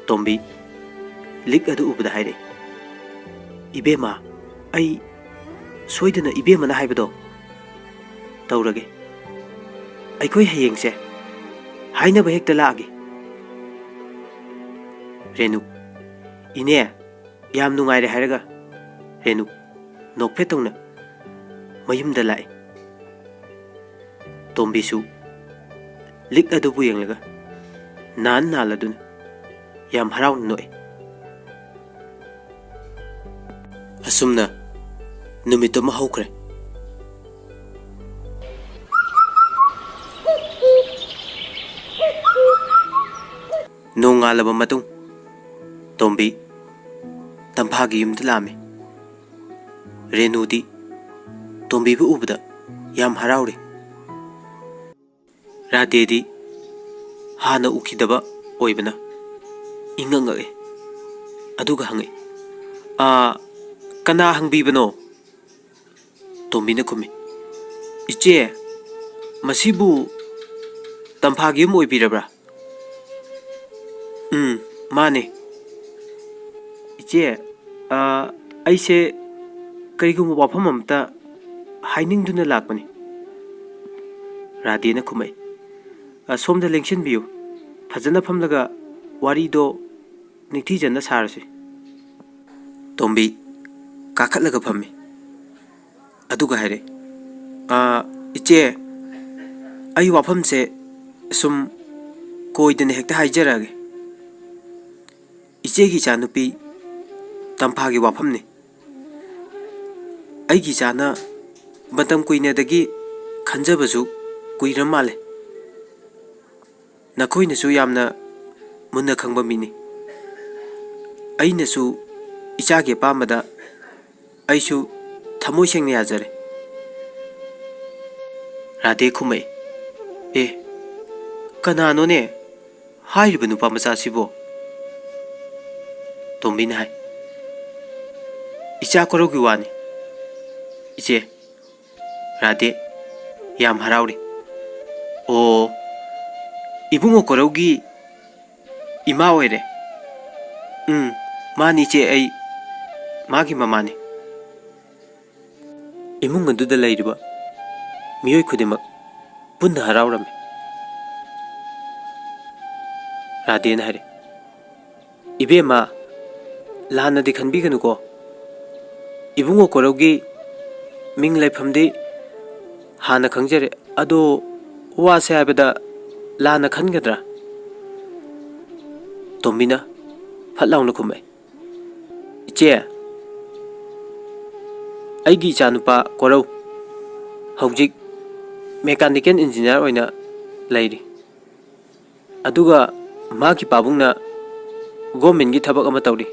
Tombi lik adu ubada haire. Ibe ma ai soidana ibe mana haibado taurage. Aikoi hayengse haina ba hekta laagi. Renu ine yam nungaire hairaga Renu nokphe tongna mayumda lai. Tombi su lik adu bu yenglaga nan naladun yam harau noi. Asumna numito ma hokre. Nongalaba matung Tombi tampagi yumda lame. Renu di Tombi bu ubda yam harauri. Rade di hana ukidaba oibana inganga aduga hangi. Kana hangbibano? Tombi na kumi. Iche masibu tampagi yum oibirabra? Mane. Iche aise karigum wafam amta haining duna lakmani. Rade na kumai. Somda lengshin biyu fazana famlaga wari do nikti janna sarasi. Tombi kakatlaga fammi aduga haire. Iche ai wafam se sum koidana hekta haijarage. Iche gi chanupi tampagi wafam ne. Ai gi chana batam kuine dagi khanjabasu kuiram male. Nakoi nasu yamna munna khangba mini. Ai nasu ichage pamada aisu thamoi sengna yajare. Rade khumai. Kanano ne hairiba nupa macha sibo? Tombi na hai icha korogi wani. Iche Rade yam harauri. Ibungo korogi ima oire. Mani che ai magi mamani. Imung aduda lairiba miyoi khudimak punna haraurame. Rade na hare. Ibe ma lana di khanbiganu ko. Ibungo korogi ming laifamdi hana khangjare ado wase habada lana khangadra. Tombina phatlauna khumai. Iche aigi chanupa korau hojik mechanical engineer oina lairi. Aduga magi pabungna government gi thabak ama tawri.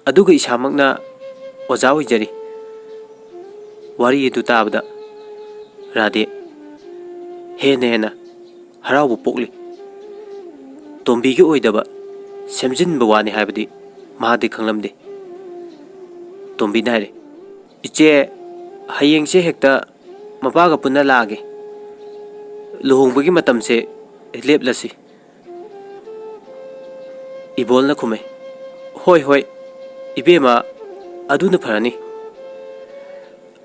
Aduga isamakna oja hoijari. Wari edu tabada Radhe ꯍꯦꯟꯅ ꯍꯦꯟꯅ ꯍꯔꯥꯎꯕ ꯄꯣꯛꯂꯤ꯫ ꯇꯣꯝꯕꯤꯒꯤ ꯑꯣꯏꯗꯕ ꯁꯦꯝꯖꯤꯟꯕ ꯋꯥꯅꯤ ꯍꯥꯏꯕꯗꯤ ꯃꯥꯗꯤ ꯈꯪꯂꯝꯗꯦ꯫ ꯇꯣꯝꯕꯤꯅ ꯍꯥꯏꯔꯦ, ꯏꯆꯦ ꯍꯌꯦꯡꯁꯦ ꯍꯦꯛꯇ ꯃꯄꯥꯒ ꯄꯨꯟꯅ ꯂꯥꯛꯑꯒꯦ꯫ ꯂꯨꯍꯣꯡꯕꯒꯤ ꯃꯇꯝꯁꯦ ꯂꯦꯞꯂꯁꯤ꯫ ꯏꯕꯣꯜꯅ ꯈꯨꯝꯃꯦ, ꯍꯣꯏ ꯍꯣꯏ ꯏꯕꯦꯝꯃ, ꯑꯗꯨꯅ ꯐꯔꯅꯤ꯫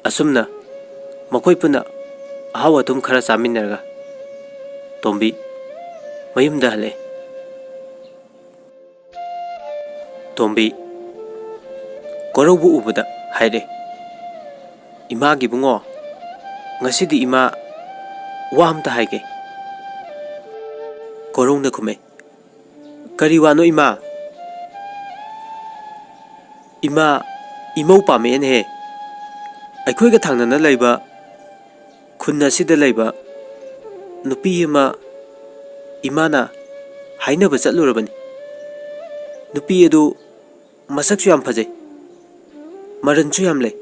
ꯑꯁꯨꯝꯅ ꯃꯈꯣꯏ ꯄꯨꯟꯅ ꯑꯍꯥꯎ ꯑꯊꯨꯝ ꯈꯔ ꯆꯥꯃꯤꯟꯅꯔꯒ ꯇꯣꯝꯕꯤ ꯃꯌꯨꯝꯗ ꯍꯜꯂꯛꯑꯦ꯫ ꯇꯣꯝꯕꯤ ꯀꯣꯔꯧꯕꯨ ꯎꯕꯗ ꯍꯥꯏꯔꯦ, ꯏꯃꯥꯒꯤ ꯏꯕꯨꯡꯉꯣ, ꯉꯁꯤꯗꯤ ꯏꯃꯥ ꯋꯥ ꯑꯝꯇ ꯍꯥꯏꯒꯦ꯫ ꯀꯣꯔꯧꯅ ꯈꯨꯝꯃꯦ, ꯀꯔꯤ ꯋꯥꯅꯣ ꯏꯃꯥ? ꯏꯃꯥ ꯏꯃꯧ ꯄꯥꯝꯃꯛꯑꯦꯅꯦꯍꯦ꯫ ꯑꯩꯈꯣꯏꯒ ꯊꯪꯅꯅ ꯂꯩꯕ ꯈꯨꯟ ꯑꯁꯤꯗ ꯂꯩꯕ ꯅꯨꯄꯤ ꯑꯃ ꯏꯃꯥꯅ ꯍꯥꯏꯅꯕ ꯆꯠꯂꯨꯔꯕꯅꯤ꯫ ꯅꯨꯄꯤ ꯑꯗꯨ ꯃꯁꯛꯁꯨ ꯌꯥꯝ ꯐꯖꯩ, ꯃꯔꯟꯁꯨ ꯌꯥꯝ ꯂꯩ꯫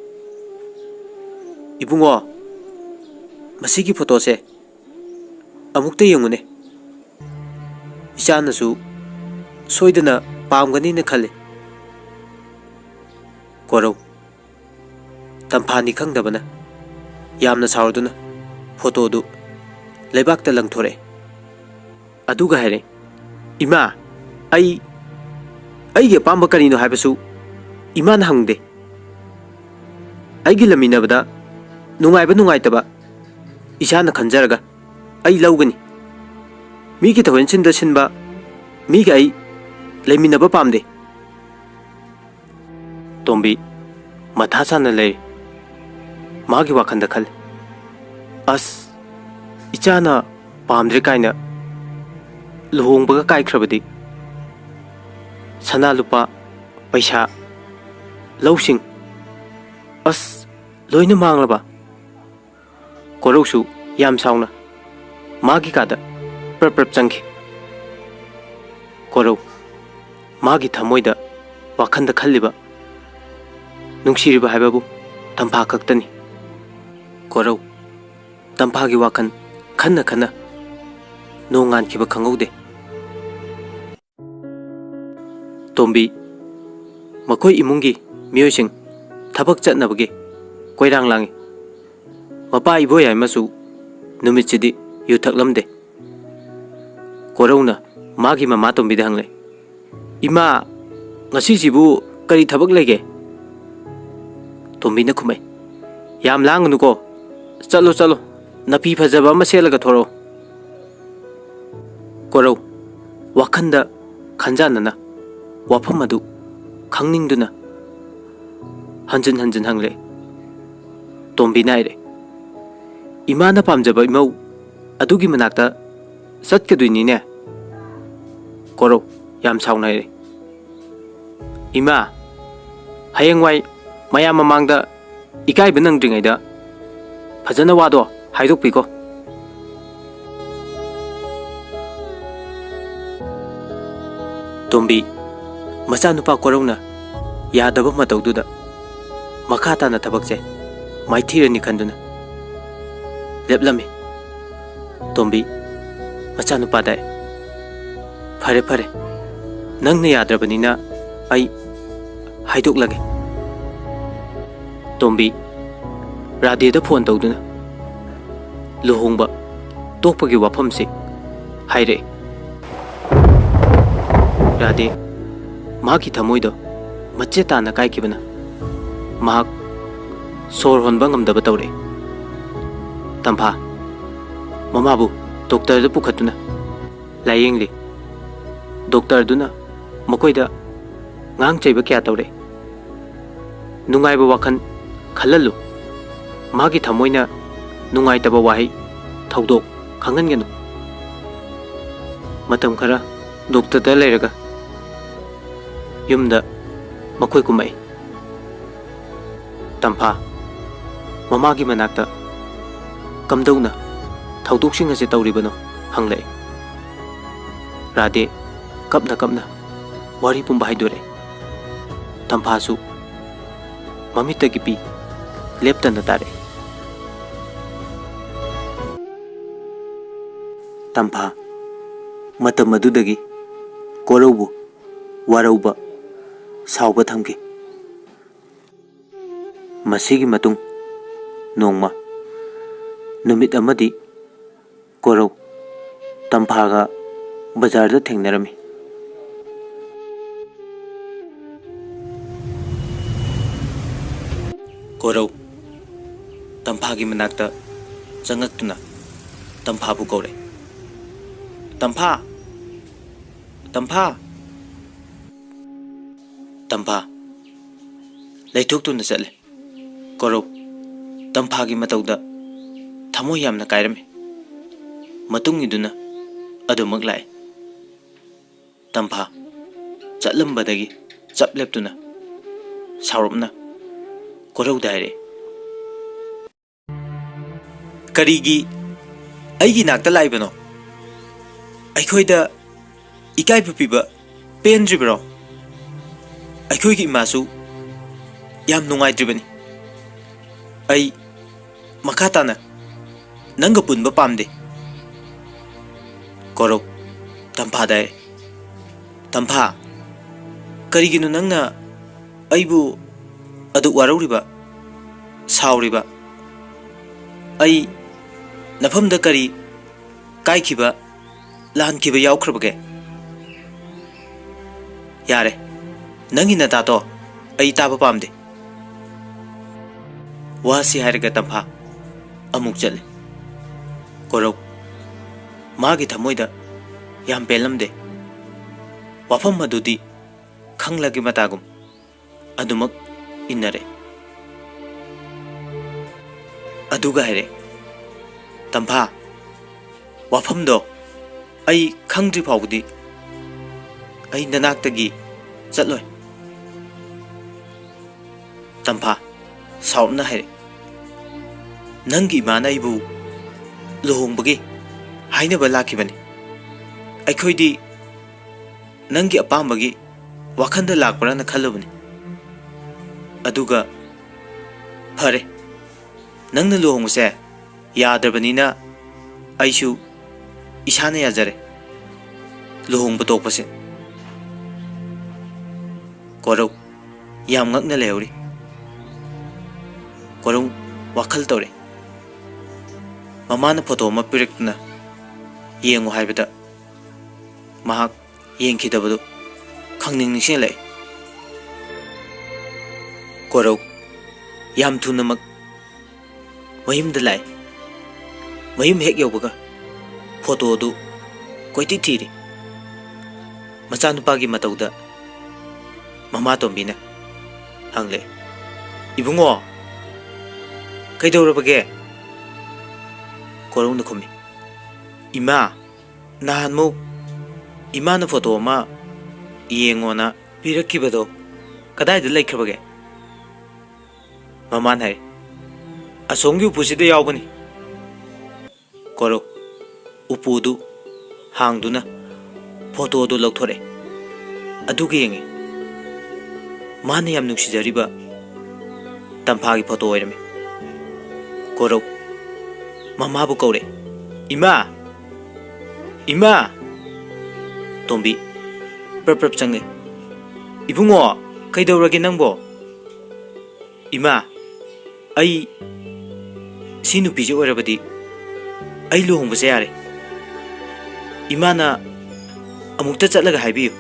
ꯏꯕꯨꯡꯉꯣ, ꯃꯁꯤꯒꯤ ꯐꯣꯇꯣꯁꯦ ꯑꯃꯨꯛꯇ ꯌꯦꯡꯉꯨꯅꯦ꯫ ꯏꯆꯥꯅꯁꯨ ꯁꯣꯏꯗꯅ ꯄꯥꯝꯒꯅꯤꯅ ꯈꯜꯂꯤ꯫ ꯀꯣꯔꯧ ꯇꯝꯐꯥꯅꯤ ꯈꯪꯗꯕꯅ ꯌꯥꯝꯅ ꯁꯥꯎꯔꯗꯨꯅ ꯐꯣꯇꯣꯗꯨ ꯂꯩꯕꯥꯛꯇ ꯂꯪꯊꯣꯔꯛꯑꯦ꯫ ꯑꯗꯨꯒ ꯍꯥꯏꯔꯦ, ꯏꯃꯥ, ꯑꯩꯒꯤ ꯑꯄꯥꯝꯕ ꯀꯔꯤꯅꯣ ꯍꯥꯏꯕꯁꯨ ꯏꯃꯥꯅ ꯍꯪꯗꯦ꯫ ꯑꯩꯒꯤ ꯂꯩꯃꯤꯟꯅꯕꯗ ꯅꯨꯡꯉꯥꯏꯕ ꯅꯨꯡꯉꯥꯏꯇꯕ ꯏꯁꯥꯅ ꯈꯟꯖꯔꯒ ꯑꯩ ꯂꯧꯒꯅꯤ꯫ ꯃꯤꯒꯤ ꯊꯧꯌꯥꯟꯁꯤꯟꯗ ꯁꯤꯟꯕ ꯃꯤꯒ ꯑꯩ ꯂꯩꯃꯤꯟꯅꯕ ꯄꯥꯝꯗꯦ꯫ ꯇꯣꯝꯕꯤ ꯃꯊꯥ ꯁꯥꯅ ꯂꯩꯔꯤ꯫ ꯃꯥꯒꯤ ꯋꯥꯈꯜꯗ ꯈꯜꯂꯤ, ꯑꯁ, ꯏꯆꯥꯅ ꯄꯥꯝꯗ꯭ꯔꯦ ꯀꯥꯏꯅ ꯂꯨꯍꯣꯡꯕꯒ ꯀꯥꯏꯈ꯭ꯔꯕꯗꯤ ꯁꯅꯥ ꯂꯨꯄꯥ, ꯄꯩꯁꯥ, ꯂꯧꯁꯤꯡ, ꯑꯁ, ꯂꯣꯏꯅ ꯃꯥꯡꯂꯕ? ꯀꯣꯔꯧꯁꯨ ꯌꯥꯝ ꯁꯥꯎꯅ ꯃꯥꯒꯤ ꯀꯥꯗ ꯄ꯭ꯔꯞ ꯄ꯭ꯔꯞ ꯆꯪꯈꯤ꯫ ꯀꯣꯔꯧ ꯃꯥꯒꯤ ꯊꯃꯣꯏꯗ ꯋꯥꯈꯟꯗ ꯈꯜꯂꯤꯕ ꯅꯨꯡꯁꯤꯔꯤꯕ ꯍꯥꯏꯕꯕꯨ ꯇꯝꯐꯥ ꯈꯛꯇꯅꯤ꯫ ꯀꯣꯔꯧ ꯇꯝꯐꯥꯒꯤ ꯋꯥꯈꯟ ꯈꯟꯅ ꯈꯟꯅ ꯅꯣꯡ ꯉꯥꯟꯈꯤꯕ ꯈꯪꯍꯧꯗꯦ꯫ ꯇꯣꯝꯕꯤ ꯃꯈꯣꯏ ꯏꯃꯨꯡꯒꯤ ꯃꯤꯑꯣꯏꯁꯤꯡ ꯊꯕꯛ ꯆꯠꯅꯕꯒꯤ ꯀꯣꯏꯔꯥꯡ ꯂꯥꯡꯏ꯫ ꯃꯄꯥ ꯏꯕꯣꯌꯥꯏꯃꯁꯨ ꯅꯨꯃꯤꯠꯁꯤꯗꯤ ꯌꯨ ꯊꯛꯂꯝꯗꯦ꯫ ꯀꯣꯔꯧꯅ ꯃꯥꯒꯤ ꯃꯃꯥ ꯇꯣꯝꯕꯤꯗ ꯍꯪꯂꯛꯏ, ꯏꯃꯥ, ꯉꯁꯤꯁꯤꯕꯨ ꯀꯔꯤ ꯊꯕꯛ ꯂꯩꯒꯦ? ꯇꯣꯝꯕꯤꯅ ꯈꯨꯝꯃꯩ, ꯌꯥꯝ ꯂꯥꯡꯒꯅꯨꯀꯣ, ꯆꯠꯂꯣ ꯆꯠꯂꯣ, ꯅꯥꯄꯤ ꯐꯖꯕ ꯑꯃ ꯁꯦꯠꯂꯒ ꯊꯣꯔꯛꯑꯣ꯫ ꯀꯣꯔꯧ ꯋꯥꯈꯟꯗ ꯈꯟꯖꯥꯟꯅꯅ ꯋꯥꯐꯝ ꯑꯗꯨ ꯈꯪꯅꯤꯡꯗꯨꯅ ꯍꯟꯖꯤꯟ ꯍꯟꯖꯤꯟ ꯍꯪꯂꯛꯏ꯫ ꯇꯣꯝꯕꯤꯅ ꯍꯥꯏꯔꯦ, ꯏꯃꯥꯅ ꯄꯥꯝꯖꯕ ꯏꯃꯧ ꯑꯗꯨꯒꯤ ꯃꯅꯥꯛꯇ ꯆꯠꯀꯗꯣꯏꯅꯤꯅꯦ꯫ ꯀꯣꯔꯧ ꯌꯥꯝ ꯁꯥꯎꯅ ꯍꯥꯏꯔꯦ, ꯏꯃꯥ, ꯍꯌꯦꯡꯋꯥꯏ ꯃꯌꯥꯝ ꯃꯃꯥꯡꯗ ꯏꯀꯥꯏꯕ ꯅꯪꯗ꯭ꯔꯤꯉꯩꯗ ꯐꯖꯅ ꯋꯥꯗꯣ ꯍꯥꯏꯗꯣꯛꯄꯤꯀꯣ꯫ ꯇꯣꯝꯕꯤ ꯃꯆꯥꯅꯨꯄꯥ ꯀꯣꯔꯧꯅ ꯌꯥꯗꯕ ꯃꯇꯧꯗꯨꯗ ꯃꯈꯥ ꯇꯥꯅ ꯊꯕꯛꯁꯦ ꯃꯥꯏꯊꯤꯔꯅꯤ ꯈꯟꯗꯨꯅ ꯂꯦꯞꯂꯝꯃꯤ꯫ ꯇꯣꯝꯕꯤ ꯃꯆꯥꯅꯨꯄꯥꯗ, ꯐꯔꯦ ꯐꯔꯦ, ꯅꯪꯅ ꯌꯥꯗ꯭ꯔꯕꯅꯤꯅ ꯑꯩ ꯍꯥꯏꯗꯣꯛꯂꯒꯦ꯫ ꯇꯣꯝꯕꯤ ꯔꯥꯙꯦꯗ ꯐꯣꯟ ꯇꯧꯗꯨꯅ ꯂꯨꯍꯣꯡꯕ ꯇꯣꯛꯄꯒꯤ ꯋꯥꯐꯝꯁꯤ ꯍꯥꯏꯔꯛꯏ꯫ ꯔꯥꯙꯦ ꯃꯍꯥꯛꯀꯤ ꯊꯃꯣꯏꯗꯣ ꯃꯆꯦꯠ ꯇꯥꯅ ꯀꯥꯏꯈꯤꯕꯅ ꯃꯍꯥꯛ ꯁꯣꯔ ꯍꯣꯟꯕ ꯉꯝꯗꯕ ꯇꯧꯔꯛꯏ꯫ ꯇꯝꯐꯥ ꯃꯃꯥꯕꯨ ꯗꯣꯛꯇꯔꯗ ꯄꯨꯈꯠꯇꯨꯅ ꯂꯥꯌꯦꯡꯂꯤ꯫ ꯗꯣꯛꯇꯔꯗꯨꯅ ꯃꯈꯣꯏꯗ ꯉꯥꯡ ꯆꯩꯕ ꯀꯌꯥ ꯇꯧꯔꯛꯏ꯫ ꯅꯨꯡꯉꯥꯏꯕ ꯋꯥꯈꯜ ꯈꯜꯍꯜꯂꯨ, ꯃꯥꯒꯤ ꯊꯃꯣꯏꯅ ꯅꯨꯡꯉꯥꯏꯇꯕ ꯋꯥꯍꯩ ꯊꯧꯗꯣꯛ ꯈꯪꯍꯟꯒꯅꯨ꯫ ꯃꯇꯝ ꯈꯔ ꯗꯣꯛꯇꯔꯗ ꯂꯩꯔꯒ ꯌꯨꯝꯗ ꯃꯈꯣꯏ ꯀꯨꯝꯃꯛꯏ꯫ ꯇꯝꯐꯥ ꯃꯃꯥꯒꯤ ꯃꯅꯥꯛꯇ ꯀꯝꯗꯧꯅ ꯊꯧꯗꯣꯛꯁꯤꯡ ꯑꯁꯤ ꯇꯧꯔꯤꯕꯅꯣ ꯍꯪꯂꯛꯏ꯫ ꯔꯥꯙꯦ ꯀꯞꯅ ꯀꯞꯅ ꯋꯥꯔꯤ ꯄꯨꯝꯕ ꯍꯥꯏꯗꯣꯔꯛꯏ꯫ ꯇꯝꯐꯥꯁꯨ ꯃꯃꯤꯠꯇꯒꯤ ꯄꯤ ꯂꯦꯞꯇꯅ ꯇꯥꯔꯛꯏ꯫ ꯇꯝꯐꯥ ꯃꯇꯝ ꯑꯗꯨꯗꯒꯤ ꯀꯣꯔꯧꯕꯨ ꯋꯥꯔꯧꯕ ꯁꯥꯎꯕ ꯊꯝꯈꯤ꯫ ꯃꯁꯤꯒꯤ ꯃꯇꯨꯡ ꯅꯣꯡꯃ ꯅꯨꯃꯤꯠ ꯑꯃꯗꯤ ꯀꯣꯔꯧ ꯇꯝꯐꯥꯒ ꯕꯖꯥꯔꯗ ꯊꯦꯡꯅꯔꯝꯃꯤ꯫ ꯀꯣꯔꯧ ꯇꯝꯐꯥꯒꯤ ꯃꯅꯥꯛꯇ ꯆꯪꯉꯛꯇꯨꯅ ꯇꯝꯐꯥꯕꯨ ꯀꯧꯔꯦ꯫ ꯇꯝꯐꯥ! ꯇꯝꯐꯥ! ꯇꯝꯐꯥ ꯂꯩꯊꯣꯛꯇꯨꯅ ꯆꯠꯂꯦ꯫ ꯀꯣꯔꯧ ꯇꯝꯐꯥꯒꯤ ꯃꯇꯧꯗ ꯊꯃꯣꯏ ꯌꯥꯝꯅ ꯀꯥꯏꯔꯝꯃꯤ꯫ ꯃꯇꯨꯡ ꯏꯗꯨꯅ ꯑꯗꯨꯃꯛ ꯂꯥꯛꯑꯦ꯫ ꯇꯝꯐꯥ ꯆꯠꯂꯝꯕꯗꯒꯤ ꯆꯞ ꯂꯦꯞꯇꯨꯅ ꯁꯥꯎꯔꯞꯅ ꯀꯣꯔꯧꯗ ꯍꯥꯏꯔꯛꯑꯦ, "ꯀꯔꯤꯒꯤ ꯑꯩꯒꯤ ꯅꯥꯛꯇ ꯂꯥꯛꯏꯕꯅꯣ? ꯑꯩꯈꯣꯏꯗ ꯏꯀꯥꯏꯕ ꯄꯤꯕ ꯄꯦꯟꯗ꯭ꯔꯤꯕꯔꯣ? ꯑꯩꯈꯣꯏꯒꯤ ꯏꯃꯥꯁꯨ ꯌꯥꯝ ꯅꯨꯡꯉꯥꯏꯇ꯭ꯔꯤꯕꯅꯤ꯫ ꯑꯩ ꯃꯈꯥ ꯇꯥꯅ ꯅꯪꯒ ꯄꯨꯟꯕ ꯄꯥꯝꯗꯦ." ꯀꯣꯔꯧ ꯇꯝꯐꯥꯗ ꯍꯥꯏꯔꯦ, "ꯇꯝꯐꯥ, ꯀꯔꯤꯒꯤꯅꯣ ꯅꯪꯅ ꯑꯩꯕꯨ ꯑꯗꯨꯛ ꯋꯥꯔꯧꯔꯤꯕ, ꯁꯥꯎꯔꯤꯕ? ꯑꯩ ꯅꯐꯝꯗ ꯀꯔꯤ ꯀꯥꯏꯈꯤꯕ, ꯂꯥꯟꯈꯤꯕ ꯌꯥꯎꯈ꯭ꯔꯕꯒꯦ? ꯌꯥꯔꯦ, ꯅꯪꯒꯤ ꯅꯇꯥꯇꯣ ꯑꯩ ꯇꯥꯕ ꯄꯥꯝꯗꯦ." ꯋꯥꯁꯤ ꯍꯥꯏꯔꯒ ꯇꯝꯐꯥ ꯑꯃꯨꯛ ꯆꯠꯂꯦ꯫ ꯀꯣꯔꯧ ꯃꯥꯒꯤ ꯊꯃꯣꯏꯗ ꯌꯥꯝ ꯄꯦꯜꯂꯝꯗꯦ꯫ ꯋꯥꯐꯝ ꯑꯗꯨꯗꯤ ꯈꯪꯂꯒꯦ ꯃꯇꯥꯒꯨꯝ ꯑꯗꯨꯃꯛ ꯏꯟꯅꯔꯦ꯫ ꯑꯗꯨꯒ ꯍꯥꯏꯔꯦ, "ꯇꯝꯐꯥ, ꯋꯥꯐꯝꯗꯣ ꯑꯩ ꯈꯪꯗ꯭ꯔꯤ ꯐꯥꯎꯕꯗꯤ ꯑꯩ ꯅꯅꯥꯛꯇꯒꯤ ꯆꯠꯂꯣꯏ." ꯇꯝꯐꯥ ꯁꯥꯎꯔꯞꯅ ꯍꯥꯏꯔꯦ, "ꯅꯪꯒꯤ ꯏꯃꯥꯅ ꯑꯩꯕꯨ ꯂꯨꯍꯣꯡꯕꯒꯤ ꯍꯥꯏꯅꯕ ꯂꯥꯛꯈꯤꯕꯅꯤ꯫ ꯑꯩꯈꯣꯏꯗꯤ ꯅꯪꯒꯤ ꯑꯄꯥꯝꯕꯒꯤ ꯋꯥꯈꯟꯗ ꯂꯥꯛꯄ꯭ꯔꯥꯅ ꯈꯜꯂꯨꯕꯅꯤ꯫ ꯑꯗꯨꯒ ꯐꯔꯦ, ꯅꯪꯅ ꯂꯨꯍꯣꯡꯕꯁꯦ ꯌꯥꯗ꯭ꯔꯕꯅꯤꯅ ꯑꯩꯁꯨ ꯏꯁꯥꯅ ꯌꯥꯖꯔꯦ ꯂꯨꯍꯣꯡꯕ ꯇꯣꯛꯄꯁꯦ." ꯀꯣꯔꯧ ꯌꯥꯝ ꯉꯛꯅ ꯂꯩꯍꯧꯔꯤ꯫ ꯀꯣꯔꯧ ꯋꯥꯈꯜ ꯇꯧꯔꯦ꯫ ꯃꯃꯥꯅ ꯐꯣꯇꯣ ꯑꯃ ꯄꯤꯔꯛꯇꯨꯅ ꯌꯦꯡꯉꯨ ꯍꯥꯏꯕꯗ ꯃꯍꯥꯛ ꯌꯦꯡꯈꯤꯗꯕꯗꯨ ꯈꯪꯅꯤꯡ ꯅꯤꯡꯁꯤꯡꯂꯛꯏ꯫ ꯀꯣꯔꯧ ꯌꯥꯝ ꯊꯨꯅꯃꯛ ꯃꯌꯨꯝꯗ ꯂꯥꯛꯑꯦ꯫ ꯃꯌꯨꯝ ꯍꯦꯛ ꯌꯧꯕꯒ ꯐꯣꯇꯣ ꯑꯗꯨ ꯀꯣꯏꯊꯤ ꯊꯤꯔꯤ꯫ ꯃꯆꯥꯅꯨꯄꯥꯒꯤ ꯃꯇꯧꯗ ꯃꯃꯥ ꯇꯣꯝꯕꯤꯅ ꯍꯪꯂꯛꯑꯦ, "ꯏꯕꯨꯡꯉꯣ, ꯀꯩꯗꯧꯔꯕꯒꯦ?" ꯀꯣꯔꯧꯅ ꯈꯨꯝꯃꯤ, "ꯏꯃꯥ, ꯅꯍꯥꯟꯃꯨꯛ ꯏꯃꯥꯅ ꯐꯣꯇꯣ ꯑꯃ ꯌꯦꯡꯉꯣꯅ ꯄꯤꯔꯛꯈꯤꯕꯗꯣ ꯀꯗꯥꯏꯗ ꯂꯩꯈ꯭ꯔꯕꯒꯦ?" ꯃꯃꯥꯅ ꯍꯥꯏꯔꯦ, "ꯑꯁꯣꯝꯒꯤ ꯎꯄꯨꯁꯤꯗ ꯌꯥꯎꯕꯅꯤ." ꯀꯣꯔꯧ ꯎꯄꯨꯗꯨ ꯍꯥꯡꯗꯨꯅ ꯐꯣꯇꯣꯗꯨ ꯂꯧꯊꯣꯔꯛꯑꯦ꯫ ꯑꯗꯨꯒ ꯌꯦꯡꯉꯦ꯫ ꯃꯥꯅ ꯌꯥꯝ ꯅꯨꯡꯁꯤꯖꯔꯤꯕ ꯇꯝꯐꯥꯒꯤ ꯐꯣꯇꯣ ꯑꯣꯏꯔꯝꯃꯤ꯫ ꯀꯣꯔꯧ ꯃꯃꯥꯕꯨ ꯀꯧꯔꯦ, "ꯏꯃꯥ! ꯏꯃꯥ!" ꯇꯣꯝꯕꯤ ꯄ꯭ꯔꯞ ꯄ꯭ꯔꯞ ꯆꯪꯉꯦ꯫ "ꯏꯕꯨꯡꯉꯣ, ꯀꯩꯗꯧꯔꯒꯦ ꯅꯪꯕꯣ?" "ꯏꯃꯥ, ꯑꯩ ꯁꯤ ꯅꯨꯄꯤꯁꯦ ꯑꯣꯏꯔꯕꯗꯤ ꯑꯩ ꯂꯨꯍꯣꯡꯕꯁꯦ ꯌꯥꯔꯦ꯫ ꯏꯃꯥꯅ ꯑꯃꯨꯛꯇ ꯆꯠꯂꯒ ꯍꯥꯏꯕꯤꯌꯨ."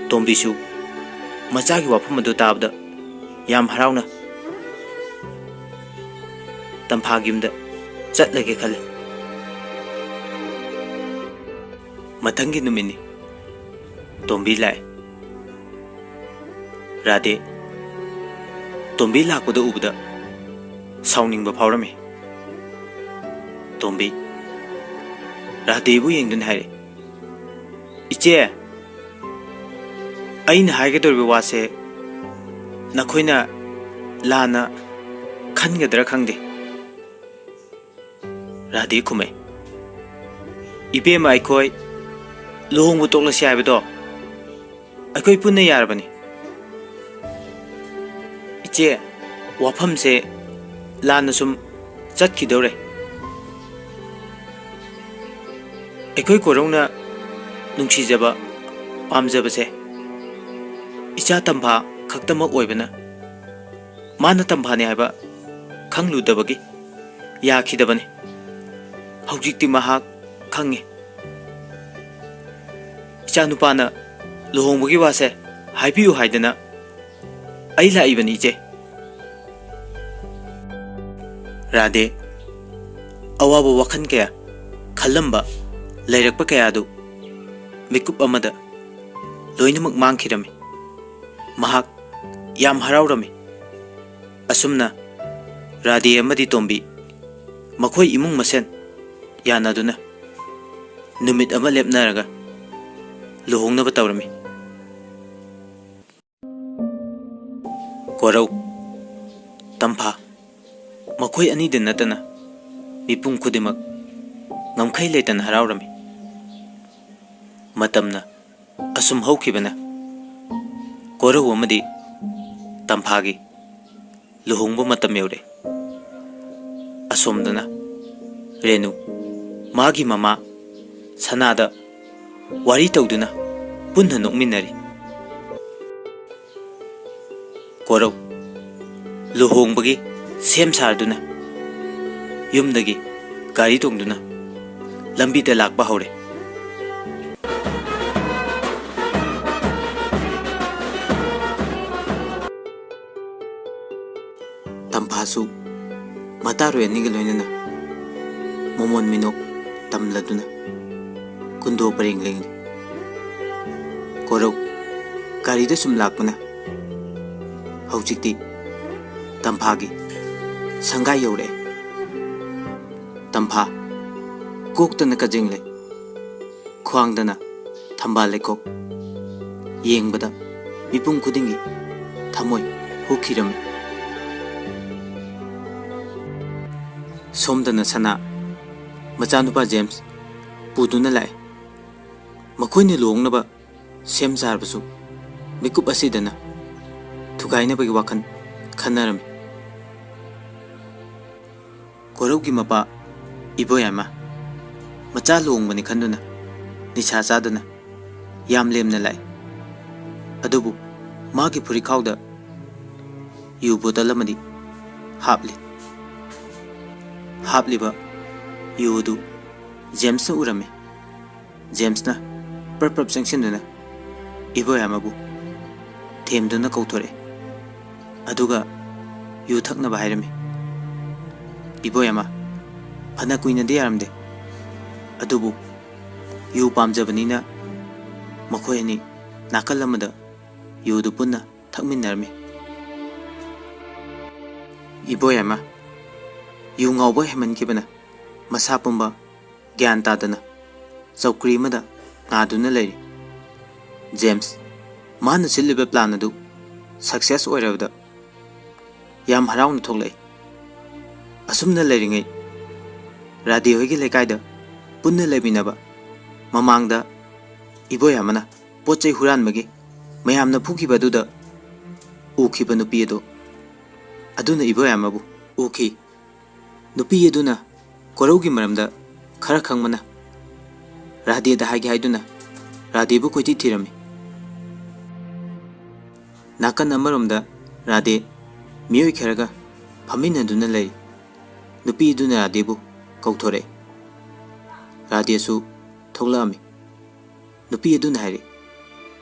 ꯇꯣꯝꯕꯤꯁꯨ ꯃꯆꯥꯒꯤ ꯋꯥꯐꯝ ꯑꯗꯨ ꯇꯥꯕꯗ ꯌꯥꯝ ꯍꯔꯥꯎꯅ ꯇꯝꯐꯥꯒꯤ ꯌꯨꯝꯗ ꯆꯠꯂꯒꯦ ꯈꯜꯂꯦ꯫ ꯃꯊꯪꯒꯤ ꯅꯨꯃꯤꯠꯅꯤ꯫ ꯇꯣꯝꯕꯤ ꯂꯥꯛꯑꯦ꯫ ꯔꯥꯙꯦ ꯇꯣꯝꯕꯤ ꯂꯥꯛꯄꯗ ꯎꯕꯗ ꯁꯥꯎꯅꯤꯡꯕ ꯐꯥꯎꯔꯝꯃꯤ꯫ ꯇꯣꯝꯕꯤ ꯔꯥꯙꯦꯕꯨ ꯌꯦꯡꯗꯨꯅ ꯍꯥꯏꯔꯦ, "ꯏꯆꯦ, ꯑꯩꯅ ꯍꯥꯏꯒꯗꯧꯔꯤꯕ ꯋꯥꯁꯦ ꯅꯈꯣꯏꯅ ꯂꯥꯟꯅ ꯈꯟꯒꯗ꯭ꯔꯥ ꯈꯪꯗꯦ." ꯔꯥꯙꯦ ꯈꯨꯝꯃꯦ, "ꯏꯕꯦꯝꯃ, ꯑꯩꯈꯣꯏ ꯂꯨꯍꯣꯡꯕ ꯇꯣꯛꯂꯁꯤ ꯍꯥꯏꯕꯗꯣ ꯑꯩꯈꯣꯏ ꯄꯨꯟꯅ ꯌꯥꯔꯕꯅꯤ꯫ ꯏꯆꯦ, ꯋꯥꯐꯝꯁꯦ ꯂꯥꯟꯅ ꯁꯨꯝ ꯆꯠꯈꯤꯗꯧꯔꯦ." ꯑꯩꯈꯣꯏ ꯀꯣꯔꯧꯅ ꯅꯨꯡꯁꯤꯖꯕ ꯄꯥꯝꯖꯕꯁꯦ ꯏꯆꯥ ꯇꯝꯐꯥ ꯈꯛꯇꯃꯛ ꯑꯣꯏꯕꯅ ꯃꯥꯅ ꯇꯝꯐꯥꯅꯤ ꯍꯥꯏꯕ ꯈꯪꯂꯨꯗꯕꯒꯤ ꯌꯥꯈꯤꯗꯕꯅꯤ꯫ ꯍꯧꯖꯤꯛꯇꯤ ꯃꯍꯥꯛ ꯈꯪꯉꯤ꯫ ꯏꯆꯥꯅꯨꯄꯥꯅ ꯂꯨꯍꯣꯡꯕꯒꯤ ꯋꯥꯁꯦ ꯍꯥꯏꯕꯤꯌꯨ ꯍꯥꯏꯗꯅ ꯑꯩ ꯂꯥꯛꯏꯕꯅꯤ ꯏꯆꯦ꯫ ꯔꯥꯙꯦ ꯑꯋꯥꯕ ꯋꯥꯈꯜ ꯀꯌꯥ ꯈꯜꯂꯝꯕ ꯂꯩꯔꯛꯄ ꯀꯌꯥꯗꯨ ꯃꯤꯀꯨꯞ ꯑꯃꯗ ꯂꯣꯏꯅꯃꯛ ꯃꯥꯡꯈꯤꯔꯝꯃꯤ꯫ ꯃꯍꯥꯛ ꯌꯥꯝ ꯍꯔꯥꯎꯔꯝꯃꯤ꯫ ꯑꯁꯨꯝꯅ ꯔꯥꯙꯦ ꯑꯃꯗꯤ ꯇꯣꯝꯕꯤ ꯃꯈꯣꯏ ꯏꯃꯨꯡ ꯃꯁꯦꯟ ꯌꯥꯅꯗꯨꯅ ꯅꯨꯃꯤꯠ ꯑꯃ ꯂꯦꯞꯅꯔꯒ ꯂꯨꯍꯣꯡꯅꯕ ꯇꯧꯔꯝꯃꯤ꯫ ꯀꯣꯔꯧ, ꯇꯝꯐꯥ ꯃꯈꯣꯏ ꯑꯅꯤꯗ ꯅꯠꯇꯅ ꯃꯤꯄꯨꯝ ꯈꯨꯗꯤꯡꯃꯛ ꯉꯝꯈꯩ ꯂꯩꯇꯅ ꯍꯔꯥꯎꯔꯝꯃꯤ꯫ ꯃꯇꯝꯅ ꯑꯁꯨꯝ ꯍꯧꯈꯤꯕꯅ ꯀꯣꯔꯧ ꯑꯃꯗꯤ ꯇꯝꯐꯥꯒꯤ ꯂꯨꯍꯣꯡꯕ ꯃꯇꯝ ꯌꯧꯔꯦ꯫ ꯑꯁꯣꯝꯗꯅ ꯔꯦꯅꯨ ꯃꯥꯒꯤ ꯃꯃꯥ ꯁꯅꯥꯗ ꯋꯥꯔꯤ ꯇꯧꯗꯨꯅ ꯄꯨꯟꯅ ꯅꯣꯛꯃꯤꯟꯅꯔꯤ꯫ ꯀꯣꯔꯧ ꯂꯨꯍꯣꯡꯕꯒꯤ ꯁꯦꯝ ꯁꯥꯗꯨꯅ ꯌꯨꯝꯗꯒꯤ ꯒꯥꯔꯤ ꯇꯣꯡꯗꯨꯅ ꯂꯝꯕꯤꯗ ꯂꯥꯛꯄ ꯍꯧꯔꯦ꯫ ꯇꯝꯐꯥꯁꯨ ꯃꯇꯥꯔꯣꯏ ꯑꯅꯤꯒ ꯂꯣꯏꯅꯅ ꯃꯣꯃꯣꯟ ꯃꯤꯅꯣꯛ ꯇꯝꯂꯗꯨꯅ ꯀꯨꯟꯗꯣ ꯄꯔꯦꯡ ꯂꯦꯡꯂꯤ꯫ ꯀꯣꯔꯧ ꯒꯥꯔꯤꯗ ꯁꯨꯝ ꯂꯥꯛꯄꯅ ꯍꯧꯖꯤꯛꯇꯤ ꯇꯝꯐꯥꯒꯤ ꯁꯪꯒꯥꯏ ꯌꯧꯔꯛꯑꯦ꯫ ꯇꯝꯐꯥ ꯀꯣꯛꯇꯅ ꯀꯖꯦꯡ ꯂꯩ, ꯈ꯭ꯋꯥꯡꯗꯅ ꯊꯝꯕꯥꯜ ꯂꯩꯈꯣꯛ, ꯌꯦꯡꯕꯗ ꯃꯤꯄꯨꯝ ꯈꯨꯗꯤꯡꯒꯤ ꯊꯃꯣꯏ ꯍꯨꯈꯤꯔꯝꯃꯤ꯫ ꯁꯣꯝꯗꯅ ꯁꯅꯥ ꯃꯆꯥꯅꯨꯄꯥ ꯖꯦꯝꯁ ꯄꯨꯗꯨꯅ ꯂꯥꯛꯑꯦ꯫ ꯃꯈꯣꯏꯅ ꯂꯨꯍꯣꯡꯅꯕ ꯁꯦꯝ ꯁꯥꯔꯕꯁꯨ ꯃꯤꯀꯨꯞ ꯑꯁꯤꯗꯅ ꯊꯨꯒꯥꯏꯅꯕꯒꯤ ꯋꯥꯈꯜ ꯈꯟꯅꯔꯝꯃꯤ꯫ ꯀꯣꯔꯧꯒꯤ ꯃꯄꯥ ꯏꯕꯣꯌꯥꯏꯃ ꯃꯆꯥ ꯂꯨꯍꯣꯡꯕꯅꯤ ꯈꯟꯗꯨꯅ ꯅꯤꯁꯥ ꯆꯥꯗꯨꯅ ꯌꯥꯝ ꯂꯦꯝꯅ ꯂꯥꯛꯏ꯫ ꯑꯗꯨꯕꯨ ꯃꯥꯒꯤ ꯐꯨꯔꯤꯈꯥꯎꯗ ꯌꯨ ꯕꯣꯇꯜ ꯑꯃꯗꯤ ꯍꯥꯞꯂꯤ꯫ ꯍꯥꯞꯂꯤꯕ ꯌꯨ ꯑꯗꯨ ꯖꯦꯝꯁꯅ ꯎꯔꯝꯃꯤ꯫ ꯖꯦꯝꯁꯅ ꯄ꯭ꯔꯞ ꯄ꯭ꯔꯞ ꯆꯪꯁꯤꯟꯗꯨꯅ ꯏꯕꯣꯌꯥꯏꯃꯕꯨ ꯊꯦꯝꯗꯨꯅ ꯀꯧꯊꯣꯔꯛꯑꯦ꯫ ꯑꯗꯨꯒ ꯌꯨ ꯊꯛꯅꯕ ꯍꯥꯏꯔꯝꯃꯤ꯫ ꯏꯕꯣꯌꯥꯏꯃ ꯐꯅ ꯀꯨꯏꯅꯗꯤ ꯌꯥꯔꯝꯗꯦ꯫ ꯑꯗꯨꯕꯨ ꯌꯨ ꯄꯥꯝꯖꯕꯅꯤꯅ ꯃꯈꯣꯏ ꯑꯅꯤ ꯅꯥꯀꯜ ꯑꯃꯗ ꯌꯨꯗꯨ ꯄꯨꯟꯅ ꯊꯛꯃꯤꯟꯅꯔꯝꯃꯤ꯫ ꯏꯕꯣꯌꯥꯏꯃ ꯌꯨ ꯉꯥꯎꯕ ꯍꯦꯃꯟꯈꯤꯕꯅ ꯃꯁꯥ ꯄꯨꯝꯕ ꯒ꯭ꯌꯥꯟ ꯇꯥꯗꯅ ꯆꯧꯀ꯭ꯔꯤ ꯑꯃꯗ ꯉꯥꯗꯨꯅ ꯂꯩꯔꯤ꯫ ꯖꯦꯝꯁ ꯃꯥꯅ ꯁꯤꯜꯂꯤꯕ ꯄ꯭ꯂꯥꯟ ꯑꯗꯨ ꯁꯛꯁꯦꯁ ꯑꯣꯏꯔꯕꯗ ꯌꯥꯝ ꯍꯔꯥꯎꯅ ꯊꯣꯛꯂꯛꯏ꯫ ꯑꯁꯨꯝꯅ ꯂꯩꯔꯤꯉꯩ ꯔꯥꯙꯦ ꯍꯣꯏꯒꯤ ꯂꯩꯀꯥꯏꯗ ꯄꯨꯟꯅ ꯂꯩꯃꯤꯟꯅꯕ ꯃꯃꯥꯡꯗ ꯏꯕꯣꯌꯥꯏꯃꯅ ꯄꯣꯠ ꯆꯩ ꯍꯨꯔꯥꯟꯕꯒꯤ ꯃꯌꯥꯝꯅ ꯐꯨꯈꯤꯕ ꯑꯗꯨꯗ ꯎꯈꯤꯕ ꯅꯨꯄꯤ ꯑꯗꯨꯅ ꯏꯕꯣꯌꯥꯏꯃꯕꯨ ꯎꯈꯤ꯫ ꯅꯨꯄꯤ ꯑꯗꯨꯅ ꯀꯣꯔꯧꯒꯤ ꯃꯔꯝꯗ ꯈꯔ ꯈꯪꯕꯅ ꯔꯥꯙꯦꯗ ꯍꯥꯏꯒꯦ ꯍꯥꯏꯗꯨꯅ ꯔꯥꯙꯦꯕꯨ ꯀꯣꯏꯊꯤ ꯊꯤꯔꯝꯃꯤ꯫ ꯅꯥꯀꯟ ꯑꯃꯔꯣꯝꯗ ꯔꯥꯙꯦ ꯃꯤꯑꯣꯏ ꯈꯔꯒ ꯐꯝꯃꯤꯟꯅꯗꯨꯅ ꯂꯩꯔꯤ꯫ ꯅꯨꯄꯤ ꯑꯗꯨꯅ ꯔꯥꯙꯦꯕꯨ ꯀꯧꯊꯣꯔꯛꯑꯦ꯫ ꯔꯥꯙꯦꯁꯨ ꯊꯣꯛꯂꯛꯑꯝꯃꯤ꯫ ꯅꯨꯄꯤ ꯑꯗꯨꯅ ꯍꯥꯏꯔꯤ,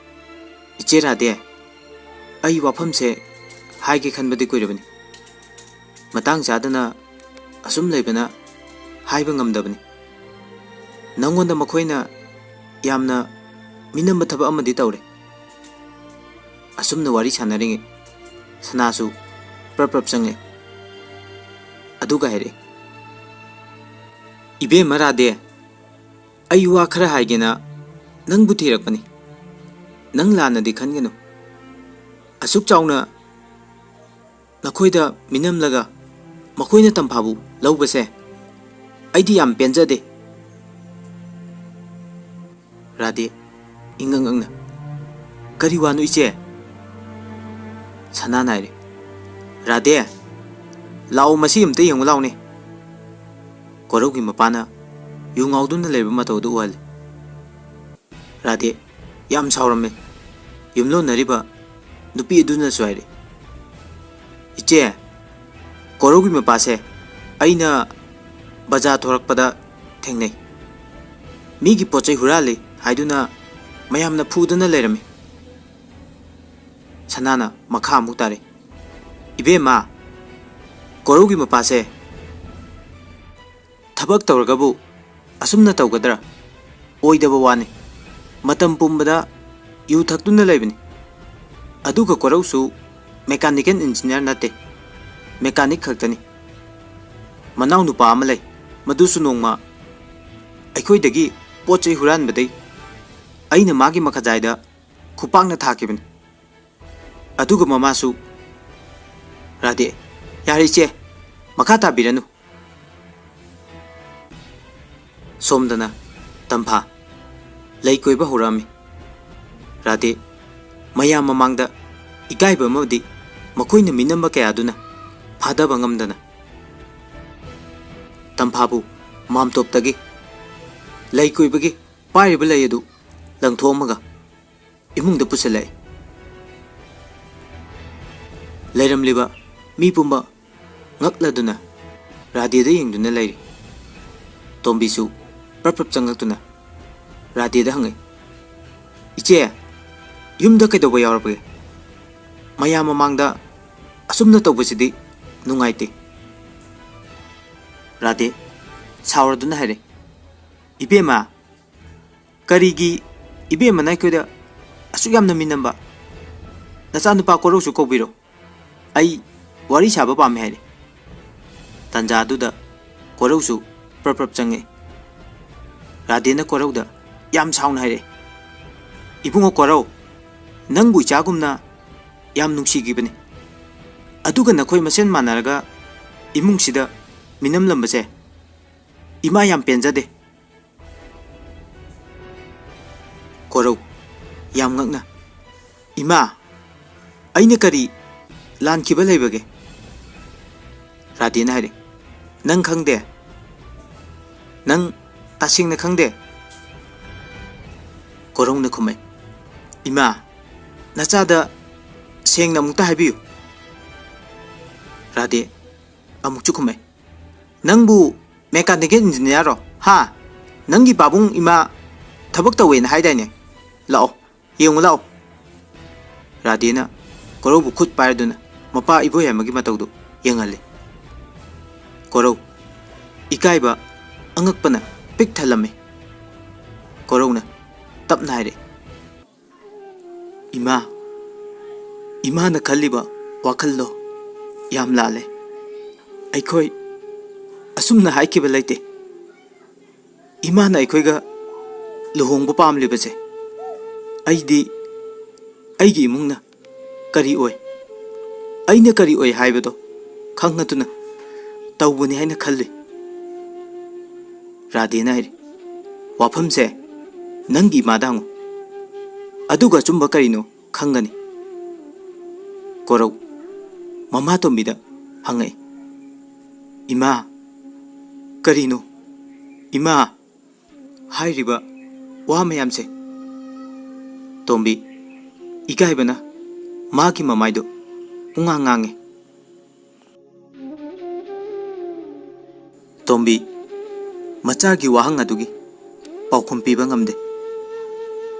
"ꯏꯆꯦ ꯔꯥꯙꯦ, ꯑꯩ ꯋꯥꯐꯝꯁꯦ ꯍꯥꯏꯒꯦ ꯈꯟꯕꯗꯤ ꯀꯨꯏꯔꯕꯅꯤ꯫ ꯃꯇꯥꯡ ꯆꯥꯗꯅ ꯑꯁꯨꯝ ꯂꯩꯕꯅ ꯍꯥꯏꯕ ꯉꯝꯗꯕꯅꯤ꯫ ꯅꯪꯉꯣꯟꯗ ꯃꯈꯣꯏꯅ ꯌꯥꯝꯅ ꯃꯤꯅꯝꯕ ꯊꯕꯛ ꯑꯃꯗꯤ ꯇꯧꯔꯦ." ꯑꯁꯨꯝꯅ ꯋꯥꯔꯤ ꯁꯥꯟꯅꯔꯤꯉꯩ ꯁꯅꯥꯁꯨ ꯄ꯭ꯔꯞ ꯄ꯭ꯔꯞ ꯆꯪꯂꯛꯑꯦ꯫ ꯑꯗꯨꯒ ꯍꯥꯏꯔꯛꯑꯦ, "ꯏꯕꯦꯝꯃ ꯔꯥꯙꯦ, ꯑꯩ ꯋꯥ ꯈꯔ ꯍꯥꯏꯒꯦꯅ ꯅꯪꯕꯨ ꯊꯤꯔꯛꯄꯅꯤ꯫ ꯅꯪ ꯂꯥꯟꯅꯗꯤ ꯈꯟꯒꯅꯨ꯫ ꯑꯁꯨꯛ ꯆꯥꯎꯅ ꯅꯈꯣꯏꯗ ꯃꯤꯅꯝꯂꯒ ꯃꯈꯣꯏꯅ ꯇꯝꯐꯥꯕꯨ ꯂꯧꯕꯁꯦ ꯑꯩꯗꯤ ꯌꯥꯝ ꯄꯦꯟꯖꯗꯦ." ꯔꯥꯙꯦ ꯏꯉꯪ ꯉꯪꯅ, "ꯀꯔꯤ ꯋꯥꯅꯣ ꯏꯆꯦ?" ꯁꯅꯥꯅ ꯍꯥꯏꯔꯦ, "ꯔꯥꯙꯦ, ꯂꯥꯛꯑꯣ ꯃꯁꯤ ꯑꯝꯇ ꯌꯦꯡꯉꯨ ꯂꯥꯎꯅꯦ." ꯀꯣꯔꯧꯒꯤ ꯃꯄꯥꯅ ꯌꯨ ꯉꯥꯎꯗꯨꯅ ꯂꯩꯕ ꯃꯇꯧ ꯑꯗꯨ ꯎꯍꯜꯂꯤ꯫ ꯔꯥꯙꯦ ꯌꯥꯝ ꯁꯥꯎꯔꯝꯃꯦ꯫ ꯌꯨꯝꯂꯣꯟꯅꯔꯤꯕ ꯅꯨꯄꯤ ꯑꯗꯨꯅꯁꯨ ꯍꯥꯏꯔꯦ, ꯏꯆꯦ, ꯀꯣꯔꯧꯒꯤ ꯃꯄꯥꯁꯦ ꯑꯩꯅ ꯕꯖꯥꯔ ꯊꯣꯔꯛꯄꯗ ꯊꯦꯡꯅꯩ꯫ ꯃꯤꯒꯤ ꯄꯣꯠꯆꯩ ꯍꯨꯔꯥꯜꯂꯤ ꯍꯥꯏꯗꯨꯅ ꯃꯌꯥꯝꯅ ꯐꯨꯗꯨꯅ ꯂꯩꯔꯝꯃꯤ꯫ ꯁꯅꯥꯅ ꯃꯈꯥ ꯑꯃꯨꯛ ꯇꯥꯔꯦ, ꯏꯕꯦꯝꯃ, ꯀꯣꯔꯧꯒꯤ ꯃꯄꯥꯁꯦ ꯊꯕꯛ ꯇꯧꯔꯒꯕꯨ ꯑꯁꯨꯝꯅ ꯇꯧꯒꯗ꯭ꯔꯥ? ꯑꯣꯏꯗꯕ ꯋꯥꯅꯤ꯫ ꯃꯇꯝ ꯄꯨꯝꯕꯗ ꯌꯨ ꯊꯛꯇꯨꯅ ꯂꯩꯕꯅꯤ꯫ ꯑꯗꯨꯒ ꯀꯣꯔꯧꯁꯨ ꯃꯦꯀꯥꯅꯤꯀꯦꯜ ꯏꯟꯖꯤꯅꯤꯌꯔ ꯅꯠꯇꯦ, ꯃꯦꯀꯥꯅꯤꯛ ꯈꯛꯇꯅꯤ꯫ ꯃꯅꯥꯎ ꯅꯨꯄꯥ ꯑꯃ ꯂꯩ, ꯃꯗꯨꯁꯨ ꯅꯣꯡꯃ ꯑꯩꯈꯣꯏꯗꯒꯤ ꯄꯣꯠ ꯆꯩ ꯍꯨꯔꯥꯟꯕꯗꯩ ꯑꯩꯅ ꯃꯥꯒꯤ ꯃꯈꯖꯥꯏꯗ ꯈꯨꯄꯥꯛꯅ ꯊꯥꯈꯤꯕꯅꯤ꯫ ꯑꯗꯨꯒ ꯃꯃꯥꯁꯨ ꯔꯥꯙꯦ, ꯌꯥꯔꯦ ꯏꯆꯦ, ꯃꯈꯥ ꯇꯥꯕꯤꯔꯅꯨ꯫ ꯁꯣꯝꯗꯅ ꯇꯝꯐꯥ ꯂꯩ ꯀꯣꯏꯕ ꯍꯧꯔꯛꯑꯝꯃꯤ꯫ ꯔꯥꯙꯦ ꯃꯌꯥꯝ ꯃꯃꯥꯡꯗ ꯏꯀꯥꯏꯕ ꯑꯃꯗꯤ ꯃꯈꯣꯏꯅ ꯃꯤꯅꯝꯕ ꯀꯌꯥꯗꯨꯅ ꯐꯥꯗꯕ ꯉꯝꯗꯅ ꯇꯝꯐꯥꯕꯨ ꯃꯥꯝꯇꯣꯞꯇꯒꯤ ꯂꯩ ꯀꯣꯏꯕꯒꯤ ꯄꯥꯏꯔꯤꯕ ꯂꯩ ꯑꯗꯨ ꯂꯪꯊꯣꯛꯑꯝꯃꯒ ꯏꯃꯨꯡꯗ ꯄꯨꯁꯤꯜꯂꯛꯏ꯫ ꯂꯩꯔꯝꯂꯤꯕ ꯃꯤ ꯄꯨꯝꯕ ꯉꯛꯂꯗꯨꯅ ꯔꯥꯙꯦꯗ ꯌꯦꯡꯗꯨꯅ ꯂꯩꯔꯤ꯫ ꯇꯣꯝꯕꯤꯁꯨ ꯄ꯭ꯔꯞ ꯆꯪꯂꯛꯇꯨꯅ ꯔꯥꯙꯦꯗ ꯍꯪꯉꯤ, ꯏꯆꯦ, ꯌꯨꯝꯗ ꯀꯩꯗꯧꯕ ꯌꯥꯎꯔꯕꯒꯦ? ꯃꯌꯥꯝ ꯃꯃꯥꯡꯗ ꯑꯁꯨꯝꯅ ꯇꯧꯕꯁꯤꯗꯤ ꯅꯨꯡꯉꯥꯏꯇꯦ꯫ ꯔꯥꯙꯦ ꯁꯥꯎꯔꯗꯨꯅ ꯍꯥꯏꯔꯦ, ꯏꯕꯦꯝꯃ, ꯀꯔꯤꯒꯤ ꯏꯕꯦꯝꯃꯅ ꯑꯩꯈꯣꯏꯗ ꯑꯁꯨꯛ ꯌꯥꯝꯅ ꯃꯤꯅꯝꯕ? ꯅꯆꯥꯅꯨꯄꯥ ꯀꯣꯔꯧꯁꯨ ꯀꯧꯕꯤꯔꯣ, ꯑꯩ ꯋꯥꯔꯤ ꯁꯥꯕ ꯄꯥꯝꯃꯦ ꯍꯥꯏꯔꯦ꯫ ꯇꯥꯟꯖꯥ ꯑꯗꯨꯗ ꯀꯣꯔꯧꯁꯨ ꯄ꯭ꯔꯞ ꯆꯪꯉꯛꯏ꯫ ꯔꯥꯙꯦꯅ ꯀꯣꯔꯧꯗ ꯌꯥꯝ ꯁꯥꯎꯅ ꯍꯥꯏꯔꯦ, ꯏꯕꯨꯡꯉꯣ ꯀꯣꯔꯧ, ꯅꯪꯕꯨ ꯏꯆꯥꯒꯨꯝꯅ ꯌꯥꯝ ꯅꯨꯡꯁꯤꯈꯤꯕꯅꯤ꯫ ꯑꯗꯨꯒ ꯅꯈꯣꯏ ꯃꯁꯦꯟ ꯃꯥꯟꯅꯔꯒ ꯏꯃꯨꯡꯁꯤꯗ ꯃꯤꯅꯝꯂꯝꯕꯁꯦ ꯏꯃꯥ ꯌꯥꯝ ꯄꯦꯟꯖꯗꯦ꯫ ꯀꯣꯔꯧ ꯌꯥꯝ ꯉꯛꯅ, ꯏꯃꯥ, ꯑꯩꯅ ꯀꯔꯤ ꯂꯥꯟꯈꯤꯕ ꯂꯩꯕꯒꯦ? ꯔꯥꯙꯦꯅ ꯍꯥꯏꯔꯦ, ꯅꯪ ꯈꯪꯗꯦ? ꯅꯪ ꯇꯁꯦꯡꯅ ꯈꯪꯗꯦ? ꯀꯣꯔꯧꯅ ꯈꯨꯝꯃꯦ, ꯏꯃꯥ, ꯅꯆꯥꯗ ꯁꯦꯡꯅ ꯑꯃꯨꯛꯇ ꯍꯥꯏꯕꯤꯌꯨ꯫ ꯔꯥꯙꯦ ꯑꯃꯨꯛꯁꯨ ꯈꯨꯝꯃꯦ, ꯅꯪꯕꯨ ꯃꯦꯀꯥꯅꯤꯀꯦꯜ ꯏꯟꯖꯤꯅꯤꯌꯔꯔꯣ? ꯍꯥ? ꯅꯪꯒꯤ ꯄꯥꯕꯨꯡ ꯏꯃꯥ ꯊꯕꯛ ꯇꯧꯋꯦꯅ ꯍꯥꯏꯗꯥꯏꯅꯦ? ꯂꯥꯛꯑꯣ, ꯌꯦꯡꯉꯨ ꯂꯥꯛꯑꯣ꯫ ꯔꯥꯙꯦꯅ ꯀꯣꯔꯧꯕꯨ ꯈꯨꯠ ꯄꯥꯏꯔꯗꯨꯅ ꯃꯄꯥ ꯏꯕꯣꯌꯥꯏꯃꯒꯤ ꯃꯇꯧꯗꯨ ꯌꯦꯡꯍꯜꯂꯤ꯫ ꯀꯣꯔꯧ ꯏꯀꯥꯏꯕ ꯑꯉꯛꯄꯅ ꯄꯤꯛ ꯊꯜꯂꯝꯃꯤ꯫ ꯀꯣꯔꯧꯅ ꯇꯞꯅ ꯍꯥꯏꯔꯦ, ꯏꯃꯥ, ꯏꯃꯥꯅ ꯈꯜꯂꯤꯕ ꯋꯥꯈꯜꯗꯣ ꯌꯥꯝ ꯂꯥꯜꯂꯦ꯫ ꯑꯩꯈꯣꯏ ꯑꯁꯨꯝꯅ ꯍꯥꯏꯈꯤꯕ ꯂꯩꯇꯦ꯫ ꯏꯃꯥꯅ ꯑꯩꯈꯣꯏꯒ ꯂꯨꯍꯣꯡꯕ ꯄꯥꯝꯂꯤꯕꯁꯦ ꯑꯩꯒꯤ ꯏꯃꯨꯡꯅ ꯀꯔꯤ ꯑꯣꯏ, ꯑꯩꯅ ꯀꯔꯤ ꯑꯣꯏ ꯍꯥꯏꯕꯗꯣ ꯈꯪꯂꯗꯨꯅ ꯇꯧꯕꯅꯤ ꯍꯥꯏꯅ ꯈꯜꯂꯤ꯫ ꯔꯥꯙꯦꯅ ꯍꯥꯏꯔꯤ, ꯋꯥꯐꯝꯁꯦ ꯅꯪꯒꯤ ꯏꯃꯥꯗ ꯍꯪꯉꯨ, ꯑꯗꯨꯒ ꯑꯆꯨꯝꯕ ꯀꯔꯤꯅꯣ ꯈꯪꯒꯅꯤ꯫ ꯀꯣꯔꯧ ꯃꯃꯥ ꯇꯣꯝꯕꯤꯗ ꯍꯪꯉꯛꯏ, ꯏꯃꯥ, ꯀꯔꯤꯅꯣ ꯏꯃꯥ ꯍꯥꯏꯔꯤꯕ ꯋꯥ ꯃꯌꯥꯝꯁꯦ? ꯇꯣꯝꯕꯤ ꯏꯀꯥꯏꯕꯅ ꯃꯥꯒꯤ ꯃꯃꯥꯏꯗꯨ ꯄꯨꯡꯉꯥꯡ ꯉꯥꯡꯉꯤ꯫ ꯇꯣꯝꯕꯤ ꯃꯆꯥꯒꯤ ꯋꯥꯍꯪ ꯑꯗꯨꯒꯤ ꯄꯥꯎꯈꯨꯝ ꯄꯤꯕ ꯉꯝꯗꯦ,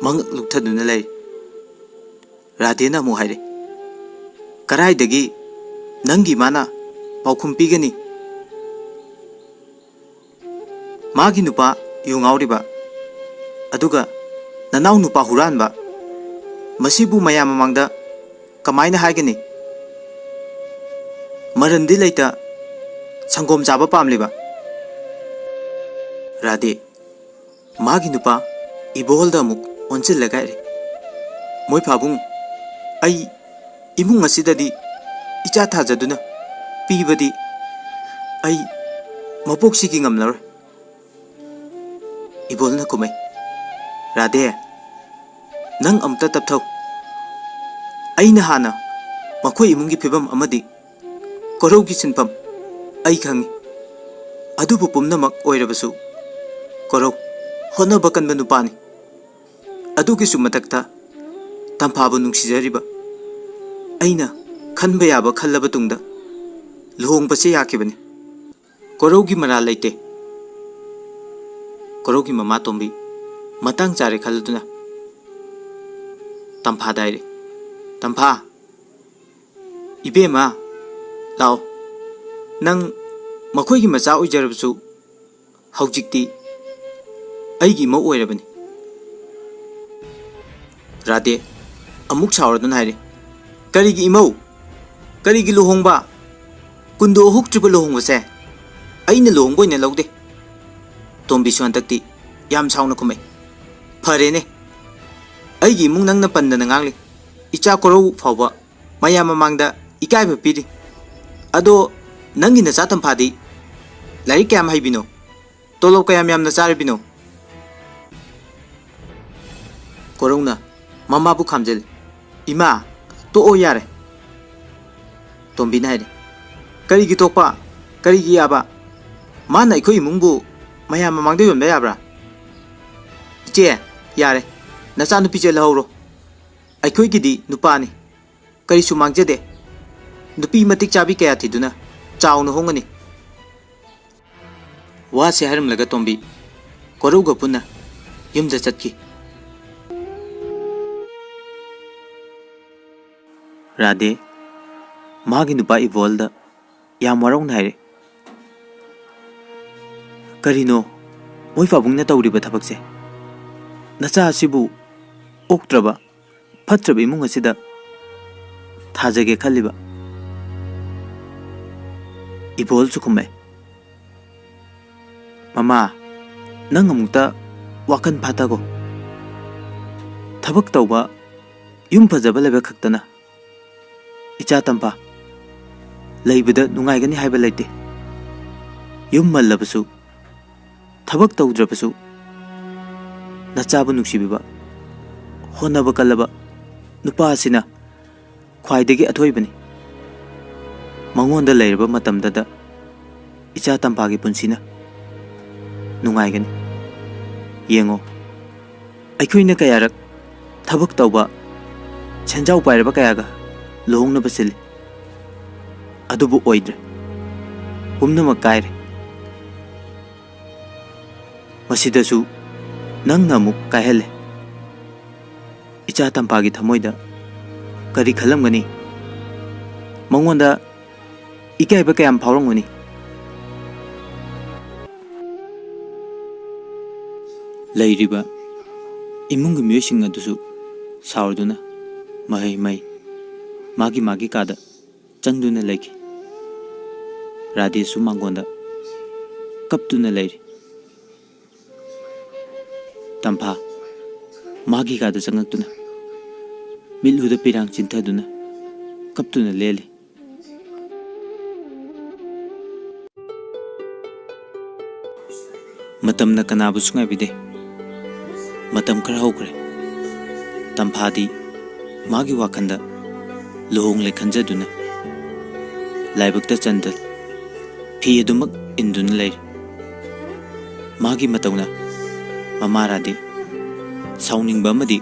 ꯃꯉꯛ ꯂꯨꯛꯊꯗꯨꯅ ꯂꯩꯔꯤ꯫ ꯔꯥꯙꯦꯅ ꯑꯃꯨꯛ ꯍꯥꯏꯔꯦ, ꯀꯔꯥꯏꯗꯒꯤ ꯅꯪꯒꯤ ꯏꯃꯥꯅ ꯄꯥꯎꯈꯨꯝ ꯄꯤꯒꯅꯤ? ꯃꯥꯒꯤ ꯅꯨꯄꯥ ꯌꯨ ꯉꯥꯎꯔꯤꯕ, ꯑꯗꯨꯒ ꯅꯅꯥꯎ ꯅꯨꯄꯥ ꯍꯨꯔꯥꯟꯕ, ꯃꯁꯤꯕꯨ ꯃꯌꯥꯝ ꯃꯃꯥꯡꯗ ꯀꯃꯥꯏꯅ ꯍꯥꯏꯒꯅꯤ? ꯃꯔꯟꯗꯤ ꯂꯩꯇ ꯁꯪꯒꯣꯝ ꯆꯥꯕ ꯄꯥꯝꯂꯤꯕ? ꯔꯥꯙꯦ ꯃꯥꯒꯤ ꯅꯨꯄꯥ ꯏꯕꯣꯍꯜꯗ ꯑꯃꯨꯛ ꯑꯣꯟꯁꯤꯜꯂꯒ ꯍꯥꯏꯔꯦ, ꯃꯣꯏ ꯄꯥꯕꯨꯡ, ꯑꯩ ꯏꯃꯨꯡ ꯑꯁꯤꯗꯗꯤ ꯏꯆꯥ ꯊꯥꯖꯗꯨꯅ ꯄꯤꯕꯗꯤ ꯑꯩ ꯃꯄꯣꯛꯁꯤꯒꯤ ꯉꯝꯂꯔꯣꯏ꯫ ꯏꯕꯣꯍꯜꯅ ꯈꯨꯝꯃꯦ, ꯔꯥꯙꯦ, ꯅꯪ ꯑꯃꯨꯛꯇ ꯇꯞꯊꯧ꯫ ꯑꯩꯅ ꯍꯥꯟꯅ ꯃꯈꯣꯏ ꯏꯃꯨꯡꯒꯤ ꯐꯤꯕꯝ ꯑꯃꯗꯤ ꯀꯣꯔꯧꯒꯤ ꯁꯤꯟꯐꯝ ꯑꯩ ꯈꯪꯉꯤ꯫ ꯑꯗꯨꯕꯨ ꯄꯨꯝꯅꯃꯛ ꯑꯣꯏꯔꯕꯁꯨ ꯀꯣꯔꯧ ꯍꯣꯠꯅꯕ ꯀꯟꯕ ꯅꯨꯄꯥꯅꯤ꯫ ꯑꯗꯨꯒꯤꯁꯨ ꯃꯊꯛꯇ ꯇꯝꯐꯥꯕꯨ ꯅꯨꯡꯁꯤꯖꯔꯤꯕ ꯑꯩꯅ ꯈꯟꯕ ꯌꯥꯕ ꯈꯜꯂꯕ ꯇꯨꯡꯗ ꯂꯨꯍꯣꯡꯕꯁꯦ ꯌꯥꯈꯤꯕꯅꯤ꯫ ꯀꯣꯔꯧꯒꯤ ꯃꯔꯥꯜ ꯂꯩꯇꯦ꯫ ꯀꯣꯔꯧꯒꯤ ꯃꯃꯥ ꯇꯣꯝꯕꯤ ꯃꯇꯥꯡ ꯆꯥꯔꯦ ꯈꯜꯂꯗꯨꯅ ꯇꯝꯐꯥꯗ ꯍꯥꯏꯔꯦ, ꯇꯝꯐꯥ, ꯏꯕꯦꯝꯃ ꯂꯥꯛꯑꯣ, ꯅꯪ ꯃꯈꯣꯏꯒꯤ ꯃꯆꯥ ꯑꯣꯏꯖꯔꯕꯁꯨ ꯍꯧꯖꯤꯛꯇꯤ ꯑꯩꯒꯤ ꯏꯃꯧ ꯑꯣꯏꯔꯕꯅꯤ꯫ ꯔꯥꯙꯦ ꯑꯃꯨꯛ ꯁꯥꯎꯔꯗꯨꯅ ꯍꯥꯏꯔꯦ, ꯀꯔꯤꯒꯤ ꯏꯃꯧ? ꯀꯔꯤꯒꯤ ꯂꯨꯍꯣꯡꯕ? ꯀꯨꯟꯗꯣ ꯍꯨꯛꯇ꯭ꯔꯤꯕ ꯂꯨꯍꯣꯡꯕꯁꯦ ꯑꯩꯅ ꯂꯨꯍꯣꯡꯕ ꯑꯣꯏꯅ ꯂꯧꯗꯦ꯫ ꯇꯣꯝꯕꯤꯁꯨ ꯍꯟꯗꯛꯇꯤ ꯌꯥꯝ ꯁꯥꯎꯅ ꯈꯨꯝꯃꯦ, ꯐꯔꯦꯅꯦ, ꯑꯩꯒꯤ ꯏꯃꯨꯡ ꯅꯪꯅ ꯄꯟꯗꯅ ꯉꯥꯡꯂꯤ, ꯏꯆꯥ ꯀꯣꯔꯧ ꯐꯥꯎꯕ ꯃꯌꯥꯝ ꯃꯃꯥꯡꯗ ꯏꯀꯥꯏꯕ ꯄꯤꯔꯤ꯫ ꯑꯗꯣ ꯅꯪꯒꯤ ꯅꯆꯥ ꯇꯝꯐꯥꯗꯤ ꯂꯥꯏꯔꯤꯛ ꯀꯌꯥꯝ ꯍꯩꯕꯤꯅꯣ? ꯇꯣꯂꯣꯞ ꯀꯌꯥꯝ ꯌꯥꯝꯅ ꯆꯥꯔꯤꯕꯤꯅꯣ? ꯀꯣꯔꯧꯅ ꯃꯃꯥꯕꯨ ꯈꯥꯝꯖꯤꯜꯂꯤ, ꯏꯃꯥ ꯇꯣꯛꯑꯣ ꯌꯥꯔꯦ꯫ ꯇꯣꯝꯕꯤꯅ ꯍꯥꯏꯔꯦ, ꯀꯔꯤꯒꯤ ꯇꯣꯛꯄ? ꯀꯔꯤꯒꯤ ꯌꯥꯕ? ꯃꯥꯅ ꯑꯩꯈꯣꯏ ꯏꯃꯨꯡꯕꯨ ꯃꯌꯥꯝ ꯃꯃꯥꯡꯗ ꯌꯣꯟꯕ ꯌꯥꯕ꯭ꯔꯥ? ꯏꯆꯦ ꯌꯥꯔꯦ, ꯅꯆꯥꯅꯨꯄꯤꯁꯦ ꯂꯧꯍꯧꯔꯣ, ꯑꯩꯈꯣꯏꯒꯤꯗꯤ ꯅꯨꯄꯥꯅꯤ, ꯀꯔꯤꯁꯨ ꯃꯥꯡꯖꯗꯦ, ꯅꯨꯄꯤ ꯃꯇꯤꯛ ꯆꯥꯕꯤ ꯀꯌꯥ ꯊꯤꯗꯨꯅ ꯆꯥꯎꯅ ꯍꯣꯡꯒꯅꯤ꯫ ꯋꯥꯁꯦ ꯍꯥꯏꯔꯝꯂꯒ ꯇꯣꯝꯕꯤ ꯀꯣꯔꯧꯒ ꯄꯨꯟꯅ ꯌꯨꯝꯗ ꯆꯠꯈꯤ꯫ ꯔꯥꯙꯦ ꯃꯥꯒꯤ ꯅꯨꯄꯥ ꯏꯕꯣꯜꯗ ꯌꯥꯝ ꯋꯥꯔꯧꯅ ꯍꯥꯏꯔꯦ, ꯀꯔꯤꯅꯣ ꯃꯣꯏ ꯄꯥꯕꯨꯡꯅ ꯇꯧꯔꯤꯕ ꯊꯕꯛꯁꯦ? ꯅꯆꯥ ꯑꯁꯤꯕꯨ ꯑꯣꯛꯇ꯭ꯔꯕ ꯐꯠꯇ꯭ꯔꯕ ꯏꯃꯨꯡ ꯑꯁꯤꯗ ꯊꯥꯖꯒꯦ ꯈꯜꯂꯤꯕ? ꯏꯕꯣꯜꯁꯨ ꯈꯨꯝꯃꯦ, ꯃꯃꯥ, ꯅꯪ ꯑꯃꯨꯛꯇ ꯋꯥꯈꯜ ꯐꯥꯊꯈꯣ꯫ ꯊꯕꯛ ꯇꯧꯕ ꯌꯨꯝ ꯐꯖꯕ ꯂꯩꯕ ꯈꯛꯇꯅ ꯏꯆꯥ ꯇꯝꯐꯥ ꯂꯩꯕꯗ ꯅꯨꯡꯉꯥꯏꯒꯅꯤ ꯍꯥꯏꯕ ꯂꯩꯇꯦ꯫ ꯌꯨꯝ ꯃꯜꯂꯕꯁꯨ ꯊꯕꯛ ꯇꯧꯗ꯭ꯔꯕꯁꯨ ꯅꯆꯥꯕꯨ ꯅꯨꯡꯁꯤꯕꯤꯕ ꯍꯣꯠꯅꯕ ꯀꯜꯂꯕ ꯅꯨꯄꯥ ꯑꯁꯤꯅ ꯈ꯭ꯋꯥꯏꯗꯒꯤ ꯑꯊꯣꯏꯕꯅꯤ꯫ ꯃꯉꯣꯟꯗ ꯂꯩꯔꯕ ꯃꯇꯝꯗꯗ ꯏꯆꯥ ꯇꯝꯐꯥꯒꯤ ꯄꯨꯟꯁꯤꯅ ꯅꯨꯡꯉꯥꯏꯒꯅꯤ꯫ ꯌꯦꯡꯉꯣ, ꯑꯩꯈꯣꯏꯅ ꯀꯌꯥꯔꯛ ꯊꯕꯛ ꯇꯧꯕ ꯁꯦꯟꯖꯥꯎ ꯄꯥꯏꯔꯕ ꯀꯌꯥꯒ ꯂꯨꯍꯣꯡꯅꯕ ꯁꯤꯜꯂꯤ, ꯑꯗꯨꯕꯨ ꯑꯣꯏꯗ꯭ꯔꯦ, ꯄꯨꯝꯅꯃꯛ ꯀꯥꯏꯔꯦ꯫ ꯃꯁꯤꯗꯁꯨ ꯅꯪꯅ ꯑꯃꯨꯛ ꯀꯥꯏꯍꯜꯂꯦ꯫ ꯏꯆꯥ ꯇꯝꯐꯥꯒꯤ ꯊꯃꯣꯏꯗ ꯀꯔꯤ ꯈꯜꯂꯝꯒꯅꯤ? ꯃꯉꯣꯟꯗ ꯏꯀꯥꯏꯕ ꯀꯌꯥꯝ ꯐꯥꯎꯔꯝꯒꯅꯤ? ꯂꯩꯔꯤꯕ ꯏꯃꯨꯡꯒꯤ ꯃꯤꯑꯣꯏꯁꯤꯡ ꯑꯗꯨꯁꯨ ꯁꯥꯎꯔꯗꯨꯅ ꯃꯍꯩ ꯃꯥꯒꯤ ꯀꯥꯗ ꯆꯪꯗꯨꯅ ꯂꯩꯈꯤ꯫ ꯔꯥꯙꯦꯁꯨ ꯃꯥꯡꯒꯣꯟꯗ ꯀꯞꯇꯨꯅ ꯂꯩꯔꯤ꯫ ꯇꯝꯐꯥ ꯃꯥꯒꯤ ꯀꯥꯗ ꯆꯪꯉꯛꯇꯨꯅ ꯃꯤꯠꯂꯨꯗ ꯄꯤꯔꯥꯡ ꯆꯤꯟꯊꯗꯨꯅ ꯀꯞꯇꯨꯅ ꯂꯦꯜꯂꯤ꯫ ꯃꯇꯝꯅ ꯀꯅꯥꯕꯨꯁꯨ ꯉꯥꯏꯕꯤꯗꯦ꯫ ꯃꯇꯝ ꯈꯔ ꯍꯧꯈ꯭ꯔꯦ꯫ ꯇꯝꯐꯥꯗꯤ ꯃꯥꯒꯤ ꯋꯥꯈꯜꯗ ꯂꯨꯍꯣꯡꯂꯦ ꯈꯟꯖꯗꯨꯅ ꯂꯥꯏꯕꯛꯇ ꯆꯟꯗꯜ ꯐꯤ ꯑꯗꯨꯃꯛ ꯏꯟꯗꯨꯅ ꯂꯩꯔꯤ꯫ ꯃꯥꯒꯤ ꯃꯇꯧꯅ ꯃꯃꯥ ꯔꯥꯙꯦ ꯁꯥꯎꯅꯤꯡꯕ ꯑꯃꯗꯤ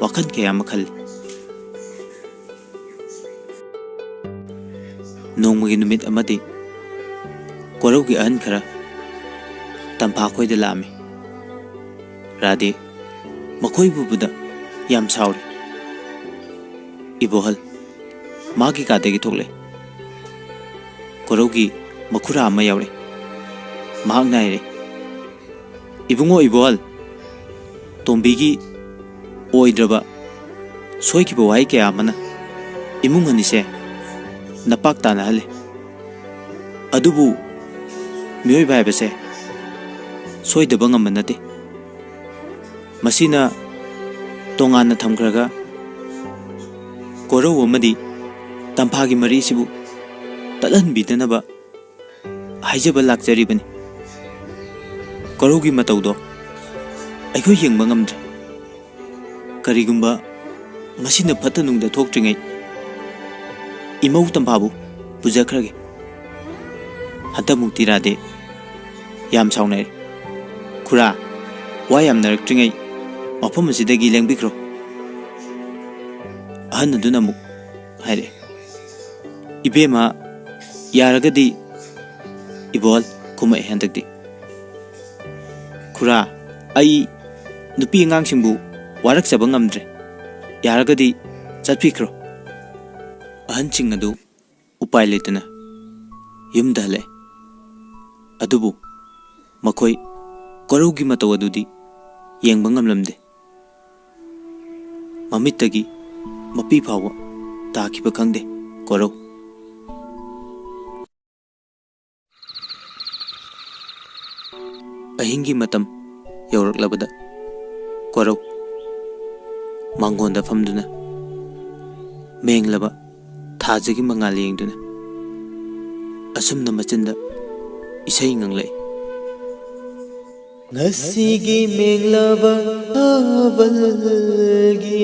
ꯋꯥꯈꯜ ꯀꯌꯥ ꯑꯃ ꯈꯜꯂꯤ꯫ ꯅꯣꯡꯃꯒꯤ ꯅꯨꯃꯤꯠ ꯑꯃꯗꯤ ꯀꯣꯔꯧꯒꯤ ꯑꯍꯟ ꯈꯔ ꯇꯝꯐꯥ ꯈꯣꯏꯗ ꯂꯥꯛꯑꯝꯃꯤ꯫ ꯔꯥꯙꯦ ꯃꯈꯣꯏꯕꯨ ꯎꯕꯗ ꯌꯥꯝ ꯁꯥꯎꯔꯤ꯫ ꯏꯕꯣꯍꯜ ꯃꯥꯒꯤ ꯀꯥꯗꯒꯤ ꯊꯣꯛꯂꯛꯏ꯫ ꯀꯣꯔꯧꯒꯤ ꯃꯈꯨꯔꯥ ꯑꯃ ꯌꯥꯎꯔꯛꯏ꯫ ꯃꯍꯥꯛꯅ ꯍꯥꯏꯔꯦ, ꯏꯕꯨꯡꯉꯣ ꯏꯕꯣꯍꯜ, ꯇꯣꯝꯕꯤꯒꯤ ꯑꯣꯏꯗ꯭ꯔꯕ ꯁꯣꯏꯈꯤꯕ ꯋꯥꯍꯩ ꯀꯌꯥ ꯑꯃꯅ ꯏꯃꯨꯡ ꯑꯅꯤꯁꯦ ꯅꯄꯥꯛ ꯇꯥꯅꯍꯜꯂꯤ꯫ ꯑꯗꯨꯕꯨ ꯃꯤꯑꯣꯏꯕ ꯍꯥꯏꯕꯁꯦ ꯁꯣꯏꯗꯕ ꯉꯝꯕ ꯅꯠꯇꯦ꯫ ꯃꯁꯤꯅ ꯇꯣꯉꯥꯟꯅ ꯊꯝꯈ꯭ꯔꯒ ꯀꯣꯔꯧ ꯑꯃꯗꯤ ꯇꯝꯐꯥꯒꯤ ꯃꯔꯤꯁꯤꯕꯨ ꯇꯠꯍꯟꯕꯤꯗꯅꯕ ꯍꯥꯏꯖꯕ ꯂꯥꯛꯆꯔꯤꯕꯅꯤ꯫ ꯀꯣꯔꯧꯒꯤ ꯃꯇꯧꯗꯣ ꯑꯩꯈꯣꯏ ꯌꯦꯡꯕ ꯉꯝꯗ꯭ꯔꯦ꯫ ꯀꯔꯤꯒꯨꯝꯕ ꯃꯁꯤꯅ ꯐꯠꯇ ꯅꯨꯡꯗ ꯊꯣꯛꯇ꯭ꯔꯤꯉꯩ ꯏꯃꯧ ꯇꯝꯐꯥꯕꯨ ꯄꯨꯖꯈ꯭ꯔꯒꯦ꯫ ꯍꯟꯗꯛꯃꯨꯛꯇꯤ ꯔꯥꯙꯦ ꯌꯥꯝ ꯁꯥꯎꯅꯔꯦ꯫ ꯈꯨꯔꯥ, ꯋꯥ ꯌꯥꯝꯅꯔꯛꯇ꯭ꯔꯤꯉꯩ ꯃꯐꯝ ꯑꯁꯤꯗꯒꯤ ꯂꯦꯡꯕꯤꯈ꯭ꯔꯣ ꯑꯍꯟ ꯑꯗꯨꯅ ꯑꯃꯨꯛ ꯍꯥꯏꯔꯛꯑꯦ ꯏꯕꯦꯝꯃ ꯌꯥꯔꯒꯗꯤ ꯏꯕꯣꯜ ꯈꯨꯝꯃꯛꯑꯦ ꯍꯟꯗꯛꯇꯤ ꯈꯨꯔꯥ ꯑꯩ ꯅꯨꯄꯤ ꯑꯉꯥꯡꯁꯤꯡꯕꯨ ꯋꯥꯔꯛꯆꯕ ꯉꯝꯗ꯭ꯔꯦ ꯌꯥꯔꯒꯗꯤ ꯆꯠꯄꯤꯈ꯭ꯔꯣ ꯑꯍꯟꯁꯤꯡ ꯑꯗꯨ ꯎꯄꯥꯏ ꯂꯩꯇꯅ ꯌꯨꯝꯗ ꯍꯜꯂꯛꯑꯦ ꯑꯗꯨꯕꯨ ꯃꯈꯣꯏ ꯀꯣꯔꯧꯒꯤ ꯃꯇꯧ ꯑꯗꯨꯗꯤ ꯌꯦꯡꯕ ꯉꯝꯂꯝꯗꯦ ꯃꯃꯤꯠꯇꯒꯤ ꯃꯄꯤ ꯐꯥꯎꯕ ꯇꯥꯈꯤꯕ ꯈꯪꯗꯦ ꯀꯣꯔꯧ ꯑꯍꯤꯡꯒꯤ ꯃꯇꯝ ꯌꯧꯔꯛꯂꯕꯗ ꯀꯣꯔꯧ ꯃꯥꯡꯒꯣꯟꯗ ꯐꯝꯗꯨꯅ ꯃꯦꯡꯂꯕ ꯊꯥꯖꯒꯤ ꯃꯉꯥꯜ ꯌꯦꯡꯗꯨꯅ ꯑꯁꯨꯝꯅ ꯃꯆꯤꯟꯗ ꯏꯁꯩ ꯉꯪꯂꯛꯏ ꯉꯁꯤꯒꯤ ꯃꯦꯡꯂꯕ ꯊꯥꯕꯜꯒꯤ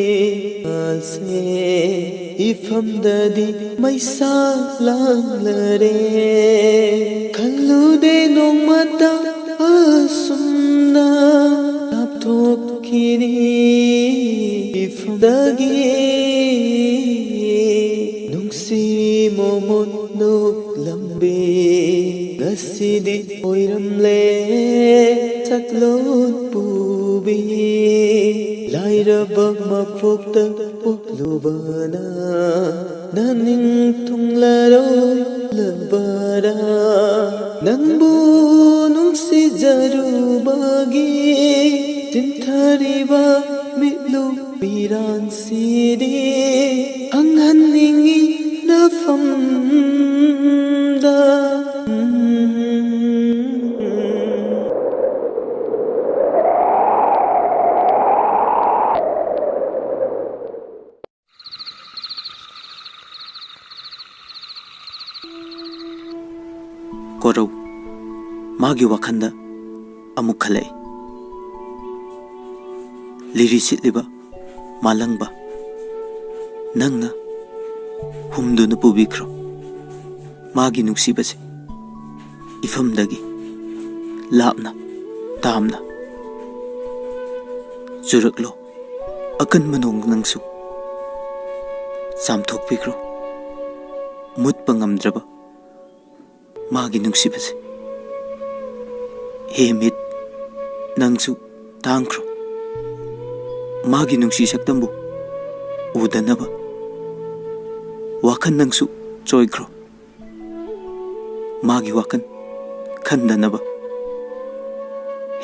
ꯉꯥꯜꯁꯦ ꯏꯐꯝꯗꯗꯤ ꯃꯩꯁꯥ ꯂꯥꯡꯂꯔꯦ ꯈꯜꯂꯨꯗꯦ ꯅꯣꯡꯃꯇ ꯑꯁꯨꯝꯅ ꯂꯥꯞꯊꯣꯛꯈꯤꯅꯤ 이품다기 둥시 모못 녹람비 나시디 오이람레 삭론 부비 라이라박 마폭다 폭루바나 나닝 통라로 라바라 낭부 눅시 자루바기 틴타리바 mitlu piran sidi ang haningi na famda Korau magi wakhanda amuk khalai Liri sitliba malangba nangna humduna pubikro magi nuksibase ifamdagi lapna tamna churaklo akan manong nangsu samthokpikro mutpa ngamdraba magi nuksibase hemit nangsu tangkro magi nungsi saktambu udanaba wakan nangsu choikro magi wakan khandanaba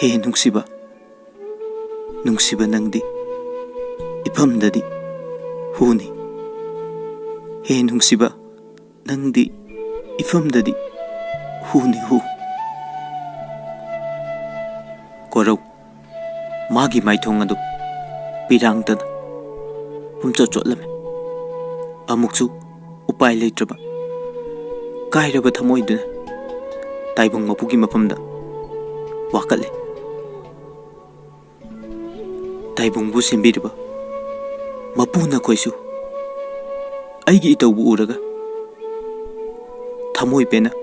he nungsiba nangdi ipamdadi huni he nungsiba nangdi ipamdadi huni hu korau magi maithong adu pirangtana humchot chotlame amuksu upai leitraba kairaba thamoiduna taibung mapugi mapamda wakale taibung bu sembiriba mapuna koisu aigi itaubu uraga thamoi pena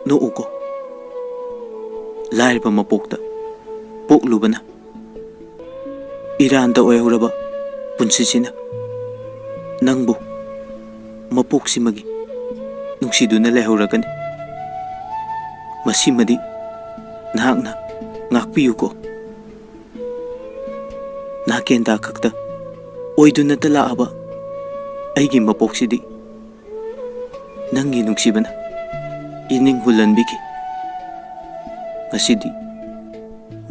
no uko lairba mapokta poklubana Iranda oyahuraba punsisina nangbu mapoksimagi nungsiduna lehuragani masimadi nahakna ngakpiyuko nakenda khakta oiduna talaaba aigi mapoksidi nangi nungsibana ining hulanbiki ngasidi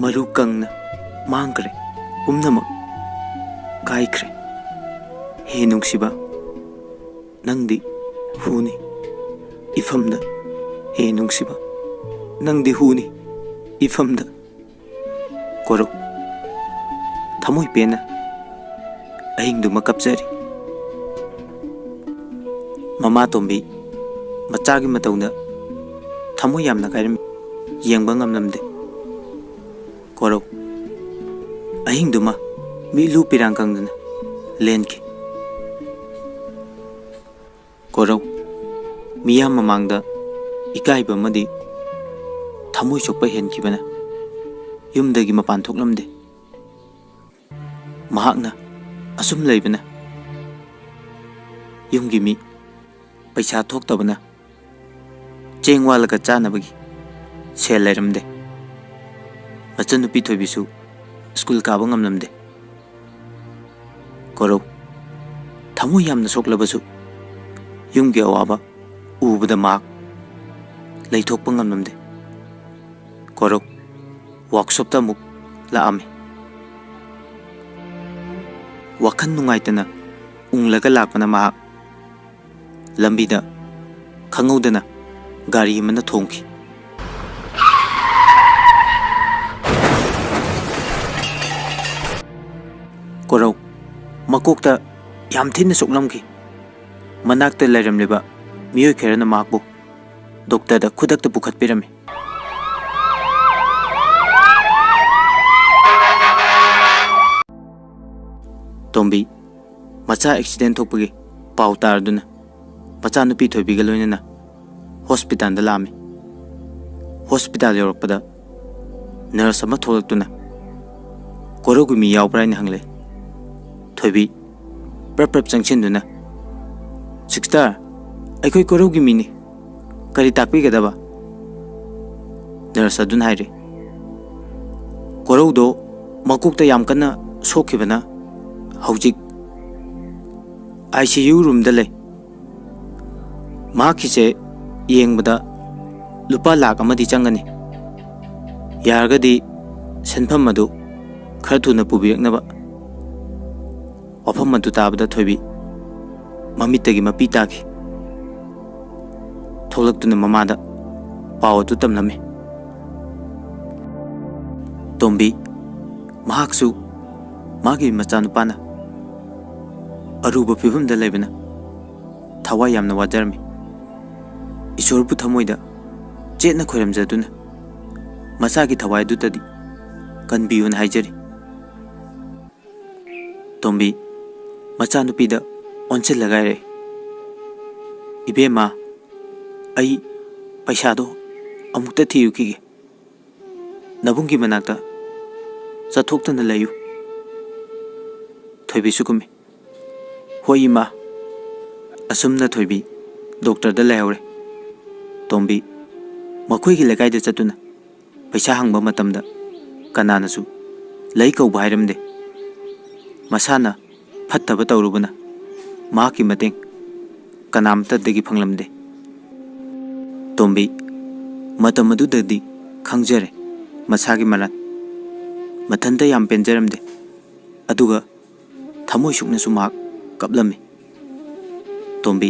maru kangna mangkre umnamak kaikre he nungsiba nangdi huni ifamda he nungsiba nangdi huni ifamda korok thamoi pena ahingdu makapjari mama tombi machagi matauna thamoi yamna kairam yengba ngamlamde korok ahingduma milu pirangkangduna lenki korau miyam mamangda ikaiba madi thamoi chokpa henkibana yumdagi mapan thoklamde mahakna asum leibana yumgi mi paisa thoktabana cheng walaga chanabagi sel lairamde machanupi thoibisu school kaba ngamlamde korau thamu yamna soklabasu yumgi awaba ubada mak leithokpa ngamlamde korau workshop ta muk laame wakhan nungaitana unglaga lakpana mahak lambida khangaudana gari mana thongki korau makokta yam thina soklamki manakta lairamleba miyoi kherana makbu doctor da khudakta pukhat pirame tombi macha accident thokpagi pau tarduna macha nupi thoibiga loinana hospital da lami hospital yorokpada nurse ama tholaktuna korogu mi yawbrai ni hangle thoibi prap changchenduna sister aikoi korogi mi ni kari takpi gadaba nurse adun haire korogdo makukta yam kana sokhibana hojik ICU room da lay maki se yengbada lupa lakh amadi changani yargadi senpham madu khara thuna pubiraknaba wafam madu tabada thoibi mamitagi mapi taki tholaktuna mamada paw adu tamlame tombi mahaksu magi machanupana aruba phibam da lebana thawai yamna wajarmi isorbu thamoida chetna khoiramjaduna masagi thawai dutadi kanbiyun haijari tombi machanupida onchil lagaire ibema ai paisa do amukta thiyuki nabungi manakta chathokta na layu thoibi sukumi hoi ma asumna thoibi doctor da laure tombi makhoi gi lagai da chatuna paisa hangba matamda kanana su lai kau bhairamde masana phattaba tawrubana ma ki mateng kanamta degi phanglamde tombi matamadu dadi khangjare masagi maran mathanta yam penjaramde aduga thamoi sukna su mak kaplami tombi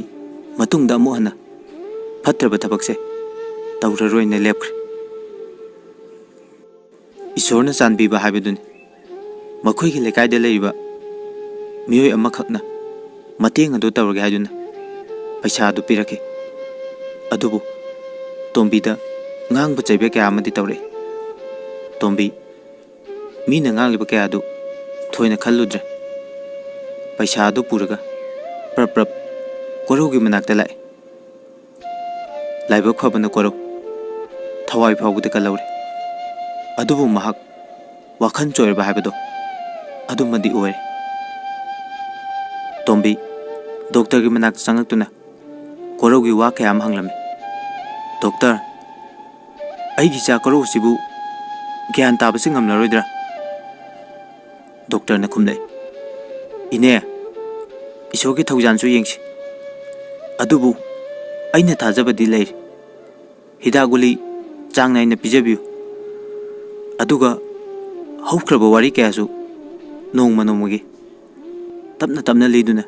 matungda amu hana phatraba thabakse tawraroina lepkhre isorna chanbiba haibaduni makhoi gi lekai da leiba miyoi ama khakna mateng adu tawrage haiduna paisa adu pirake adubu tombi da ngang ba chaibe kya amadi tawre tombi mina ngang liba kya adu thoina khalludre paisa adu puraga prap korogi manakta lai laiba khobana koro thawai phawbuda kalaure adubu mahak wakhan choirba haibado adumadi oire tombi doctor gi manak changaktuna korogi wa kayam hanglame doctor ai gi cha koro sibu gyan tabasi ngamlaroidra doctor na khumle ine isogi thaujan su yengsi adubu aina thajabadi leir hidaguli changna ina pijabiu aduga haukraba wari kayasu nongma nongmagi tapna liduna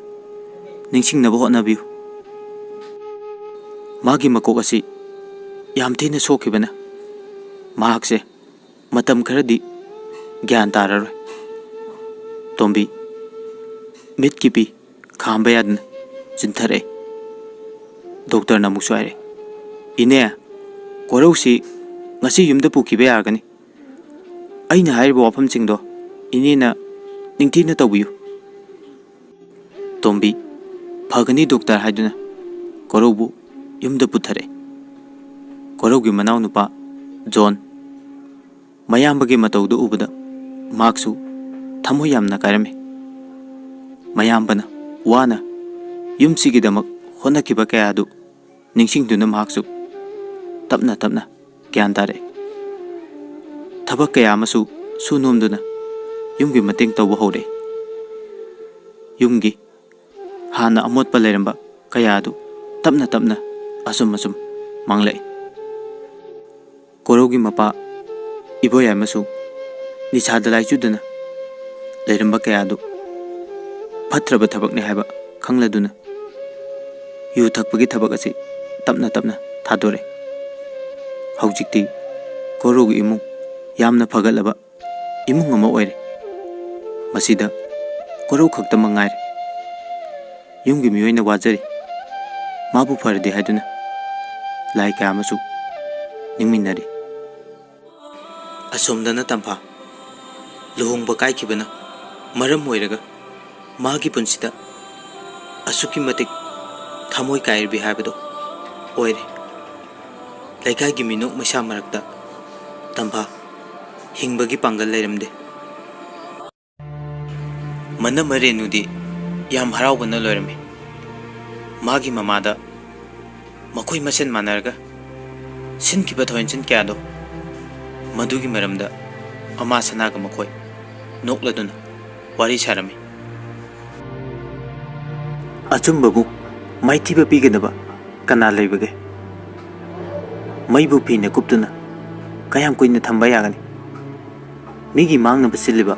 ningsingnaba hotnabiu magi makok asi yam thina sokhibana mahakse matam kharadi gyan tararoi tombi mit kipi khamba yadna chinthare doctor na muswaire ine korausi ngasi yumda pukibe yargani aina haiba wafam chingdo inina ningthina tawbiyu tombi phagani doctor haiduna korobu yumda puthare korogi manau nupa John mayambagi mataudu ubada maksu thamu yamna kairame ꯃꯌꯥꯝꯕꯅ ꯋꯥꯅ ꯌꯨꯝꯁꯤꯒꯤꯗꯃꯛ ꯍꯣꯠꯅꯈꯤꯕ ꯀꯌꯥ ꯑꯗꯨ ꯅꯤꯡꯁꯤꯡꯗꯨꯅ ꯃꯍꯥꯛꯁꯨ ꯇꯞꯅ ꯇꯞꯅ ꯒ꯭ꯌꯥꯟ ꯇꯥꯔꯛꯏ꯫ ꯊꯕꯛ ꯀꯌꯥ ꯑꯃꯁꯨ ꯁꯨ ꯅꯣꯝꯗꯨꯅ ꯌꯨꯝꯒꯤ ꯃꯇꯦꯡ ꯇꯧꯕ ꯍꯧꯔꯛꯏ꯫ ꯌꯨꯝꯒꯤ ꯍꯥꯟꯅ ꯑꯃꯣꯠꯄ ꯂꯩꯔꯝꯕ ꯀꯌꯥ ꯑꯗꯨ ꯇꯞꯅ ꯇꯞꯅ ꯑꯁꯨꯝ ꯑꯁꯨꯝ ꯃꯥꯡꯂꯛꯏ꯫ ꯀꯣꯔꯧꯒꯤ ꯃꯄꯥ ꯏꯕꯣꯌꯥꯏꯃꯁꯨ ꯅꯤꯁꯥꯗ ꯂꯥꯏꯆꯨꯗꯨꯅ ꯂꯩꯔꯝꯕ ꯀꯌꯥ ꯑꯗꯨ ꯐꯠꯇ꯭ꯔꯕ ꯊꯕꯛꯅꯤ ꯍꯥꯏꯕ ꯈꯪꯂꯗꯨꯅ ꯌꯨ ꯊꯛꯄꯒꯤ ꯊꯕꯛ ꯑꯁꯤ ꯇꯞꯅ ꯇꯞꯅ ꯊꯥꯗꯣꯔꯛꯏ꯫ ꯍꯧꯖꯤꯛꯇꯤ ꯀꯣꯔꯧꯒꯤ ꯏꯃꯨꯡ ꯌꯥꯝꯅ ꯐꯒꯠꯂꯕ ꯏꯃꯨꯡ ꯑꯃ ꯑꯣꯏꯔꯦ꯫ ꯃꯁꯤꯗ ꯀꯣꯔꯧ ꯈꯛꯇꯃꯛ ꯉꯥꯏꯔꯦ꯫ ꯌꯨꯝꯒꯤ ꯃꯤꯑꯣꯏꯅ ꯋꯥꯖꯔꯤ, ꯃꯥꯕꯨ ꯐꯔꯗꯤ ꯍꯥꯏꯗꯨꯅ ꯂꯥꯏ ꯀꯌꯥ ꯑꯃꯁꯨ ꯅꯤꯡꯃꯤꯟꯅꯔꯤ꯫ ꯑꯁꯣꯝꯗꯅ ꯇꯝꯐꯥ ꯂꯨꯍꯣꯡꯕ ꯀꯥꯏꯈꯤꯕꯅ ꯃꯔꯝ ꯑꯣꯏꯔꯒ ꯃꯥꯒꯤ ꯄꯨꯟꯁꯤꯗ ꯑꯁꯨꯛꯀꯤ ꯃꯇꯤꯛ ꯊꯃꯣꯏ ꯀꯥꯏꯔꯕꯤ ꯍꯥꯏꯕꯗꯣ ꯑꯣꯏꯔꯦ꯫ ꯂꯩꯀꯥꯏꯒꯤ ꯃꯤꯅꯣꯛ ꯃꯩꯁꯥ ꯃꯔꯛꯇ ꯇꯝꯐꯥ ꯍꯤꯡꯕꯒꯤ ꯄꯥꯡꯒꯜ ꯂꯩꯔꯝꯗꯦ꯫ ꯃꯅꯝꯃ ꯔꯦꯅꯨꯗꯤ ꯌꯥꯝ ꯍꯔꯥꯎꯕꯅ ꯂꯣꯏꯔꯝꯃꯤ꯫ ꯃꯥꯒꯤ ꯃꯃꯥꯗ ꯃꯈꯣꯏ ꯃꯁꯦꯟ ꯃꯥꯟꯅꯔꯒ ꯁꯤꯟꯈꯤꯕ ꯊꯧꯌꯤꯟꯁꯤꯟ ꯀꯌꯥꯗꯣ ꯃꯗꯨꯒꯤ ꯃꯔꯝꯗ ꯃꯃꯥ ꯁꯅꯥꯒ ꯃꯈꯣꯏ ꯅꯣꯛꯂꯗꯨꯅ ꯋꯥꯔꯤ ꯁꯥꯔꯝꯃꯤ꯫ ꯑꯆꯨꯝꯕꯕꯨ ꯃꯥꯏꯊꯤꯕ ꯄꯤꯒꯗꯕ ꯀꯅꯥ ꯂꯩꯕꯒꯦ? ꯃꯩꯕꯨ ꯐꯤꯅ ꯀꯨꯞꯇꯨꯅ ꯀꯌꯥꯝ ꯀꯨꯏꯅ ꯊꯝꯕ ꯌꯥꯒꯅꯤ? ꯃꯤꯒꯤ ꯃꯥꯡꯅꯕ ꯁꯤꯜꯂꯤꯕ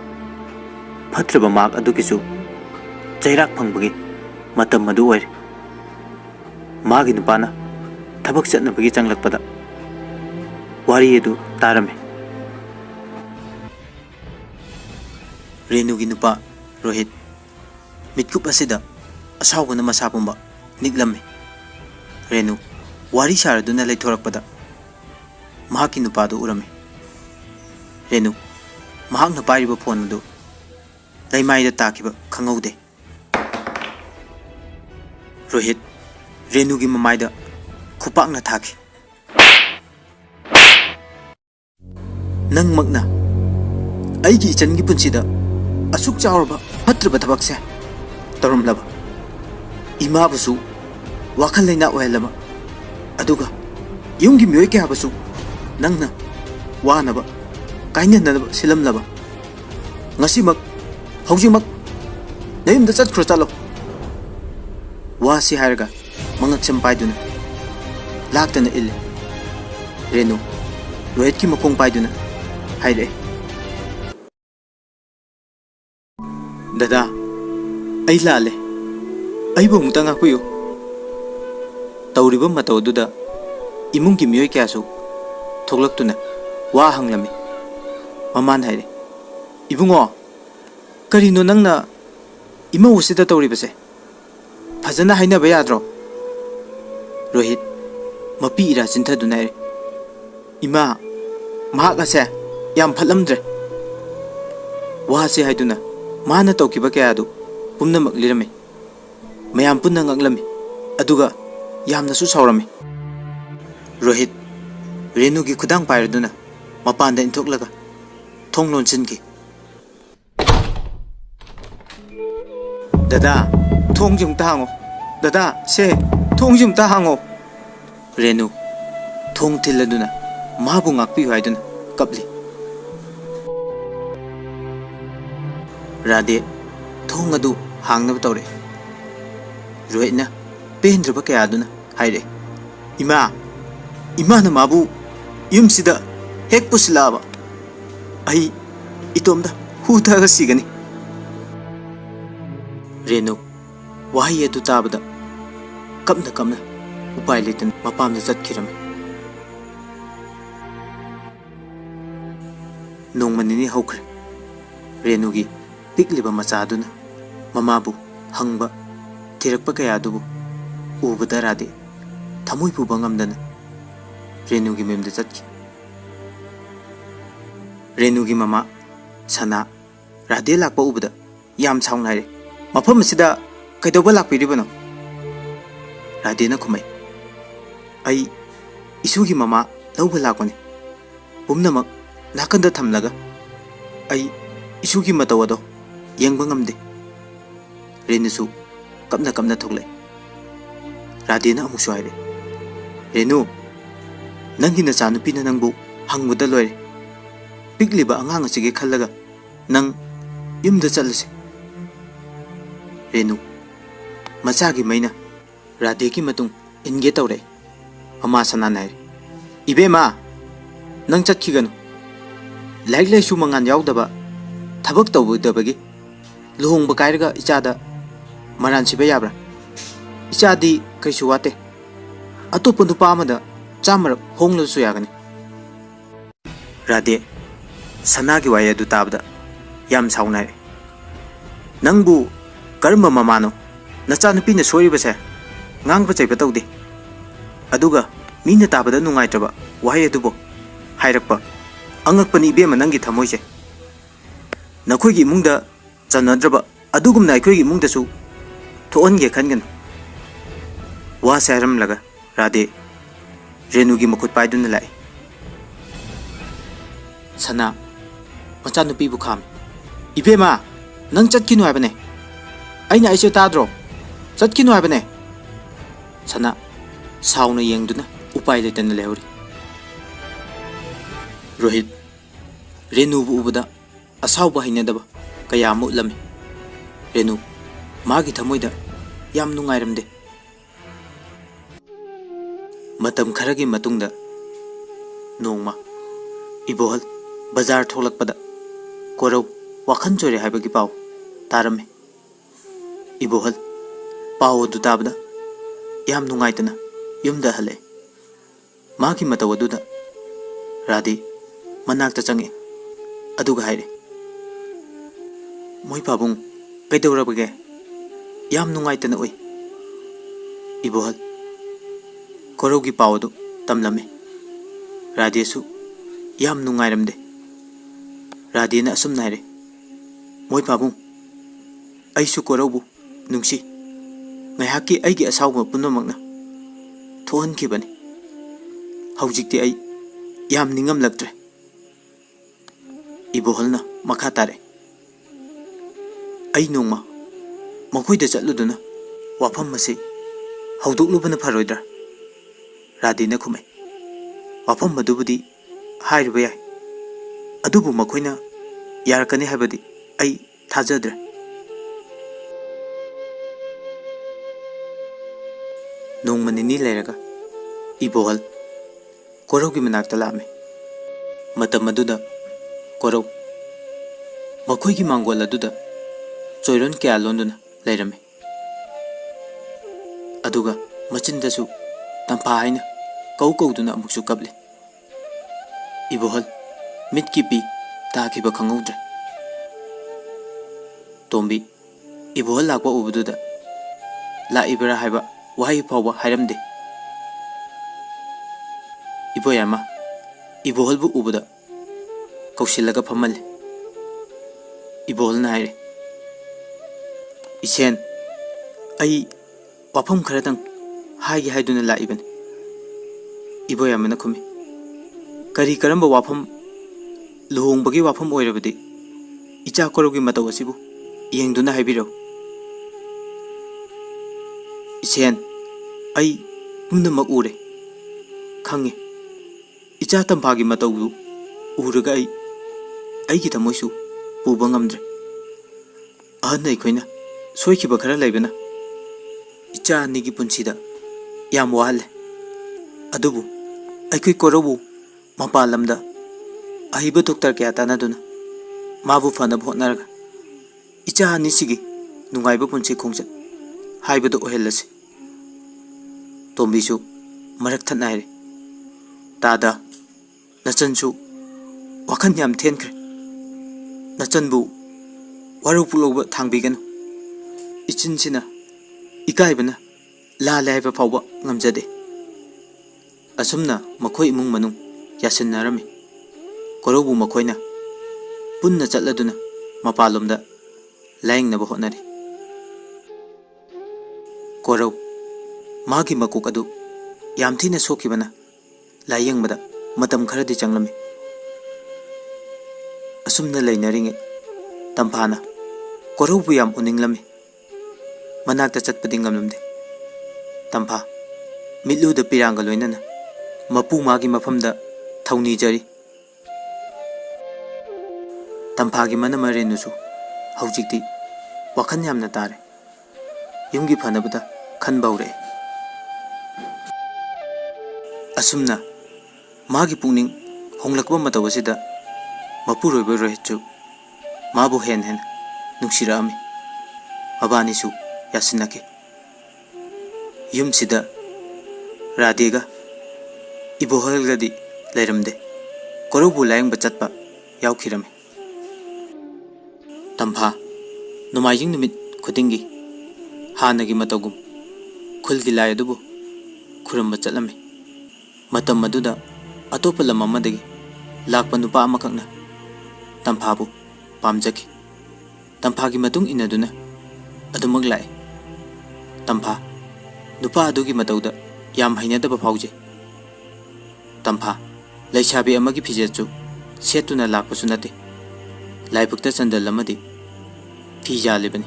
ꯐꯠꯇ꯭ꯔꯕ ꯃꯍꯥꯛ ꯑꯗꯨꯒꯤꯁꯨ ꯆꯩꯔꯥꯛ ꯐꯪꯕꯒꯤ ꯃꯇꯝ ꯑꯗꯨ ꯑꯣꯏꯔꯦ꯫ ꯃꯥꯒꯤ ꯅꯨꯄꯥꯅ ꯊꯕꯛ ꯆꯠꯅꯕꯒꯤ ꯆꯪꯂꯛꯄꯗ ꯋꯥꯔꯤ ꯑꯗꯨ ꯇꯥꯔꯝꯃꯤ꯫ ꯔꯦꯅꯨꯒꯤ ꯅꯨꯄꯥ ꯔꯣꯍꯤꯠ ꯃꯤꯠꯀꯨꯞ ꯑꯁꯤꯗ ꯑꯁꯥꯎꯕꯅ ꯃꯁꯥ ꯄꯨꯝꯕ ꯅꯤꯛꯂꯝꯃꯤ꯫ ꯔꯦꯅꯨ ꯋꯥꯔꯤ ꯁꯥꯔꯗꯨꯅ ꯂꯩꯊꯣꯔꯛꯄꯗ ꯃꯍꯥꯛꯀꯤ ꯅꯨꯄꯥꯗꯨ ꯎꯔꯝꯃꯤ꯫ ꯔꯦꯅꯨ ꯃꯍꯥꯛꯅ ꯄꯥꯏꯔꯤꯕ ꯐꯣꯟ ꯑꯗꯨ ꯂꯩꯃꯥꯏꯗ ꯇꯥꯈꯤꯕ ꯈꯪꯍꯧꯗꯦ꯫ ꯔꯣꯍꯤꯠ ꯔꯦꯅꯨꯒꯤ ꯃꯃꯥꯏꯗ ꯈꯨꯄꯥꯛꯅ ꯊꯥꯈꯤ꯫ ꯅꯪꯃꯛꯅ ꯑꯩꯒꯤ ꯏꯆꯟꯒꯤ ꯄꯨꯟꯁꯤꯗ ꯑꯁꯨꯛ ꯆꯥꯎꯔꯕ ꯐꯠꯇ꯭ꯔꯕ ꯊꯕꯛꯁꯦ ꯇꯧꯔꯝꯂꯕ, ꯏꯃꯥꯕꯨꯁꯨ ꯋꯥꯈꯜ ꯂꯩꯅꯥ ꯑꯣꯏꯍꯜꯂꯕ, ꯑꯗꯨꯒ ꯌꯨꯝꯒꯤ ꯃꯤꯑꯣꯏ ꯀꯌꯥꯕꯨꯁꯨ ꯅꯪꯅ ꯋꯥꯅꯕ ꯀꯥꯏꯅꯅꯕ ꯁꯤꯜꯂꯝꯂꯕ, ꯉꯁꯤꯃꯛ ꯍꯧꯖꯤꯛꯃꯛ ꯅꯌꯨꯝꯗ ꯆꯠꯈ꯭ꯔꯣ, ꯆꯠꯂꯣ꯫ ꯋꯥꯁꯤ ꯍꯥꯏꯔꯒ ꯃꯉꯛꯁꯝ ꯄꯥꯏꯗꯨꯅ ꯂꯥꯛꯇꯅ ꯏꯜꯂꯤ꯫ ꯔꯦꯅꯨ ꯔꯣꯍꯤꯠꯀꯤ ꯃꯈꯣꯡ ꯄꯥꯏꯗꯨꯅ ꯍꯥꯏꯔꯛꯏ, ꯗꯗꯥ, ꯑꯩ ꯂꯥꯜꯂꯦ, ꯑꯩꯕꯨ ꯑꯃꯨꯛꯇ ꯉꯥꯛꯄꯤꯌꯨ꯫ ꯇꯧꯔꯤꯕ ꯃꯇꯧ ꯑꯗꯨꯗ ꯏꯃꯨꯡꯒꯤ ꯃꯤꯑꯣꯏ ꯀꯌꯥꯁꯨ ꯊꯣꯛꯂꯛꯇꯨꯅ ꯋꯥ ꯍꯪꯂꯝꯃꯤ꯫ ꯃꯃꯥꯅ ꯍꯥꯏꯔꯦ, ꯏꯕꯨꯡꯉꯣ, ꯀꯔꯤꯅꯣ ꯅꯪꯅ ꯏꯃꯧꯁꯤꯗ ꯇꯧꯔꯤꯕꯁꯦ? ꯐꯖꯅ ꯍꯥꯏꯅꯕ ꯌꯥꯗ꯭ꯔꯣ? ꯔꯣꯍꯤꯠ ꯃꯄꯤ ꯏꯔꯥ ꯆꯤꯟꯊꯗꯨꯅ ꯍꯥꯏꯔꯦ, ꯏꯃꯥ, ꯃꯍꯥꯛ ꯑꯁꯦ ꯌꯥꯝ ꯐꯠꯂꯝꯗ꯭ꯔꯦ꯫ ꯋꯥꯁꯤ ꯍꯥꯏꯗꯨꯅ ꯃꯥꯅ ꯇꯧꯈꯤꯕ ꯀꯌꯥ ꯑꯗꯨ ꯄꯨꯝꯅꯃꯛ ꯂꯤꯔꯝꯃꯤ꯫ ꯃꯌꯥꯝ ꯄꯨꯟꯅ ꯉꯛꯂꯝꯃꯤ, ꯑꯗꯨꯒ ꯌꯥꯝꯅꯁꯨ ꯁꯥꯎꯔꯝꯃꯤ꯫ ꯔꯣꯍꯤꯠ ꯔꯦꯅꯨꯒꯤ ꯈꯨꯗꯥꯡ ꯄꯥꯏꯔꯗꯨꯅ ꯃꯄꯥꯟꯗ ꯏꯟꯊꯣꯛꯂꯒ ꯊꯣꯡ ꯂꯣꯟꯁꯤꯟꯈꯤ꯫ ꯗꯗꯥ, ꯊꯣꯡꯁꯤ ꯑꯃꯨꯛꯇ ꯍꯥꯡꯉꯣ꯫ ꯗꯗꯥ, ꯁꯦ, ꯊꯣꯡꯁꯤ ꯑꯃꯨꯛꯇ ꯍꯥꯡꯉꯣ꯫ ꯔꯦꯅꯨ ꯊꯣꯡ ꯊꯤꯜꯂꯗꯨꯅ ꯃꯥꯕꯨ ꯉꯥꯛꯄꯤꯌꯨ ꯍꯥꯏꯗꯨꯅ ꯀꯞꯂꯤ꯫ ꯔꯥꯙꯦ ꯊꯣꯡ ꯑꯗꯨ ꯍꯥꯡꯅꯕ ꯇꯧꯔꯛꯏ꯫ ꯔꯣꯍꯤꯠꯅ ꯄꯦꯟꯗ꯭ꯔꯕ ꯀꯌꯥ ꯑꯗꯨꯅ ꯍꯥꯏꯔꯛꯏ, ꯏꯃꯥ, ꯏꯃꯥꯅ ꯃꯥꯕꯨ ꯌꯨꯝꯁꯤꯗ ꯍꯦꯛ ꯄꯨꯁꯤꯜꯂꯛꯑꯕ ꯑꯩ ꯏꯇꯣꯝꯗ ꯍꯨ ꯊꯛꯑꯒ ꯁꯤꯒꯅꯤ꯫ ꯔꯦꯅꯨ ꯋꯥꯍꯩ ꯑꯗꯨ ꯇꯥꯕꯗ ꯀꯞꯅ ꯀꯞꯅ ꯎꯄꯥꯏ ꯂꯩꯇꯅ ꯃꯄꯥꯝꯗ ꯆꯠꯈꯤꯔꯝꯃꯤ꯫ ꯅꯣꯡꯃ ꯅꯤꯅꯤ ꯍꯧꯈ꯭ꯔꯦ꯫ ꯔꯦꯅꯨꯒꯤ ꯄꯤꯛꯂꯤꯕ ꯃꯆꯥ ꯑꯗꯨꯅ ꯃꯃꯥꯕꯨ ꯍꯪꯕ ꯊꯤꯔꯛꯄ ꯀꯌా ꯑꯗꯨꯕꯨ ꯎꯕꯗ ꯔꯥꯙꯦ ꯊꯃꯣꯏ ꯄꯨꯕ ꯉꯝꯗꯅ ꯔꯦꯅꯨꯒꯤ ꯃꯌꯨꯝꯗ ꯆꯠꯈꯤ꯫ ꯔꯦꯅꯨꯒꯤ ꯃꯃꯥ ꯁꯅꯥ ꯔꯥꯙꯦ ꯂꯥꯛꯄ ꯎꯕꯗ ꯌꯥꯝ ꯁꯥꯎꯅ ꯍꯥꯏꯔꯦ, ꯃꯐꯝ ꯑꯁꯤꯗ ꯀꯩꯗꯧꯕ ꯂꯥꯛꯄꯤꯔꯤꯕꯅꯣ? ꯔꯥꯙꯦꯅ ꯈꯨꯝꯃꯩ, ꯑꯩ ꯏꯁꯨꯒꯤ ꯃꯃꯥ ꯂꯧꯕ ꯂꯥꯛꯄꯅꯤ꯫ ꯄꯨꯝꯅꯃꯛ ꯅꯥꯀꯟꯗ ꯊꯝꯂꯒ ꯑꯩ ꯏꯁꯨꯒꯤ ꯃꯇꯧ ꯑꯗꯣ ꯌꯦꯡꯕ ꯉꯝꯗꯦ꯫ Renusu kapna kapna thoklai. Radina amusu haire. Renu, nangi na chanupi na nangbu hangmuda loire. Pigliba angang asige khallaga nang yumda chalase. Renu, masagi maina Radhe ki matung inge tawre. Ama sanana haire. Ibema, nang chatkiganu. Laik laisu mangan yaudaba thabak tawudabagi luhongba kairaga ichada maran siba yabra. Ichadi kaisu wate. Atopa nupa amada chamar honglasu yagani. Radhe sanagi waya du tabda yam saunare. Nangbu karma mamano nacha nupi na sori base ngang pa chaiba tawde. Aduga mina tabada nungaitraba waya dubo hairakpa angakpani ibema nangi thamoise. Nakoigi imungda chanadraba adugumna aikoigi imungdasu thoonge khanganu. Wa sairam laga Radhe Renugi makut paiduna lai. Sana macha nupi bu kham. Ibema nang chatkinu haibane. Aina aise tadro. Chatkinu haibane. Sana sauna yengduna upai letana lehori. Rohit Renu bu ubada asauba hainadaba kaya mutlami. Renu magi thamoida yam nungairamde. Matam kharagi matungda nongma Ibohal bazar tholakpada korau wakhan chore haibagi pau tarame. Ibohal pau du tabda yam nungaitana yumda hale. Magi matawaduda Radhe manakta change aduga haire. Moi pabung kaidawrabage yam nungaitana oi. Ibohal koraugi pawdu tamlame. Radhe su yam nungairamde. Radhe na asum naire. Moi pabung aisu koraubu nungsi ngaihaki aigi asawma punamakna thohankibani. Haujikti ai yam ningam lagtre. Ibohalna makha tare. Ai nongma makoida chatluduna wafam mase haudoklubana pharoidra. Radhe na khumai. Wafam madubudi hairuba yai. Adubu makoina yarakani haibadi ai thajadra. Nongma nini leiraga Ibohal koraugi manakta lame. Matam aduda korau makoigi mangol aduda choiron kya londuna leirame. Aduga machindasu tampa haina kauduna amuksu kable. Ibohal mitki pi takiba khangaudre. Tombi Ibohal lakwa ubududa la ibra haiba wahai phawa hairamde. Iboyama Ibohal bu ubuda kausilaga phamal. Ibohal na haire. Isen ai wafam kharatang haigi haiduna la iban. Iboyama na khumi. Kari karamba wafam luhongbagi wafam oirabadi icha koraugi mataw asibu yengduna haibiro. Isen ai pumnamak ure khange. Icha tampagi matawdu uraga aigi thamoisu puba ngamdre. Ahana aikoina soikiba khara laibana icha anigi punsida yam wahale. Adubu aikoi koraubu mapalamda ahiba doctor kya tanaduna mabu fanab hotnaraga icha anisigi nungaiba punsi khongchat haibado ohellase. Tombisu marak thannaire. Tada nachansu wakhan yam thenkre. Nachanbu waru puloba thangbiganu. Ichinsina ikaibana la laiba phawba ngamjade. Asumna makhoi imung manung yasinarami. Koraubu makhoina punna chatladuna mapalomda laingnaba hotnari. Korau magi makuk adu yam thina sokibana layengbada matam kharadi changlami. Asumna lainaringe tampana koraubu yam uninglami. ꯃꯅꯥꯛꯇ ꯆꯠꯄꯗꯤ ꯉꯝꯂꯝꯗꯦ꯫ ꯇꯝꯐꯥ ꯃꯤꯠꯂꯨꯗ ꯄꯤꯔꯥꯡꯒ ꯂꯣꯏꯅꯅ ꯃꯄꯨ ꯃꯥꯒꯤ ꯃꯐꯝꯗ ꯊꯧꯅꯤꯖꯔꯤ꯫ ꯇꯝꯐꯥꯒꯤ ꯃꯅꯝ ꯔꯦꯅꯨꯁꯨ ꯍꯧꯖꯤꯛꯇꯤ ꯋꯥꯈꯜ ꯌꯥꯝꯅ ꯇꯥꯔꯦ꯫ ꯌꯨꯝꯒꯤ ꯐꯅꯕꯗ ꯈꯟꯕ ꯍꯧꯔꯛꯑꯦ꯫ ꯑꯁꯨꯝꯅ ꯃꯥꯒꯤ ꯄꯨꯛꯅꯤꯡ ꯍꯣꯡꯂꯛꯄ ꯃꯇꯧ ꯑꯁꯤꯗ ꯃꯄꯨꯔꯣꯏꯕ ꯔꯣꯍꯤꯠꯁꯨ ꯃꯥꯕꯨ ꯍꯦꯟꯅ ꯍꯦꯟꯅ ꯅꯨꯡꯁꯤꯔꯛꯑꯝꯃꯤ꯫ ꯃꯕꯥꯅꯤꯁꯨ ꯌꯥꯁꯤꯟꯅꯈꯤ꯫ ꯌꯨꯝꯁꯤꯗ ꯔꯥꯙꯦꯒ ꯏꯕꯣꯍꯜꯒꯗꯤ ꯂꯩꯔꯝꯗꯦ꯫ ꯀꯣꯔꯧꯕꯨ ꯂꯥꯌꯦꯡꯕ ꯆꯠꯄ ꯌꯥꯎꯈꯤꯔꯝꯃꯤ꯫ ꯇꯝꯐꯥ ꯅꯣꯡꯃꯥꯏꯖꯤꯡ ꯅꯨꯃꯤꯠ ꯈꯨꯗꯤꯡꯒꯤ ꯍꯥꯟꯅꯒꯤ ꯃꯇꯧꯒꯨꯝ ꯈꯨꯜꯒꯤ ꯂꯥꯏ ꯑꯗꯨꯕꯨ ꯈꯨꯔꯨꯝꯕ ꯆꯠꯂꯝꯃꯤ꯫ ꯃꯇꯝ ꯑꯗꯨꯗ ꯑꯇꯣꯞꯄ ꯂꯝ ꯑꯃꯗꯒꯤ ꯂꯥꯛꯄ ꯅꯨꯄꯥ ꯑꯃꯈꯛꯅ ꯇꯝꯐꯥꯕꯨ ꯄꯥꯝꯖꯈꯤ꯫ ꯇꯝꯐꯥꯒꯤ ꯃꯇꯨꯡ ꯏꯟꯅꯗꯨꯅ ꯑꯗꯨꯃꯛ ꯂꯥꯛꯏ꯫ ꯇꯝꯐꯥ ꯅꯨꯄꯥ ꯑꯗꯨꯒꯤ ꯃꯇꯧꯗ ꯌꯥꯝ ꯍꯩꯅꯗꯕ ꯐꯥꯎꯖꯩ꯫ ꯇꯝꯐꯥ ꯂꯩꯁꯥꯕꯤ ꯑꯃꯒꯤ ꯐꯤꯖꯦꯠꯁꯨ ꯁꯦꯠꯇꯨꯅ ꯂꯥꯛꯄꯁꯨ ꯅꯠꯇꯦ꯫ ꯂꯥꯏꯕꯛꯇ ꯆꯟꯗꯜ ꯑꯃꯗꯤ ꯐꯤ ꯌꯥꯜꯂꯤꯕꯅꯤ꯫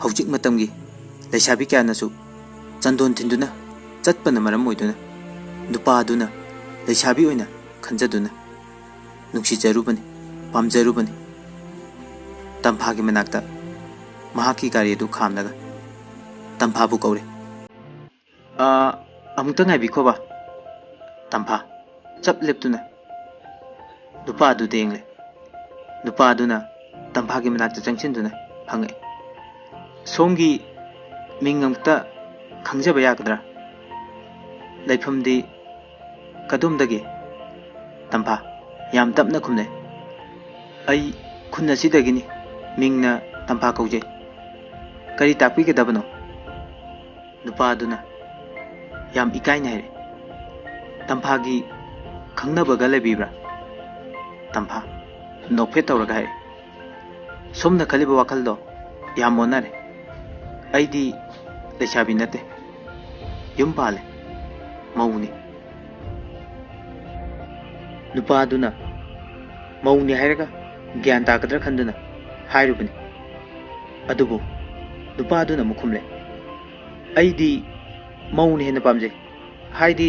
ꯍꯧꯖꯤꯛ ꯃꯇꯝꯒꯤ ꯂꯩꯁꯥꯕꯤ ꯀꯌꯥꯅꯁꯨ ꯆꯟꯗꯣꯟ ꯊꯤꯟꯗꯨꯅ ꯆꯠꯄꯅ ꯃꯔꯝ ꯑꯣꯏꯗꯨꯅ ꯅꯨꯄꯥ ꯑꯗꯨꯅ ꯂꯩꯁꯥꯕꯤ ꯑꯣꯏꯅ ꯈꯟꯖꯗꯨꯅ ꯅꯨꯡꯁꯤꯖꯔꯨꯕꯅꯤ, ꯄꯥꯝꯖꯔꯨꯕꯅꯤ꯫ ꯇꯝꯐꯥꯒꯤ ꯃꯅꯥꯛꯇ ꯃꯍꯥꯛꯀꯤ ꯒꯥꯔꯤ ꯑꯗꯨ ꯈꯥꯝꯂꯒ ꯇꯝꯐꯥꯕꯨ ꯀꯧꯔꯦ꯫ ꯑꯃꯨꯛꯇ ꯉꯥꯏꯕꯤꯈꯣꯕ꯫ ꯇꯝꯐꯥ ꯆꯞ ꯂꯦꯞꯇꯨꯅ ꯅꯨꯄꯥ ꯑꯗꯨꯗ ꯌꯦꯡꯂꯦ꯫ ꯅꯨꯄꯥ ꯑꯗꯨꯅ ꯇꯝꯐꯥꯒꯤ ꯃꯅꯥꯛꯇ ꯆꯪꯁꯤꯟꯗꯨꯅ ꯍꯪꯉꯛꯏ, ꯁꯣꯝꯒꯤ ꯃꯤꯡ ꯑꯃꯨꯛꯇ ꯈꯪꯖꯕ ꯌꯥꯒꯗ꯭ꯔꯥ? ꯂꯩꯐꯝꯗꯤ ꯀꯗꯣꯝꯗꯒꯤ? ꯇꯝꯐꯥ ꯌꯥꯝ ꯇꯞꯅ ꯈꯨꯝꯅꯩ, ꯑꯩ ꯈꯨꯟ ꯑꯁꯤꯗꯒꯤꯅꯤ, ꯃꯤꯡꯅ ꯇꯝꯐꯥ ꯀꯧꯖꯩ, ꯀꯔꯤ ꯇꯥꯛꯄꯤꯒꯗꯕꯅꯣ? ꯅꯨꯄꯥ ꯑꯗꯨꯅ ꯌꯥꯝ ꯏꯀꯥꯏꯅ ꯍꯥꯏꯔꯦ, ꯇꯝꯐꯥꯒꯤ ꯈꯪꯅꯕꯒ ꯂꯩꯕꯤꯕ꯭ꯔꯥ? ꯇꯝꯐꯥ ꯅꯣꯛꯐꯦꯠ ꯇꯧꯔꯒ ꯍꯥꯏꯔꯦ, ꯁꯣꯝꯅ ꯈꯜꯂꯤꯕ ꯋꯥꯈꯜꯗꯣ ꯌꯥꯝ ꯑꯣꯟꯅꯔꯦ꯫ ꯑꯩꯗꯤ ꯂꯩꯁꯥꯕꯤ ꯅꯠꯇꯦ, ꯌꯨꯝ ꯄꯥꯜꯂꯦ, ꯃꯧꯅꯤ꯫ ꯅꯨꯄꯥ ꯑꯗꯨꯅ ꯃꯧꯅꯤ ꯍꯥꯏꯔꯒ ꯒ꯭ꯌꯥꯟ ꯇꯥꯒꯗ꯭ꯔꯥ ꯈꯟꯗꯨꯅ ꯍꯥꯏꯔꯨꯕꯅꯤ꯫ ꯑꯗꯨꯕꯨ ꯅꯨꯄꯥ ꯑꯗꯨꯅ ꯑꯃꯨꯛ ꯈꯨꯝꯂꯦ, ꯑꯩꯗꯤ ꯃꯧꯅ ꯍꯦꯟꯅ ꯄꯥꯝꯖꯩ, ꯍꯥꯏꯗꯤ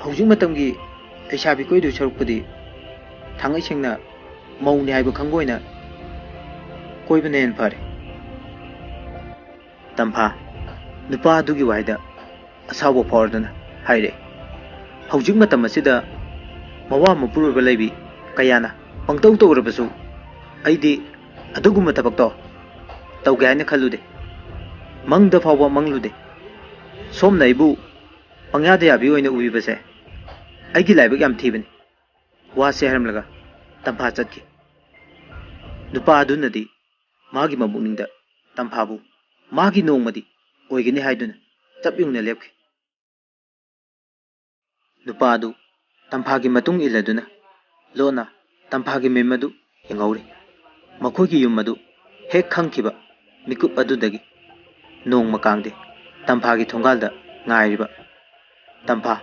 ꯍꯧꯖꯤꯛ ꯃꯇꯝꯒꯤ ꯂꯩꯁꯥꯕꯤ ꯀꯣꯏꯗꯣꯏ ꯁꯔꯨꯛꯄꯨꯗꯤ ꯊꯥꯡꯉꯩ ꯁꯦꯡꯅ ꯃꯧꯅꯤ ꯍꯥꯏꯕ ꯈꯪꯕ ꯑꯣꯏꯅ ꯀꯣꯏꯕꯅ ꯍꯦꯟꯅ ꯐꯔꯦ꯫ ꯇꯝꯐꯥ ꯅꯨꯄꯥ ꯑꯗꯨꯒꯤ ꯋꯥꯍꯩꯗ ꯑꯁꯥꯎꯕ ꯐꯥꯎꯔꯗꯨꯅ ꯍꯥꯏꯔꯛꯏ, ꯍꯧꯖꯤꯛ ꯃꯇꯝ ꯑꯁꯤꯗ ꯃꯋꯥ ꯃꯄꯨꯔꯣꯏꯕ ꯂꯩꯕꯤ ꯀꯌꯥꯅ ꯄꯪꯇꯧ ꯇꯧꯔꯕꯁꯨ ꯑꯩꯗꯤ ꯑꯗꯨꯒꯨꯝꯕ ꯊꯕꯛꯇꯣ ꯇꯧꯒꯦ ꯍꯥꯏꯅ ꯈꯜꯂꯨꯗꯦ, ꯃꯪꯗ ꯐꯥꯎꯕ ꯃꯪꯂꯨꯗꯦ꯫ ꯁꯣꯝꯅ ꯑꯩꯕꯨ ꯄꯪꯌꯥꯗ ꯌꯥꯕꯤ ꯑꯣꯏꯅ ꯎꯕꯤꯕꯁꯦ ꯑꯩꯒꯤ ꯂꯥꯏꯕꯛ ꯌꯥꯝ ꯊꯤꯕꯅꯤ꯫ ꯋꯥꯁꯦ ꯍꯥꯏꯔꯝꯂꯒ ꯇꯝꯐꯥ ꯆꯠꯈꯤ꯫ ꯅꯨꯄꯥ ꯑꯗꯨꯅꯗꯤ ꯃꯥꯒꯤ ꯃꯕꯨꯛꯅꯤꯡꯗ ꯇꯝꯐꯥꯕꯨ ꯃꯥꯒꯤ ꯅꯣꯡꯃꯗꯤ ꯑꯣꯏꯒꯅꯤ ꯍꯥꯏꯗꯨꯅ ꯆꯞ ꯌꯨꯡꯅ ꯂꯦꯞꯈꯤ꯫ ꯅꯨꯄꯥ ꯑꯗꯨ ꯇꯝꯐꯥꯒꯤ ꯃꯇꯨꯡ ꯏꯜꯂꯗꯨꯅ ꯂꯣꯟꯅ ꯇꯝꯐꯥꯒꯤ ꯃꯌꯨꯝ ꯑꯗꯨ ꯌꯦꯡꯍꯧꯔꯤ꯫ ꯃꯈꯣꯏꯒꯤ ꯌꯨꯝ ꯑꯗꯨ ꯍꯦꯛ ꯈꯪꯈꯤꯕ ꯃꯤꯀꯨꯞ ꯑꯗꯨꯗꯒꯤ ꯅꯣꯡꯃ ꯀꯥꯡꯗꯦ ꯇꯝꯐꯥꯒꯤ ꯊꯣꯡꯒꯥꯜꯗ ꯉꯥꯏꯔꯤꯕ ꯇꯝꯐꯥ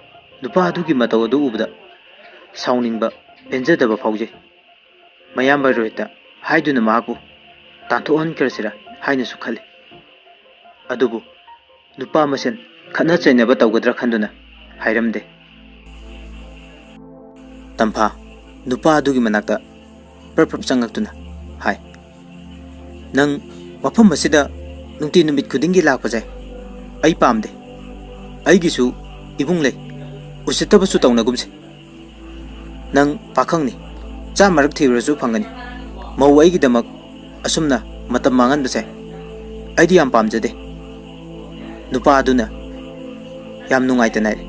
ꯅꯨꯄꯥ ꯑꯗꯨꯒꯤ ꯃꯇꯧ ꯑꯗꯨ ꯎꯕꯗ ꯁꯥꯎꯅꯤꯡꯕ, ꯄꯦꯟꯖꯗꯕ ꯐꯥꯎꯖꯩ꯫ ꯃꯌꯥꯝꯕ ꯔꯣꯍꯤꯠꯇ ꯍꯥꯏꯗꯨꯅ ꯃꯍꯥꯛꯄꯨ ꯇꯥꯟꯊꯣꯛꯍꯟꯈ꯭ꯔꯁꯤꯔꯥ ꯍꯥꯏꯅꯁꯨ ꯈꯜꯂꯤ꯫ ꯑꯗꯨꯕꯨ ꯅꯨꯄꯥ ꯃꯁꯦꯟ ꯈꯠꯅ ꯆꯩꯅꯕ ꯇꯧꯒꯗ꯭ꯔꯥ ꯈꯟꯗꯨꯅ ꯍꯥꯏꯔꯝꯗꯦ꯫ ꯇꯝꯐꯥ ꯅꯨꯄꯥ ꯑꯗꯨꯒꯤ ꯃꯅꯥꯛꯇ ꯄ꯭ꯔꯞ ꯄ꯭ꯔꯞ ꯆꯪꯉꯛꯇꯨꯅ ꯍꯥꯏ, ꯅꯪ ꯃꯐꯝ ꯑꯁꯤꯗ ꯅꯨꯡꯇꯤ ꯅꯨꯃꯤꯠ ꯈꯨꯗꯤꯡꯒꯤ ꯂꯥꯛꯄꯁꯦ ꯑꯩ ꯄꯥꯝꯗꯦ꯫ ꯑꯩꯒꯤꯁꯨ ꯏꯕꯨꯡ ꯂꯩ, ꯎꯁꯤꯠꯇꯕꯁꯨ ꯇꯧꯅꯒꯨꯝꯁꯦ꯫ ꯅꯪ ꯄꯥꯈꯪꯅꯤ, ꯆꯥꯃꯔꯛ ꯊꯤꯔꯨꯔꯁꯨ ꯐꯪꯒꯅꯤ꯫ ꯃꯧ ꯑꯩꯒꯤꯗꯃꯛ ꯑꯁꯨꯝꯅ ꯃꯇꯝ ꯃꯥꯡꯍꯟꯕꯁꯦ ꯑꯩꯗꯤ ꯌꯥꯝ ꯄꯥꯝꯖꯗꯦ꯫ ꯅꯨꯄꯥ ꯑꯗꯨꯅ ꯌꯥꯝ ꯅꯨꯡꯉꯥꯏꯇꯅ ꯍꯥꯏꯔꯦ,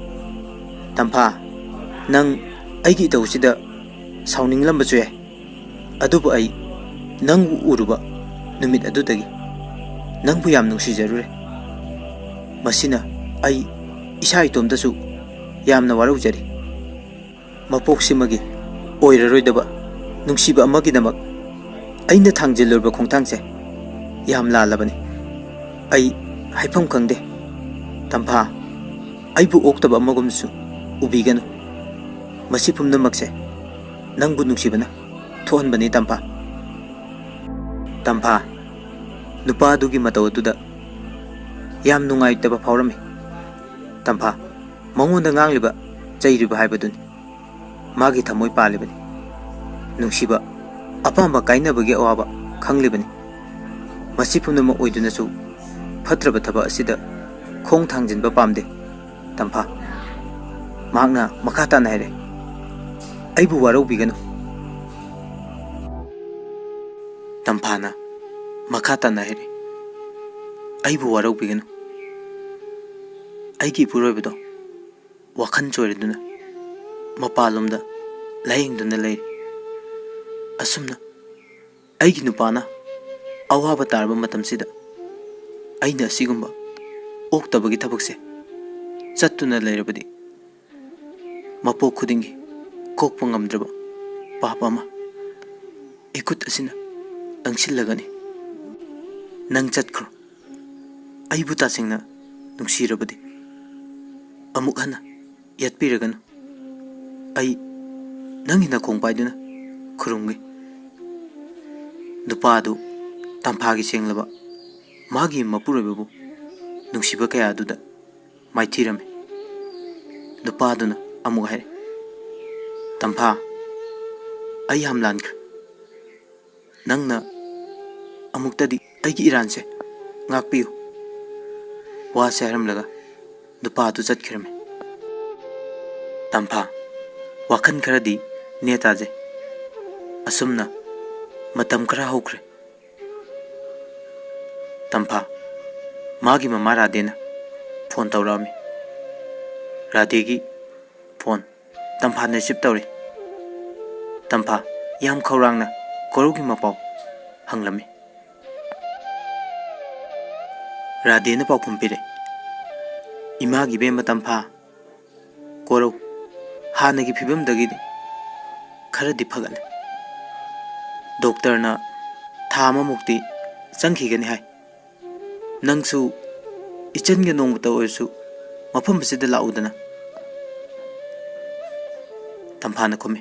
ꯇꯝꯐꯥ ꯅꯪ ꯑꯩꯒꯤ ꯏꯇꯧꯁꯤꯗ ꯁꯥꯎꯅꯤꯡꯂꯝꯕꯁꯨ ꯌꯥꯏ, ꯑꯗꯨꯕꯨ ꯑꯩ ꯅꯪꯕꯨ ꯎꯔꯨꯕ ꯅꯨꯃꯤꯠ ꯑꯗꯨꯗꯒꯤ ꯅꯪꯕꯨ ꯌꯥꯝ ꯅꯨꯡꯁꯤꯖꯔꯨꯔꯦ꯫ ꯃꯁꯤꯅ ꯑꯩ ꯏꯁꯥ ꯏꯇꯣꯝꯇꯁꯨ ꯌꯥꯝꯅ ꯋꯥꯔꯧꯖꯔꯤ꯫ ꯃꯄꯣꯛꯁꯤꯃꯒꯤ ꯑꯣꯏꯔꯔꯣꯏꯗꯕ ꯅꯨꯡꯁꯤꯕ ꯑꯃꯒꯤꯗꯃꯛ ꯑꯩꯅ ꯊꯥꯡꯖꯤꯜꯂꯨꯔꯕ ꯈꯣꯡꯊꯥꯡꯁꯦ ꯌꯥꯝ ꯂꯥꯜꯂꯕꯅꯤ꯫ ꯑꯩ ꯍꯥꯏꯐꯝ ꯈꯪꯗꯦ꯫ ꯇꯝꯐꯥ ꯑꯩꯕꯨ ꯑꯣꯛꯇꯕ ꯑꯃꯒꯨꯝꯁꯨ ꯎꯕꯤꯒꯅꯨ꯫ ꯃꯁꯤ ꯄꯨꯝꯅꯃꯛꯁꯦ ꯅꯪꯕꯨ ꯅꯨꯡꯁꯤꯕꯅ ꯊꯣꯛꯍꯟꯕꯅꯤ ꯇꯝꯐꯥ꯫ ꯇꯝꯐꯥ नुपा अदुगी मतौ अदुदा याम नुंगाइतबा फावरमी तंफा मंगोंदा ngangliba चैरिबा हाइबदुनि मागी थमोय पालिबनि नुंसिबा अपांबा काइनबगी अवाबा खंगलिबनि मसी पुनम ओइदुनसु फत्रबा थबा असिदा खोंग थांजिनबा पामदे तंफा मागना मखाता नायरे अइबु वारौबिगनु तंफाना मखाता नायरे अइबु वारौबिगनु अइगी पुरोइबदो वाखन चोइरदुना मपालुमदा लायेंदुना लैरे असुमना अइगी नुपाना अवाबा तारबा मतमसिदा अइना असिगुंबा ओक्तबगी थबकसे चत्तुना लैरबदी मपोक खुदिंगी कोकपा ngamद्रबा पाप अमा इकुत असिना अंगसिल्लगनी नंग चत्ख्रो अइबु तासिंगना नुंसिरबदी अमुक हना यत्पिरगनु अइ नंगी नखोंग पाइदुना खुरुंगी नुपादु तंफागी सेंगलबा मागी मपुरबबु नुंसिबा कया दुदा माइथिरमे नुपादुना अमुक हाय तंफा अइ हम लानख्र नंगना अमुक्तदी अइगी इरानसे ngakpiyu wa seharam laga nupa tu chatkhirame tampa wakhan kharadi netaje asumna matam khara hokre tampa magi mama radena phone tawrami radegi phone tampa ne sip tawri tampa yam khawrangna korugi mapau hanglami राधेन पाखुम पिरे इमा की बेम तंफा कोरो हाने की फिबम दगी खरदी फगले doctor ना थाम मुक्ति चंखीगनी हाय नंगसु इचन गे नोंग तो ओसु मफम सिद लाउदना तंफा न खुमे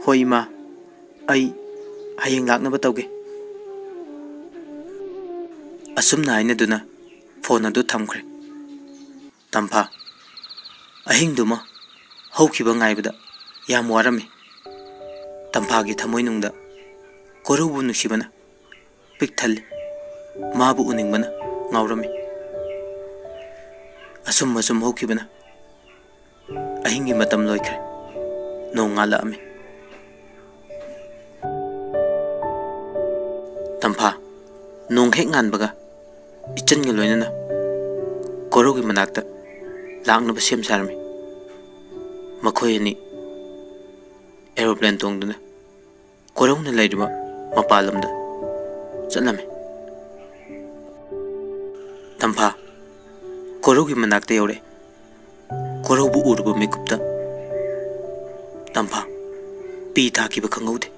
होय इमा आई हयेंग लाकना बताओगे असुमना आइने दुना फोन अदु थमख्रे तंफा अहिंगदुमा हौखिबा ngaibada yam warami तंफा की थमोय नुंगदा कोरौबु नुसिबना पिकथल माबु उनिंगबना ngawrami असुम असुम हौखिबना अहिंगी मतम लोइख्रे नोंगाला अमे तंफा नोंग हेक nganbaga इचन गे लोइनना कोरोगी मनाक्ता लांगनबा सेम सारमी मखोय अनि एरोप्लेन तोंगदुना कोरोंगना लैरिबा मपालमदा चलमे तंफा कोरोगी मनाक्ता यौरे कोरोबु उरबा मिकुप्ता तंफा पी थाकिबा खंगौदे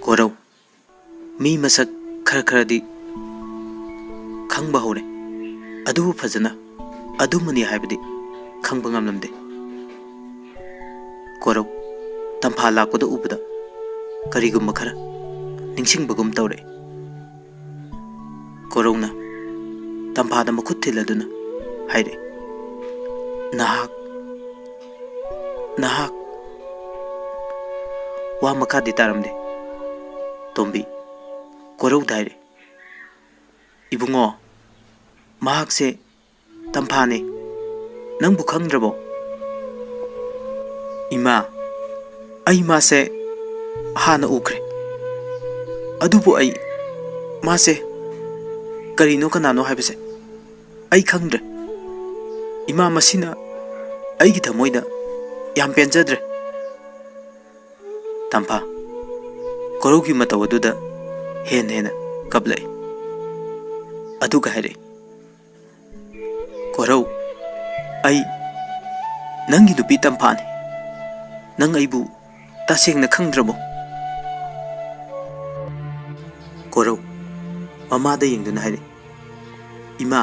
कोरो मी मसक खर खरदी खंगबा हौरे अदुबु फजना अदुमनि हाइबदि खंगबा ngamlamde कोरो तंफा लाकपदा उबदा करिगुम खरा निंसिंबगुम तौरे कोरोना तंफादा मखुत थिलदुना हाइरे नाहक नाहक वा मखादि तारमदे तोंबी कोरौ दाइरे इबुंगो महाक से तंफाने नंबु खंगद्रबो इमा आई मा से हाना उख्रे अदुबु आई मा से करिनो कनानो हाइबसे आई खंगद्रे इमा मसिना आईगी थमोइदा याम पेंजद्रे तंफा कोरोगी मतौ अदुदा हेन हेन कबले अदुगा हाइरे कोरौ आई नंगी नुपी तंफाने नंग आइबु तसेंगना खंगद्रबो कोरौ ममादा यंगदुना हाइरे इमा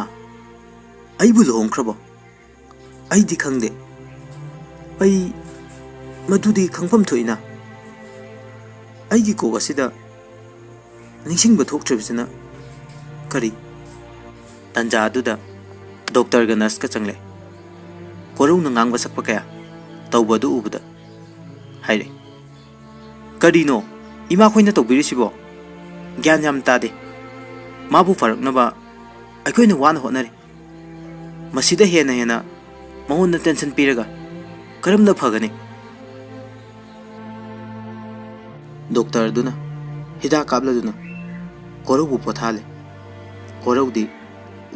आइबु लोंख्रबो आइदि खंगदे आई मदुदी खंगफम थोइना आइगी कोग असिदा ꯅꯤꯡꯁꯤꯡꯕ ꯊꯣꯛꯇ꯭ꯔꯤꯕꯁꯤꯅ ꯀꯔꯤ? ꯇꯥꯟꯖꯥ ꯑꯗꯨꯗ ꯗꯣꯛꯇꯔꯒ ꯅꯔꯁꯀ ꯆꯪꯂꯦ꯫ ꯀꯣꯔꯧꯅ ꯉꯥꯡꯕ ꯁꯛꯄ ꯀꯌꯥ ꯇꯧꯕ ꯑꯗꯨ ꯎꯕꯗ ꯍꯥꯏꯔꯦ, ꯀꯔꯤꯅꯣ ꯏꯃꯥ ꯈꯣꯏꯅ ꯇꯧꯕꯤꯔꯤꯁꯤꯕꯣ? ꯒ꯭ꯌꯥꯟ ꯌꯥꯝ ꯇꯥꯗꯦ꯫ ꯃꯥꯕꯨ ꯐꯔꯛꯅꯕ ꯑꯩꯈꯣꯏꯅ ꯋꯥꯅ ꯍꯣꯠꯅꯔꯤ꯫ ꯃꯁꯤꯗ ꯍꯦꯟꯅ ꯃꯉꯣꯟꯗ ꯇꯦꯟꯁꯟ ꯄꯤꯔꯒ ꯀꯔꯝꯅ ꯐꯒꯅꯤ? ꯗꯣꯛꯇꯔ ꯑꯗꯨꯅ ꯍꯤꯗꯥꯛ ꯀꯥꯞꯂꯗꯨꯅ ꯀꯣꯔꯧꯕꯨ ꯄꯣꯊꯥꯍꯜꯂꯦ꯫ ꯀꯣꯔꯧꯗꯤ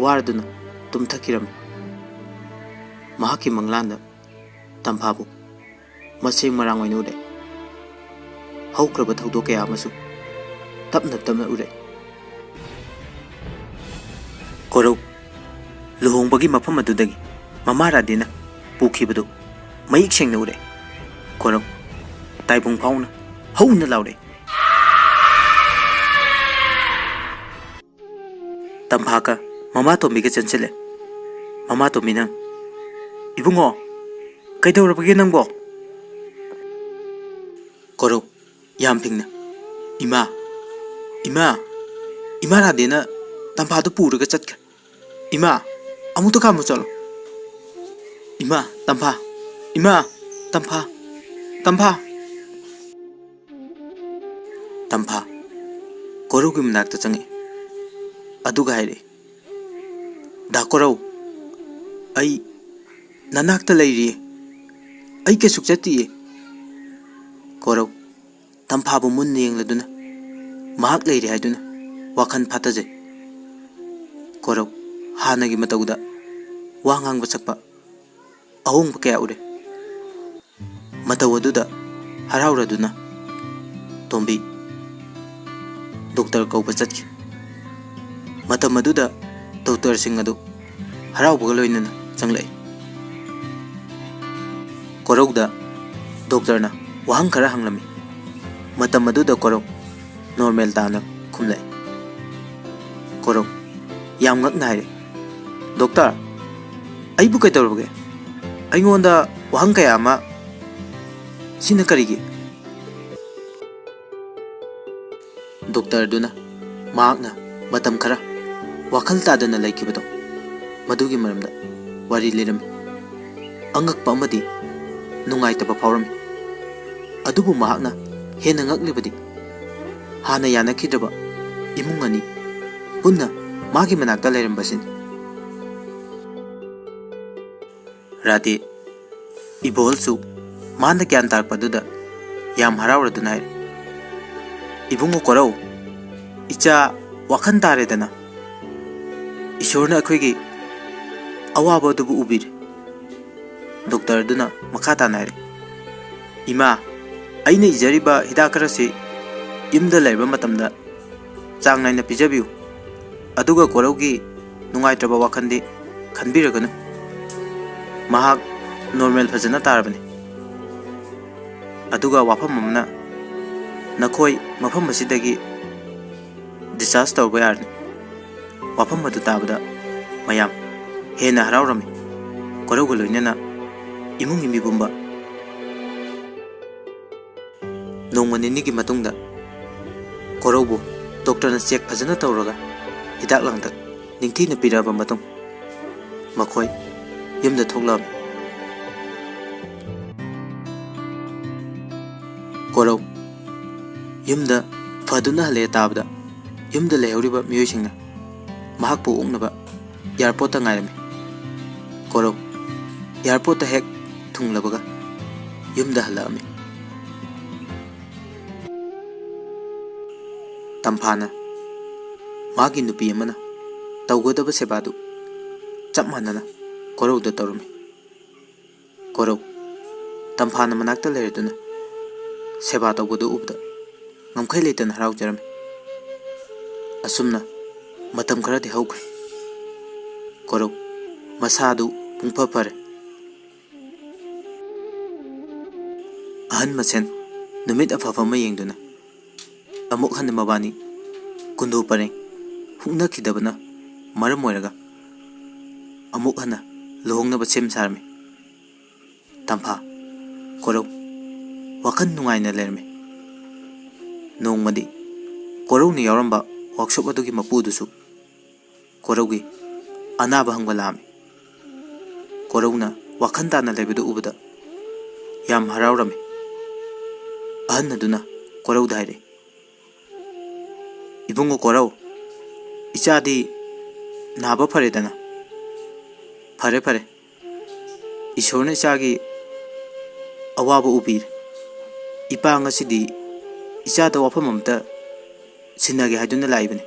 ꯋꯥꯔꯗꯨꯅ ꯇꯨꯝꯊꯈꯤꯔꯝꯃꯤ꯫ ꯃꯍꯥꯛꯀꯤ ꯃꯪꯂꯥꯟꯗ ꯇꯝꯐꯥꯕꯨ ꯃꯁꯦꯡ ꯃꯔꯥꯡ ꯑꯣꯏꯅ ꯎꯔꯦ꯫ ꯍꯧꯈ꯭ꯔꯕ ꯊꯧꯗꯣꯛ ꯀꯌꯥ ꯑꯃꯁꯨ ꯇꯞꯅ ꯎꯔꯦ꯫ ꯀꯣꯔꯧ ꯂꯨꯍꯣꯡꯕꯒꯤ ꯃꯐꯝ ꯑꯗꯨꯗꯒꯤ ꯃꯃꯥ ꯔꯥꯙꯦꯅ ꯄꯨꯈꯤꯕꯗꯨ ꯃꯌꯦꯛ ꯁꯦꯡꯅ ꯎꯔꯦ꯫ ꯀꯣꯔꯧ ꯇꯥꯏꯕꯪ ꯐꯥꯎꯅ ꯍꯧꯅ ꯂꯥꯎꯔꯦ, ꯇꯝꯐꯥꯒ ꯃꯃꯥ ꯇꯣꯝꯕꯤꯒ ꯆꯪꯁꯤꯜꯂꯦ꯫ ꯃꯃꯥ ꯇꯣꯝꯕꯤꯅ, ꯏꯕꯨꯡꯉꯣ ꯀꯩꯗꯧꯔꯕꯒꯦ ꯅꯪꯕꯣ? ꯀꯣꯔꯧ ꯌꯥꯝ ꯐꯤꯡꯅ, ꯏꯃꯥ ꯔꯥꯙꯦꯅ ꯇꯝꯐꯥꯗꯨ ꯄꯨꯔꯒ ꯆꯠꯈ꯭ꯔꯦ꯫ ꯏꯃꯥ ꯑꯃꯨꯛꯇ ꯈꯥꯝꯃꯨ ꯆꯠꯂꯣ꯫ ꯏꯃꯥ ꯇꯝꯐꯥ, ꯏꯃꯥ ꯇꯝꯐꯥ, ꯇꯝꯐꯥ꯫ ꯇꯝꯐꯥ ꯀꯣꯔꯧꯒꯤ ꯃꯅꯥꯛꯇ ꯆꯪꯉꯛꯏ꯫ ꯑꯗꯨꯒ ꯍꯥꯏꯔꯛꯏ, ꯗꯥ ꯀꯣꯔꯧ, ꯑꯩ ꯅꯅꯥꯛꯇ ꯂꯩꯔꯤꯌꯦ, ꯑꯩ ꯀꯩꯁꯨ ꯆꯠꯇꯤꯌꯦ꯫ ꯀꯣꯔꯧ ꯇꯝꯐꯥꯕꯨ ꯃꯨꯟꯅ ꯌꯦꯡꯂꯗꯨꯅ ꯃꯍꯥꯛ ꯂꯩꯔꯤ ꯍꯥꯏꯗꯨꯅ ꯋꯥꯈꯜ ꯐꯥꯊꯖꯩ꯫ ꯀꯣꯔꯧ ꯍꯥꯟꯅꯒꯤ ꯃꯇꯧꯗ ꯋꯥ ꯉꯥꯡꯕ ꯁꯛꯄ ꯑꯍꯣꯡꯕ ꯀꯌా ꯎꯔꯦ꯫ ꯃꯇꯧ ꯑꯗꯨꯗ ꯍꯔꯥꯎꯔꯗꯨꯅ ꯇꯣꯝꯕꯤ ꯗꯣꯛꯇꯔ ꯀꯧꯕ ꯆꯠꯈꯤ꯫ ꯃꯇꯝ ꯑꯗꯨꯗ ꯗꯣꯛꯇꯔꯁꯤꯡ ꯑꯗꯨ ꯍꯔꯥꯎꯕꯒ ꯂꯣꯏꯅꯅ ꯆꯪꯂꯛꯏ꯫ ꯀꯣꯔꯧꯗ ꯗꯣꯛꯇꯔꯅ ꯋꯥꯍꯪ ꯈꯔ ꯍꯪꯂꯝꯃꯤ꯫ ꯃꯇꯝ ꯑꯗꯨꯗ ꯀꯣꯔꯧ ꯅꯣꯔꯃꯦꯜ ꯇꯥꯅ ꯈꯨꯝꯂꯛꯏ꯫ ꯀꯣꯔꯧ ꯌꯥꯝ ꯉꯛꯅ ꯍꯥꯏꯔꯦ, ꯗꯣꯛꯇꯔ, ꯑꯩꯕꯨ ꯀꯩꯗꯧꯔꯕꯒꯦ? ꯑꯩꯉꯣꯟꯗ ꯋꯥꯍꯪ ꯀꯌꯥ ꯑꯃ ꯁꯤꯅ ꯀꯔꯤꯒꯤ? ꯗꯣꯛꯇꯔꯗꯨꯅ ꯃꯍꯥꯛꯅ ꯃꯇꯝ ꯈꯔ ꯋꯥꯈꯜ ꯇꯥꯗꯅ ꯂꯩꯈꯤꯕꯗꯣ ꯃꯗꯨꯒꯤ ꯃꯔꯝꯗ ꯋꯥꯔꯤ ꯂꯤꯔꯝꯃꯤ꯫ ꯑꯉꯛꯄ ꯑꯃꯗꯤ ꯅꯨꯡꯉꯥꯏꯇꯕ ꯐꯥꯎꯔꯝꯃꯤ꯫ ꯑꯗꯨꯕꯨ ꯃꯍꯥꯛꯅ ꯍꯦꯟꯅ ꯉꯛꯂꯤꯕꯗꯤ ꯍꯥꯟꯅ ꯌꯥꯅꯈꯤꯗ꯭ꯔꯕ ꯏꯃꯨꯡ ꯑꯅꯤ ꯄꯨꯟꯅ ꯃꯥꯒꯤ ꯃꯅꯥꯛꯇ ꯂꯩꯔꯝꯕꯁꯤꯅꯤ꯫ ꯔꯥꯙꯦ ꯏꯕꯣꯍꯜꯁꯨ ꯃꯥꯅ ꯒ꯭ꯌꯥꯟ ꯇꯥꯔꯛꯄꯗꯨꯗ ꯌꯥꯝ ꯍꯔꯥꯎꯔꯗꯨꯅ ꯍꯥꯏꯔꯦ, ꯏꯕꯨꯡꯉꯣ ꯀꯣꯔꯧ, ꯏꯆꯥ ꯋꯥꯈꯜ ꯇꯥꯔꯦꯗꯅ꯫ ꯏꯁꯣꯔꯅ ꯑꯩꯈꯣꯏꯒꯤ ꯑꯋꯥꯕ ꯑꯗꯨꯕꯨ ꯎꯕꯤꯔꯦ꯫ ꯗꯣꯛꯇꯔꯗꯨꯅ ꯃꯈꯥ ꯇꯥꯅ ꯍꯥꯏꯔꯦ, ꯏꯃꯥ, ꯑꯩꯅ ꯏꯖꯔꯤꯕ ꯍꯤꯗꯥꯛ ꯈꯔꯁꯤ ꯌꯨꯝꯗ ꯂꯩꯕ ꯃꯇꯝꯗ ꯆꯥꯡ ꯅꯥꯏꯅ ꯄꯤꯖꯕꯤꯌꯨ꯫ ꯑꯗꯨꯒ ꯀꯣꯔꯧꯒꯤ ꯅꯨꯡꯉꯥꯏꯇ꯭ꯔꯕ ꯋꯥꯈꯜꯗꯤ ꯈꯟꯕꯤꯔꯒꯅꯨ꯫ ꯃꯍꯥꯛ ꯅꯣꯔꯃꯦꯜ ꯐꯖꯅ ꯇꯥꯔꯕꯅꯤ꯫ ꯑꯗꯨꯒ ꯋꯥꯐꯝ ꯑꯃꯅ, ꯅꯈꯣꯏ ꯃꯐꯝ ꯑꯁꯤꯗꯒꯤ ꯗꯤꯁꯆꯥꯔꯖ ꯇꯧꯕ ꯌꯥꯔꯅꯤ꯫ ꯋꯥꯐꯝ ꯑꯗꯨ ꯇꯥꯕꯗ ꯃꯌꯥꯝ ꯍꯦꯟꯅ ꯍꯔꯥꯎꯔꯝꯃꯤ꯫ ꯀꯣꯔꯧꯒ ꯂꯣꯏꯅꯅ ꯏꯃꯨꯡꯒꯤ ꯃꯤ ꯄꯨꯝꯕ ꯅꯣꯡꯃ ꯅꯤꯅꯤꯒꯤ ꯃꯇꯨꯡꯗ ꯀꯣꯔꯧꯕꯨ ꯗꯣꯛꯇꯔꯅ ꯆꯦꯛ ꯐꯖꯅ ꯇꯧꯔꯒ ꯍꯤꯗꯥꯛ ꯂꯥꯡꯊꯛ ꯅꯤꯡꯊꯤꯅ ꯄꯤꯔꯛꯑꯕ ꯃꯇꯨꯡ ꯃꯈꯣꯏ ꯌꯨꯝꯗ ꯊꯣꯛꯂꯛꯑꯝꯃꯤ꯫ ꯀꯣꯔꯧ ꯌꯨꯝꯗ ꯐꯗꯨꯅ ꯍꯜꯂꯛꯑꯦ ꯇꯥꯕꯗ ꯌꯨꯝꯗ ꯂꯩꯍꯧꯔꯤꯕ ꯃꯤꯑꯣꯏꯁꯤꯡꯅ ꯃꯍꯥꯛꯄꯨ ꯑꯣꯛꯅꯕ ꯏꯌꯥꯔꯄꯣꯔꯠꯇ ꯉꯥꯏꯔꯝꯃꯤ꯫ ꯀꯣꯔꯧ ꯏꯌꯥꯔꯄꯣꯔꯠꯇ ꯍꯦꯛ ꯊꯨꯡꯂꯕꯒ ꯌꯨꯝꯗ ꯍꯜꯂꯛꯑꯝꯃꯤ꯫ ꯇꯝꯐꯥꯅ ꯃꯥꯒꯤ ꯅꯨꯄꯤ ꯑꯃꯅ ꯇꯧꯒꯗꯕ ꯁꯦꯕꯥꯗꯨ ꯆꯞ ꯃꯥꯟꯅꯅ ꯀꯣꯔꯧꯗ ꯇꯧꯔꯝꯃꯤ꯫ ꯀꯣꯔꯧ ꯇꯝꯐꯥꯅ ꯃꯅꯥꯛꯇ ꯂꯩꯔꯗꯨꯅ ꯁꯦꯕꯥ ꯇꯧꯕꯗꯨ ꯎꯕꯗ ꯉꯝꯈꯩ ꯂꯩꯇꯅ ꯍꯔꯥꯎꯖꯔꯝꯃꯤ꯫ ꯑꯁꯨꯝꯅ ꯃꯇꯝ ꯈꯔꯗꯤ ꯍꯧꯈ꯭ꯔꯦ꯫ ꯀꯣꯔꯧ ꯃꯁꯥꯗꯨ ꯄꯨꯡꯐ ꯐꯔꯦ꯫ ꯑꯍꯟ ꯃꯁꯦꯟ ꯅꯨꯃꯤꯠ ꯑꯐꯕ ꯑꯃ ꯌꯦꯡꯗꯨꯅ ꯑꯃꯨꯛ ꯍꯟꯅ ꯃꯕꯥꯅꯤ ꯀꯨꯟꯗꯣ ꯄꯔꯦꯡ ꯍꯨꯛꯅꯈꯤꯗꯕꯅ ꯃꯔꯝ ꯑꯣꯏꯔꯒ ꯑꯃꯨꯛ ꯍꯟꯅ ꯂꯨꯍꯣꯡꯅꯕ ꯁꯦꯝ ꯁꯥꯔꯝꯃꯤ꯫ ꯇꯝꯐꯥ ꯀꯣꯔꯧ ꯋꯥꯈꯜ ꯅꯨꯡꯉꯥꯏꯅ ꯂꯩꯔꯝꯃꯤ꯫ ꯅꯣꯡꯃꯗꯤ ꯀꯣꯔꯧꯅ ꯌꯥꯎꯔꯝꯕ ꯋꯥꯛꯁꯣꯞ ꯑꯗꯨꯒꯤ ꯃꯄꯨꯗꯨꯁꯨ ꯀꯣꯔꯧꯒꯤ ꯑꯅꯥꯕ ꯍꯪꯕ ꯂꯥꯛꯑꯝꯃꯤ꯫ ꯀꯣꯔꯧꯅ ꯋꯥꯈꯜ ꯇꯥꯅ ꯂꯩꯕꯗꯨ ꯎꯕꯗ ꯌꯥꯝ ꯍꯔꯥꯎꯔꯝꯃꯤ꯫ ꯑꯍꯟ ꯑꯗꯨꯅ ꯀꯣꯔꯧꯗ ꯍꯥꯏꯔꯛꯏ, "ꯏꯕꯨꯡꯉꯣ ꯀꯣꯔꯧ, ꯏꯆꯥꯗꯤ ꯅꯥꯕ ꯐꯔꯦꯗꯅ? ꯐꯔꯦ ꯐꯔꯦ, ꯏꯁꯣꯔꯅ ꯏꯆꯥꯒꯤ ꯑꯋꯥꯕ ꯎꯕꯤꯔꯦ꯫ ꯏꯄꯥ ꯉꯁꯤꯗꯤ ꯏꯆꯥꯗ ꯋꯥꯐꯝ ꯑꯃꯇ ꯁꯤꯟꯅꯒꯦ ꯍꯥꯏꯗꯨꯅ ꯂꯥꯛꯏꯕꯅꯤ."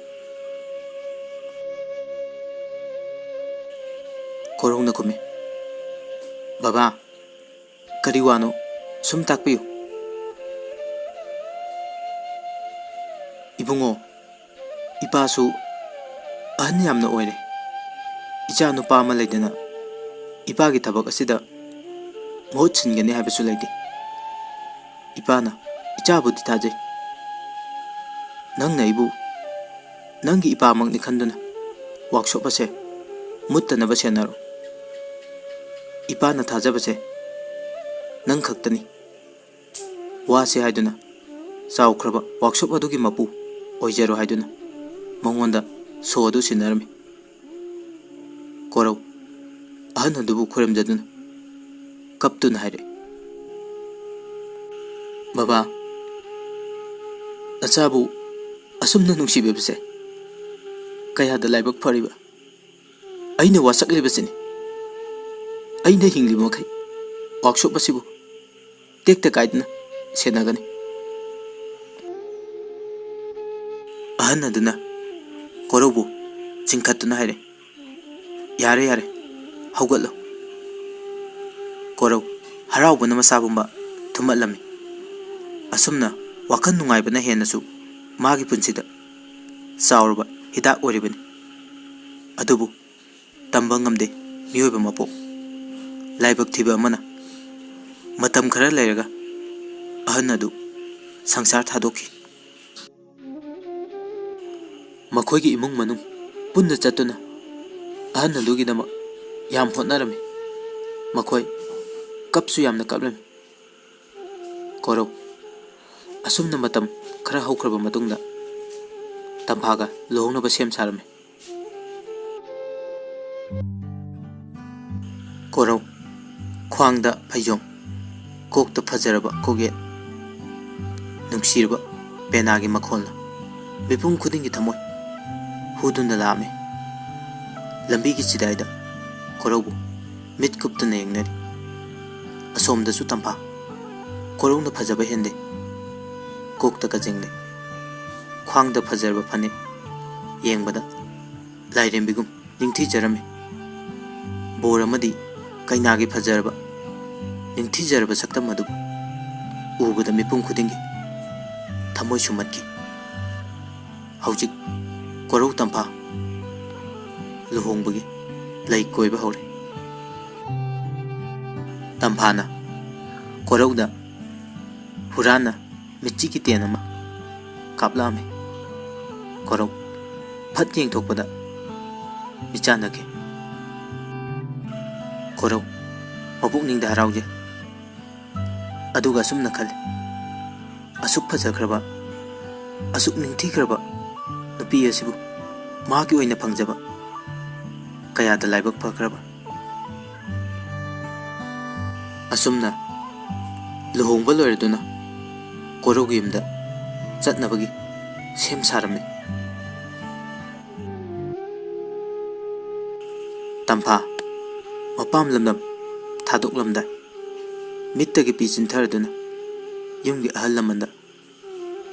ꯀꯣꯔꯧꯅ ꯈꯨꯝꯃꯤ, "ꯕꯕꯥ, ꯀꯔꯤ ꯋꯥꯅꯣ ꯁꯨꯝ ꯇꯥꯛꯄꯤꯌꯨ." "ꯏꯕꯨꯡꯉꯣ, ꯏꯄꯥꯁꯨ ꯑꯍꯟ ꯌꯥꯝꯅ ꯑꯣꯏꯔꯦ. ꯏꯆꯥ ꯅꯨꯄꯥ ꯑꯃ ꯂꯩꯗꯅ ꯏꯄꯥꯒꯤ ꯊꯕꯛ ꯑꯁꯤꯗ ꯃꯍꯨꯠ ꯁꯤꯟꯒꯅꯤ ꯍꯥꯏꯕꯁꯨ ꯂꯩꯇꯦ. ꯏꯄꯥꯅ ꯏꯆꯥꯕꯨꯗꯤ ꯊꯥꯖꯩ. ꯅꯪꯅ ꯑꯩꯕꯨ ꯅꯪꯒꯤ ꯏꯄꯥꯃꯛꯅꯤ ꯈꯟꯗꯨꯅ ꯋꯥꯛꯁꯣꯞ ꯑꯁꯦ ꯃꯨꯠꯇꯅꯕ ꯁꯦꯟꯅꯔꯣ. ꯏꯄꯥꯅ ꯊꯥꯖꯕꯁꯦ ꯅꯪ ꯈꯛꯇꯅꯤ." ꯋꯥꯁꯦ ꯍꯥꯏꯗꯨꯅ ꯆꯥꯎꯈ꯭ꯔꯕ ꯋꯥꯛꯁꯣꯞ ꯑꯗꯨꯒꯤ ꯃꯄꯨ ꯑꯣꯏꯖꯔꯣ ꯍꯥꯏꯗꯨꯅ ꯃꯉꯣꯟꯗ ꯁꯣ ꯑꯗꯨ ꯁꯤꯟꯅꯔꯝꯃꯤ꯫ ꯀꯣꯔꯧ ꯑꯍꯟ ꯑꯗꯨꯕꯨ ꯈꯨꯔꯨꯝꯖꯗꯨꯅ ꯀꯞꯇꯨꯅ ꯍꯥꯏꯔꯛꯏ, "ꯕꯕꯥ, ꯅꯆꯥꯕꯨ ꯑꯁꯨꯝꯅ ꯅꯨꯡꯁꯤꯕꯤꯕꯁꯦ ꯀꯌꯥꯗ ꯂꯥꯏꯕꯛ ꯐꯔꯤꯕ. ꯑꯩꯅ ꯋꯥꯁꯛꯂꯤꯕꯁꯤꯅꯤ. ꯑꯩꯅ ꯍꯤꯡꯂꯤꯕ ꯃꯈꯩ ꯋꯥꯛꯁꯣꯞ ꯑꯁꯤꯕꯨ ꯇꯦꯛꯇ ꯀꯥꯏꯗꯅ ꯁꯦꯟꯅꯒꯅꯤ." ꯑꯍꯟ ꯑꯗꯨꯅ ꯀꯣꯔꯧꯕꯨ ꯆꯤꯡꯈꯠꯇꯨꯅ ꯍꯥꯏꯔꯛꯏ, "ꯌꯥꯔꯦ ꯌꯥꯔꯦ, ꯍꯧꯒꯠꯂꯣ." ꯀꯣꯔꯧ ꯍꯔꯥꯎꯕꯅ ꯃꯁꯥ ꯄꯨꯝꯕ ꯊꯨꯝꯍꯠꯂꯝꯃꯤ꯫ ꯑꯁꯨꯝꯅ ꯋꯥꯈꯜ ꯅꯨꯡꯉꯥꯏꯕꯅ ꯍꯦꯟꯅꯁꯨ ꯃꯥꯒꯤ ꯄꯨꯟꯁꯤꯗ ꯆꯥꯎꯔꯕ ꯍꯤꯗꯥꯛ ꯑꯣꯏꯔꯤꯕꯅꯤ꯫ ꯑꯗꯨꯕꯨ ꯇꯝꯕ ꯉꯝꯗꯦ ꯃꯤꯑꯣꯏꯕ ꯃꯄꯣꯛ. ꯂꯥꯏꯕꯛ ꯊꯤꯕ ꯑꯃꯅ ꯃꯇꯝ ꯈꯔ ꯂꯩꯔꯒ ꯑꯍꯟ ꯑꯗꯨ ꯁꯪꯁꯥꯔ ꯊꯥꯗꯣꯛꯈꯤ꯫ ꯃꯈꯣꯏꯒꯤ ꯏꯃꯨꯡ ꯃꯅꯨꯡ ꯄꯨꯟꯅ ꯆꯠꯇꯨꯅ ꯑꯍꯟ ꯑꯗꯨꯒꯤꯗꯃꯛ ꯌꯥꯝ ꯍꯣꯠꯅꯔꯝꯃꯤ. ꯃꯈꯣꯏ ꯀꯞꯁꯨ ꯌꯥꯝꯅ ꯀꯞꯂꯝꯃꯤ꯫ ꯀꯣꯔꯧ ꯑꯁꯨꯝꯅ ꯃꯇꯝ ꯈꯔ ꯍꯧꯈ꯭ꯔꯕ ꯃꯇꯨꯡꯗ ꯇꯝꯐꯥꯒ ꯂꯨꯍꯣꯡꯅꯕ ꯁꯦꯝ ꯁꯥꯔꯝꯃꯤ꯫ ꯀꯣꯔꯧ ꯈ꯭ꯋꯥꯡꯗ ꯐꯩꯖꯣꯝ, ꯀꯣꯛꯇ ꯐꯖꯔꯕ ꯀꯣꯛꯌꯦꯠ, ꯅꯨꯡꯁꯤꯔꯕ ꯄꯦꯅꯥꯒꯤ ꯃꯈꯣꯜꯅ ꯃꯤꯄꯨꯝ ꯈꯨꯗꯤꯡꯒꯤ ꯊꯃꯣꯏ ꯍꯨꯗꯨꯅ ꯂꯥꯛꯑꯝꯃꯤ꯫ ꯂꯝꯕꯤꯒꯤ ꯆꯤꯗꯥꯏꯗ ꯀꯣꯔꯧꯕꯨ ꯃꯤꯠ ꯀꯨꯞꯇꯨꯅ ꯌꯦꯡꯅꯔꯤ꯫ ꯑꯁꯣꯝꯗꯁꯨ ꯇꯝꯐꯥ ꯀꯣꯔꯧꯅ ꯐꯖꯕ ꯍꯦꯟꯗꯦ. ꯀꯣꯛꯇ ꯀꯖꯦꯡ ꯂꯩ, ꯈ꯭ꯋꯥꯡꯗ ꯐꯖꯔꯕ ꯐꯅꯦꯛ, ꯌꯦꯡꯕꯗ ꯂꯥꯏꯔꯦꯝꯕꯤꯒꯨꯝ ꯅꯤꯡꯊꯤꯖꯔꯝꯃꯤ꯫ ꯕꯣꯔ ꯑꯃꯗꯤ ꯀꯩꯅꯥꯒꯤ ꯐꯖꯔꯕ ꯅꯤꯡꯊꯤꯖꯔꯕ ꯁꯛꯇꯝ ꯑꯗꯨꯕꯨ ꯎꯕꯗ ꯃꯤꯄꯨꯝ ꯈꯨꯗꯤꯡꯒꯤ ꯊꯃꯣꯏ ꯁꯨꯝꯍꯠꯈꯤ꯫ ꯍꯧꯖꯤꯛ ꯀꯣꯔꯧ ꯇꯝꯐꯥ ꯂꯨꯍꯣꯡꯕꯒꯤ ꯂꯩ ꯀꯣꯏꯕ ꯍꯧꯔꯦ꯫ ꯇꯝꯐꯥꯅ ꯀꯣꯔꯧꯗ ꯍꯨꯔꯥꯟꯅ ꯃꯤꯠꯆꯤꯒꯤ ꯇꯦꯟ ꯑꯃ ꯀꯥꯞꯂꯛꯑꯝꯃꯤ꯫ ꯀꯣꯔꯧ ꯐꯠ ꯌꯦꯡꯊꯣꯛꯄꯗ ꯃꯤꯆꯥꯟꯅꯈꯤ꯫ ꯀꯣꯔꯧ ꯃꯄꯨꯛꯅꯤꯡꯗ ꯍꯔꯥꯎꯖꯩ. ꯑꯗꯨꯒ ꯑꯁꯨꯝꯅ ꯈꯜꯂꯤ, ꯑꯁꯨꯛ ꯐꯖꯈ꯭ꯔꯕ, ꯑꯁꯨꯛ ꯅꯤꯡꯊꯤꯈ꯭ꯔꯕ ꯅꯨꯄꯤ ꯑꯁꯤꯕꯨ ꯃꯥꯒꯤ ꯑꯣꯏꯅ ꯐꯪꯖꯕ ꯀꯌꯥꯗ ꯂꯥꯏꯕꯛ ꯐꯈ꯭ꯔꯕ. ꯑꯁꯨꯝꯅ ꯂꯨꯍꯣꯡꯕ ꯂꯣꯏꯔꯗꯨꯅ ꯀꯣꯔꯧꯒꯤ ꯌꯨꯝꯗ ꯆꯠꯅꯕꯒꯤ ꯁꯦꯝ ꯁꯥꯔꯝꯃꯤ꯫ ꯇꯝꯐꯥ ꯃꯄꯥꯝ ꯂꯝꯗꯝ ꯊꯥꯗꯣꯛꯂꯝꯗꯥꯏ ꯃꯤꯠꯇꯒꯤ ꯄꯤ ꯆꯤꯟꯊꯔꯗꯨꯅ ꯌꯨꯝꯒꯤ ꯑꯍꯜ ꯂꯃꯟꯗ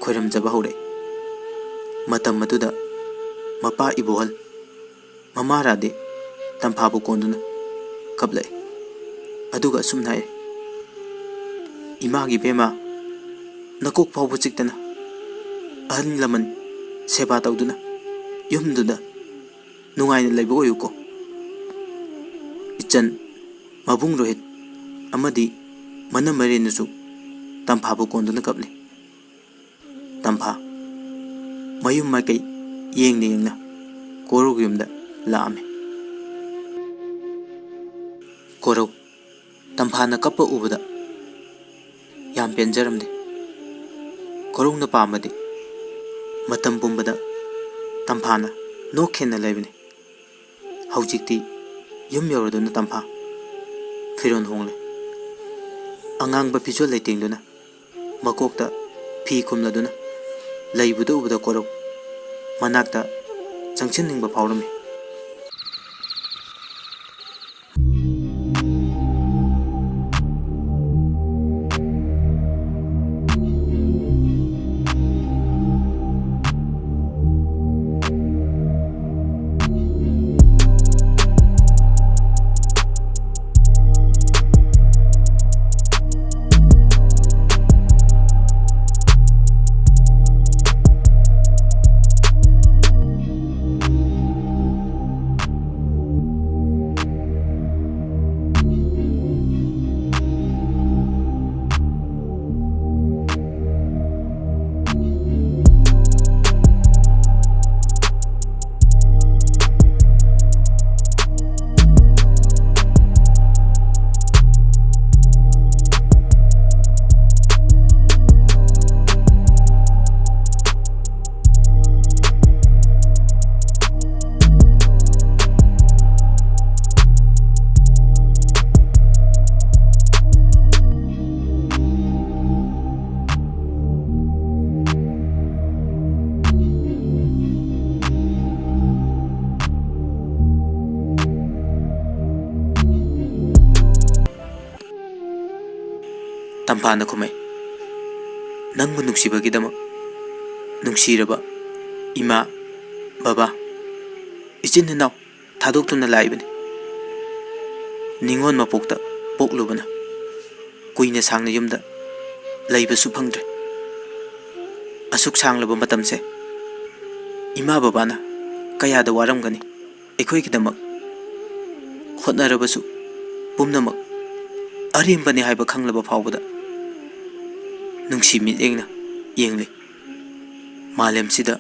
ꯈꯣꯏꯔꯝꯖꯕ ꯍꯧꯔꯛꯏ꯫ ꯃꯇꯝ ꯑꯗꯨꯗ ꯃꯄꯥ ꯏꯕꯣꯍꯜ ꯃꯃꯥ ꯔꯥꯙꯦ ꯇꯝꯐꯥꯕꯨ ꯀꯣꯟꯗꯨꯅ ꯀꯞꯂꯛꯏ꯫ ꯑꯗꯨꯒ ꯑꯁꯨꯝꯅ ꯍꯥꯏ, "ꯏꯃꯥꯒꯤ ꯕꯦꯝꯃ, ꯅꯀꯣꯛ ꯐꯥꯎꯕ ꯆꯤꯛꯇꯅ ꯑꯍꯜ ꯂꯃꯟ ꯁꯦꯕꯥ ꯇꯧꯗꯨꯅ ꯌꯨꯝꯗꯨꯗ ꯅꯨꯡꯉꯥꯏꯅ ꯂꯩꯕ ꯑꯣꯏꯌꯨꯀꯣ." ꯏꯆꯟ ꯃꯕꯨꯡ ꯔꯣꯍꯤꯠ ꯑꯃꯗꯤ ꯃꯅꯝ ꯃꯔꯦꯟꯅꯁꯨ ꯇꯝꯐꯥꯕꯨ ꯀꯣꯟꯗꯨꯅ ꯀꯞꯂꯤ꯫ ꯇꯝꯐꯥ ꯃꯌꯨꯝ ꯃꯥꯏꯀꯩ ꯌꯦꯡꯅ ꯌꯦꯡꯅ ꯀꯣꯔꯧꯒꯤ ꯌꯨꯝꯗ ꯂꯥꯛꯑꯝꯃꯤ꯫ ꯀꯣꯔꯧ ꯇꯝꯐꯥꯅ ꯀꯞꯄ ꯎꯕꯗ ꯌꯥꯝ ꯄꯦꯟꯖꯔꯝꯗꯦ. ꯀꯣꯔꯧꯅ ꯄꯥꯝꯕꯗꯤ matam pumbada tamphana nokhenna leibani haujikti yum yoraduna tampha firon hongle angang ba phijol leitingduna makokta phi khumladuna leibuda ubuda korau manakta changchiningba phawrami Tampana kumai nangbu nuksibagidama nuksiraba ima baba ichin hinaw thadoktunna laibani ningon mapokta poklubana kuina sangna yumda leibasu phangdre asuk sanglaba matamse ima babana kayada waramgani ekhoi hotnarabasu pumnamak arimbani haiba khanglaba phawbada nungsi mitengna yengli malem sida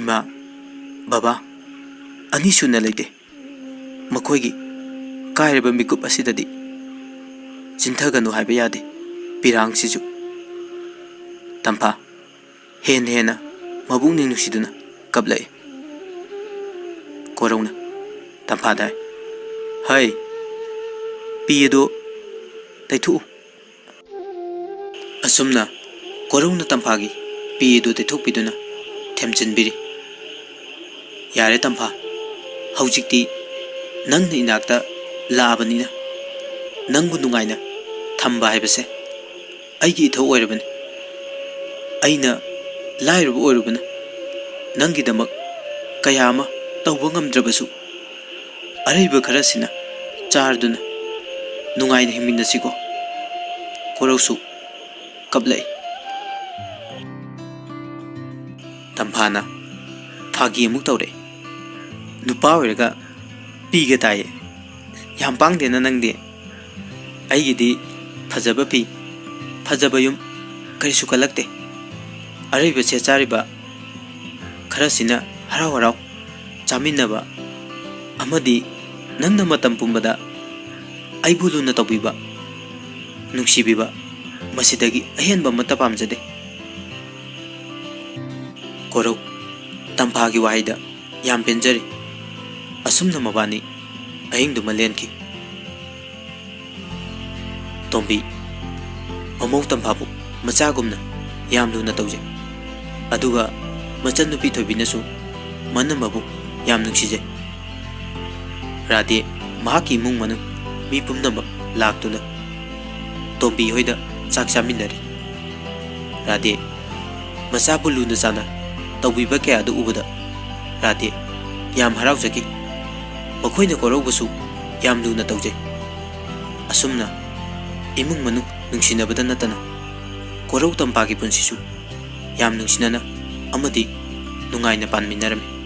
ima baba ani suna leite makoigi kairaba mikup asidadi chintaganu haiba yade pirang sisu tampa hena mabung ning nusiduna kablai korona tampa dai hai piyedo taitu asumna korona tampagi piyedo taithokpiduna themchinbiri yare tampa haujikti nangna inakta laabanina nangbu nungaina thamba haibase aigi ithau oirabani aina lairuba oirubana nangi damak kaya ama tauba ngamdrabasu araiba kharasina charduna nungaina himinasiko korausu kablai tampana phagi amuk tawre nupa oiraga piga taye yam pangdena nangde aigidi phajaba pi phajaba yum karisu kalakte araiba se chariba kharasina harau harau chaminaba amadi nangna matam pumbada aibuluna tawbiba nungsibiba masidagi ahenba mata pamjade korau tampagi waida yam penjari asumna mabani ahingdu malenki tombi mamau tampabu machagumna yam luna tawje aduga machan nupi thobinasu manamabu yam nuksije rade mahaki mung manu mi pumnama laktuna tombi hoida chak chaminari rade masabu luna sana tawbiba kaya adu ubada rade yam haraujaki makoina koraubasu yam luna tawje asumna imung manu nungsinabada natana korau tampagi punsisu yam nungsinana amadi nungaina panminarami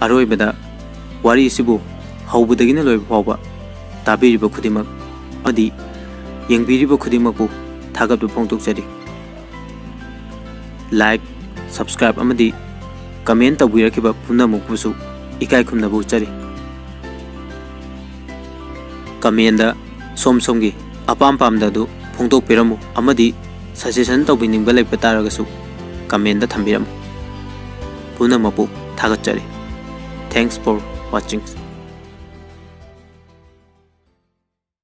aroibada wari sibu haubudagina loiba phawba tabiriba khudimak adi yengbiriba khudimakbu thagapdu phongtokjari like subscribe amadi comment tawbirakiba punamukbusu इकाई खुमनबु चरी कमेंदा सोम सोमगी अपाम पामददु फोंदोकपिरमु अमदि suggestion तौबिनिंगबा लेबा तारगसु कमेंदा थंबिरमु पुनमपु थागतचरी thanks for watching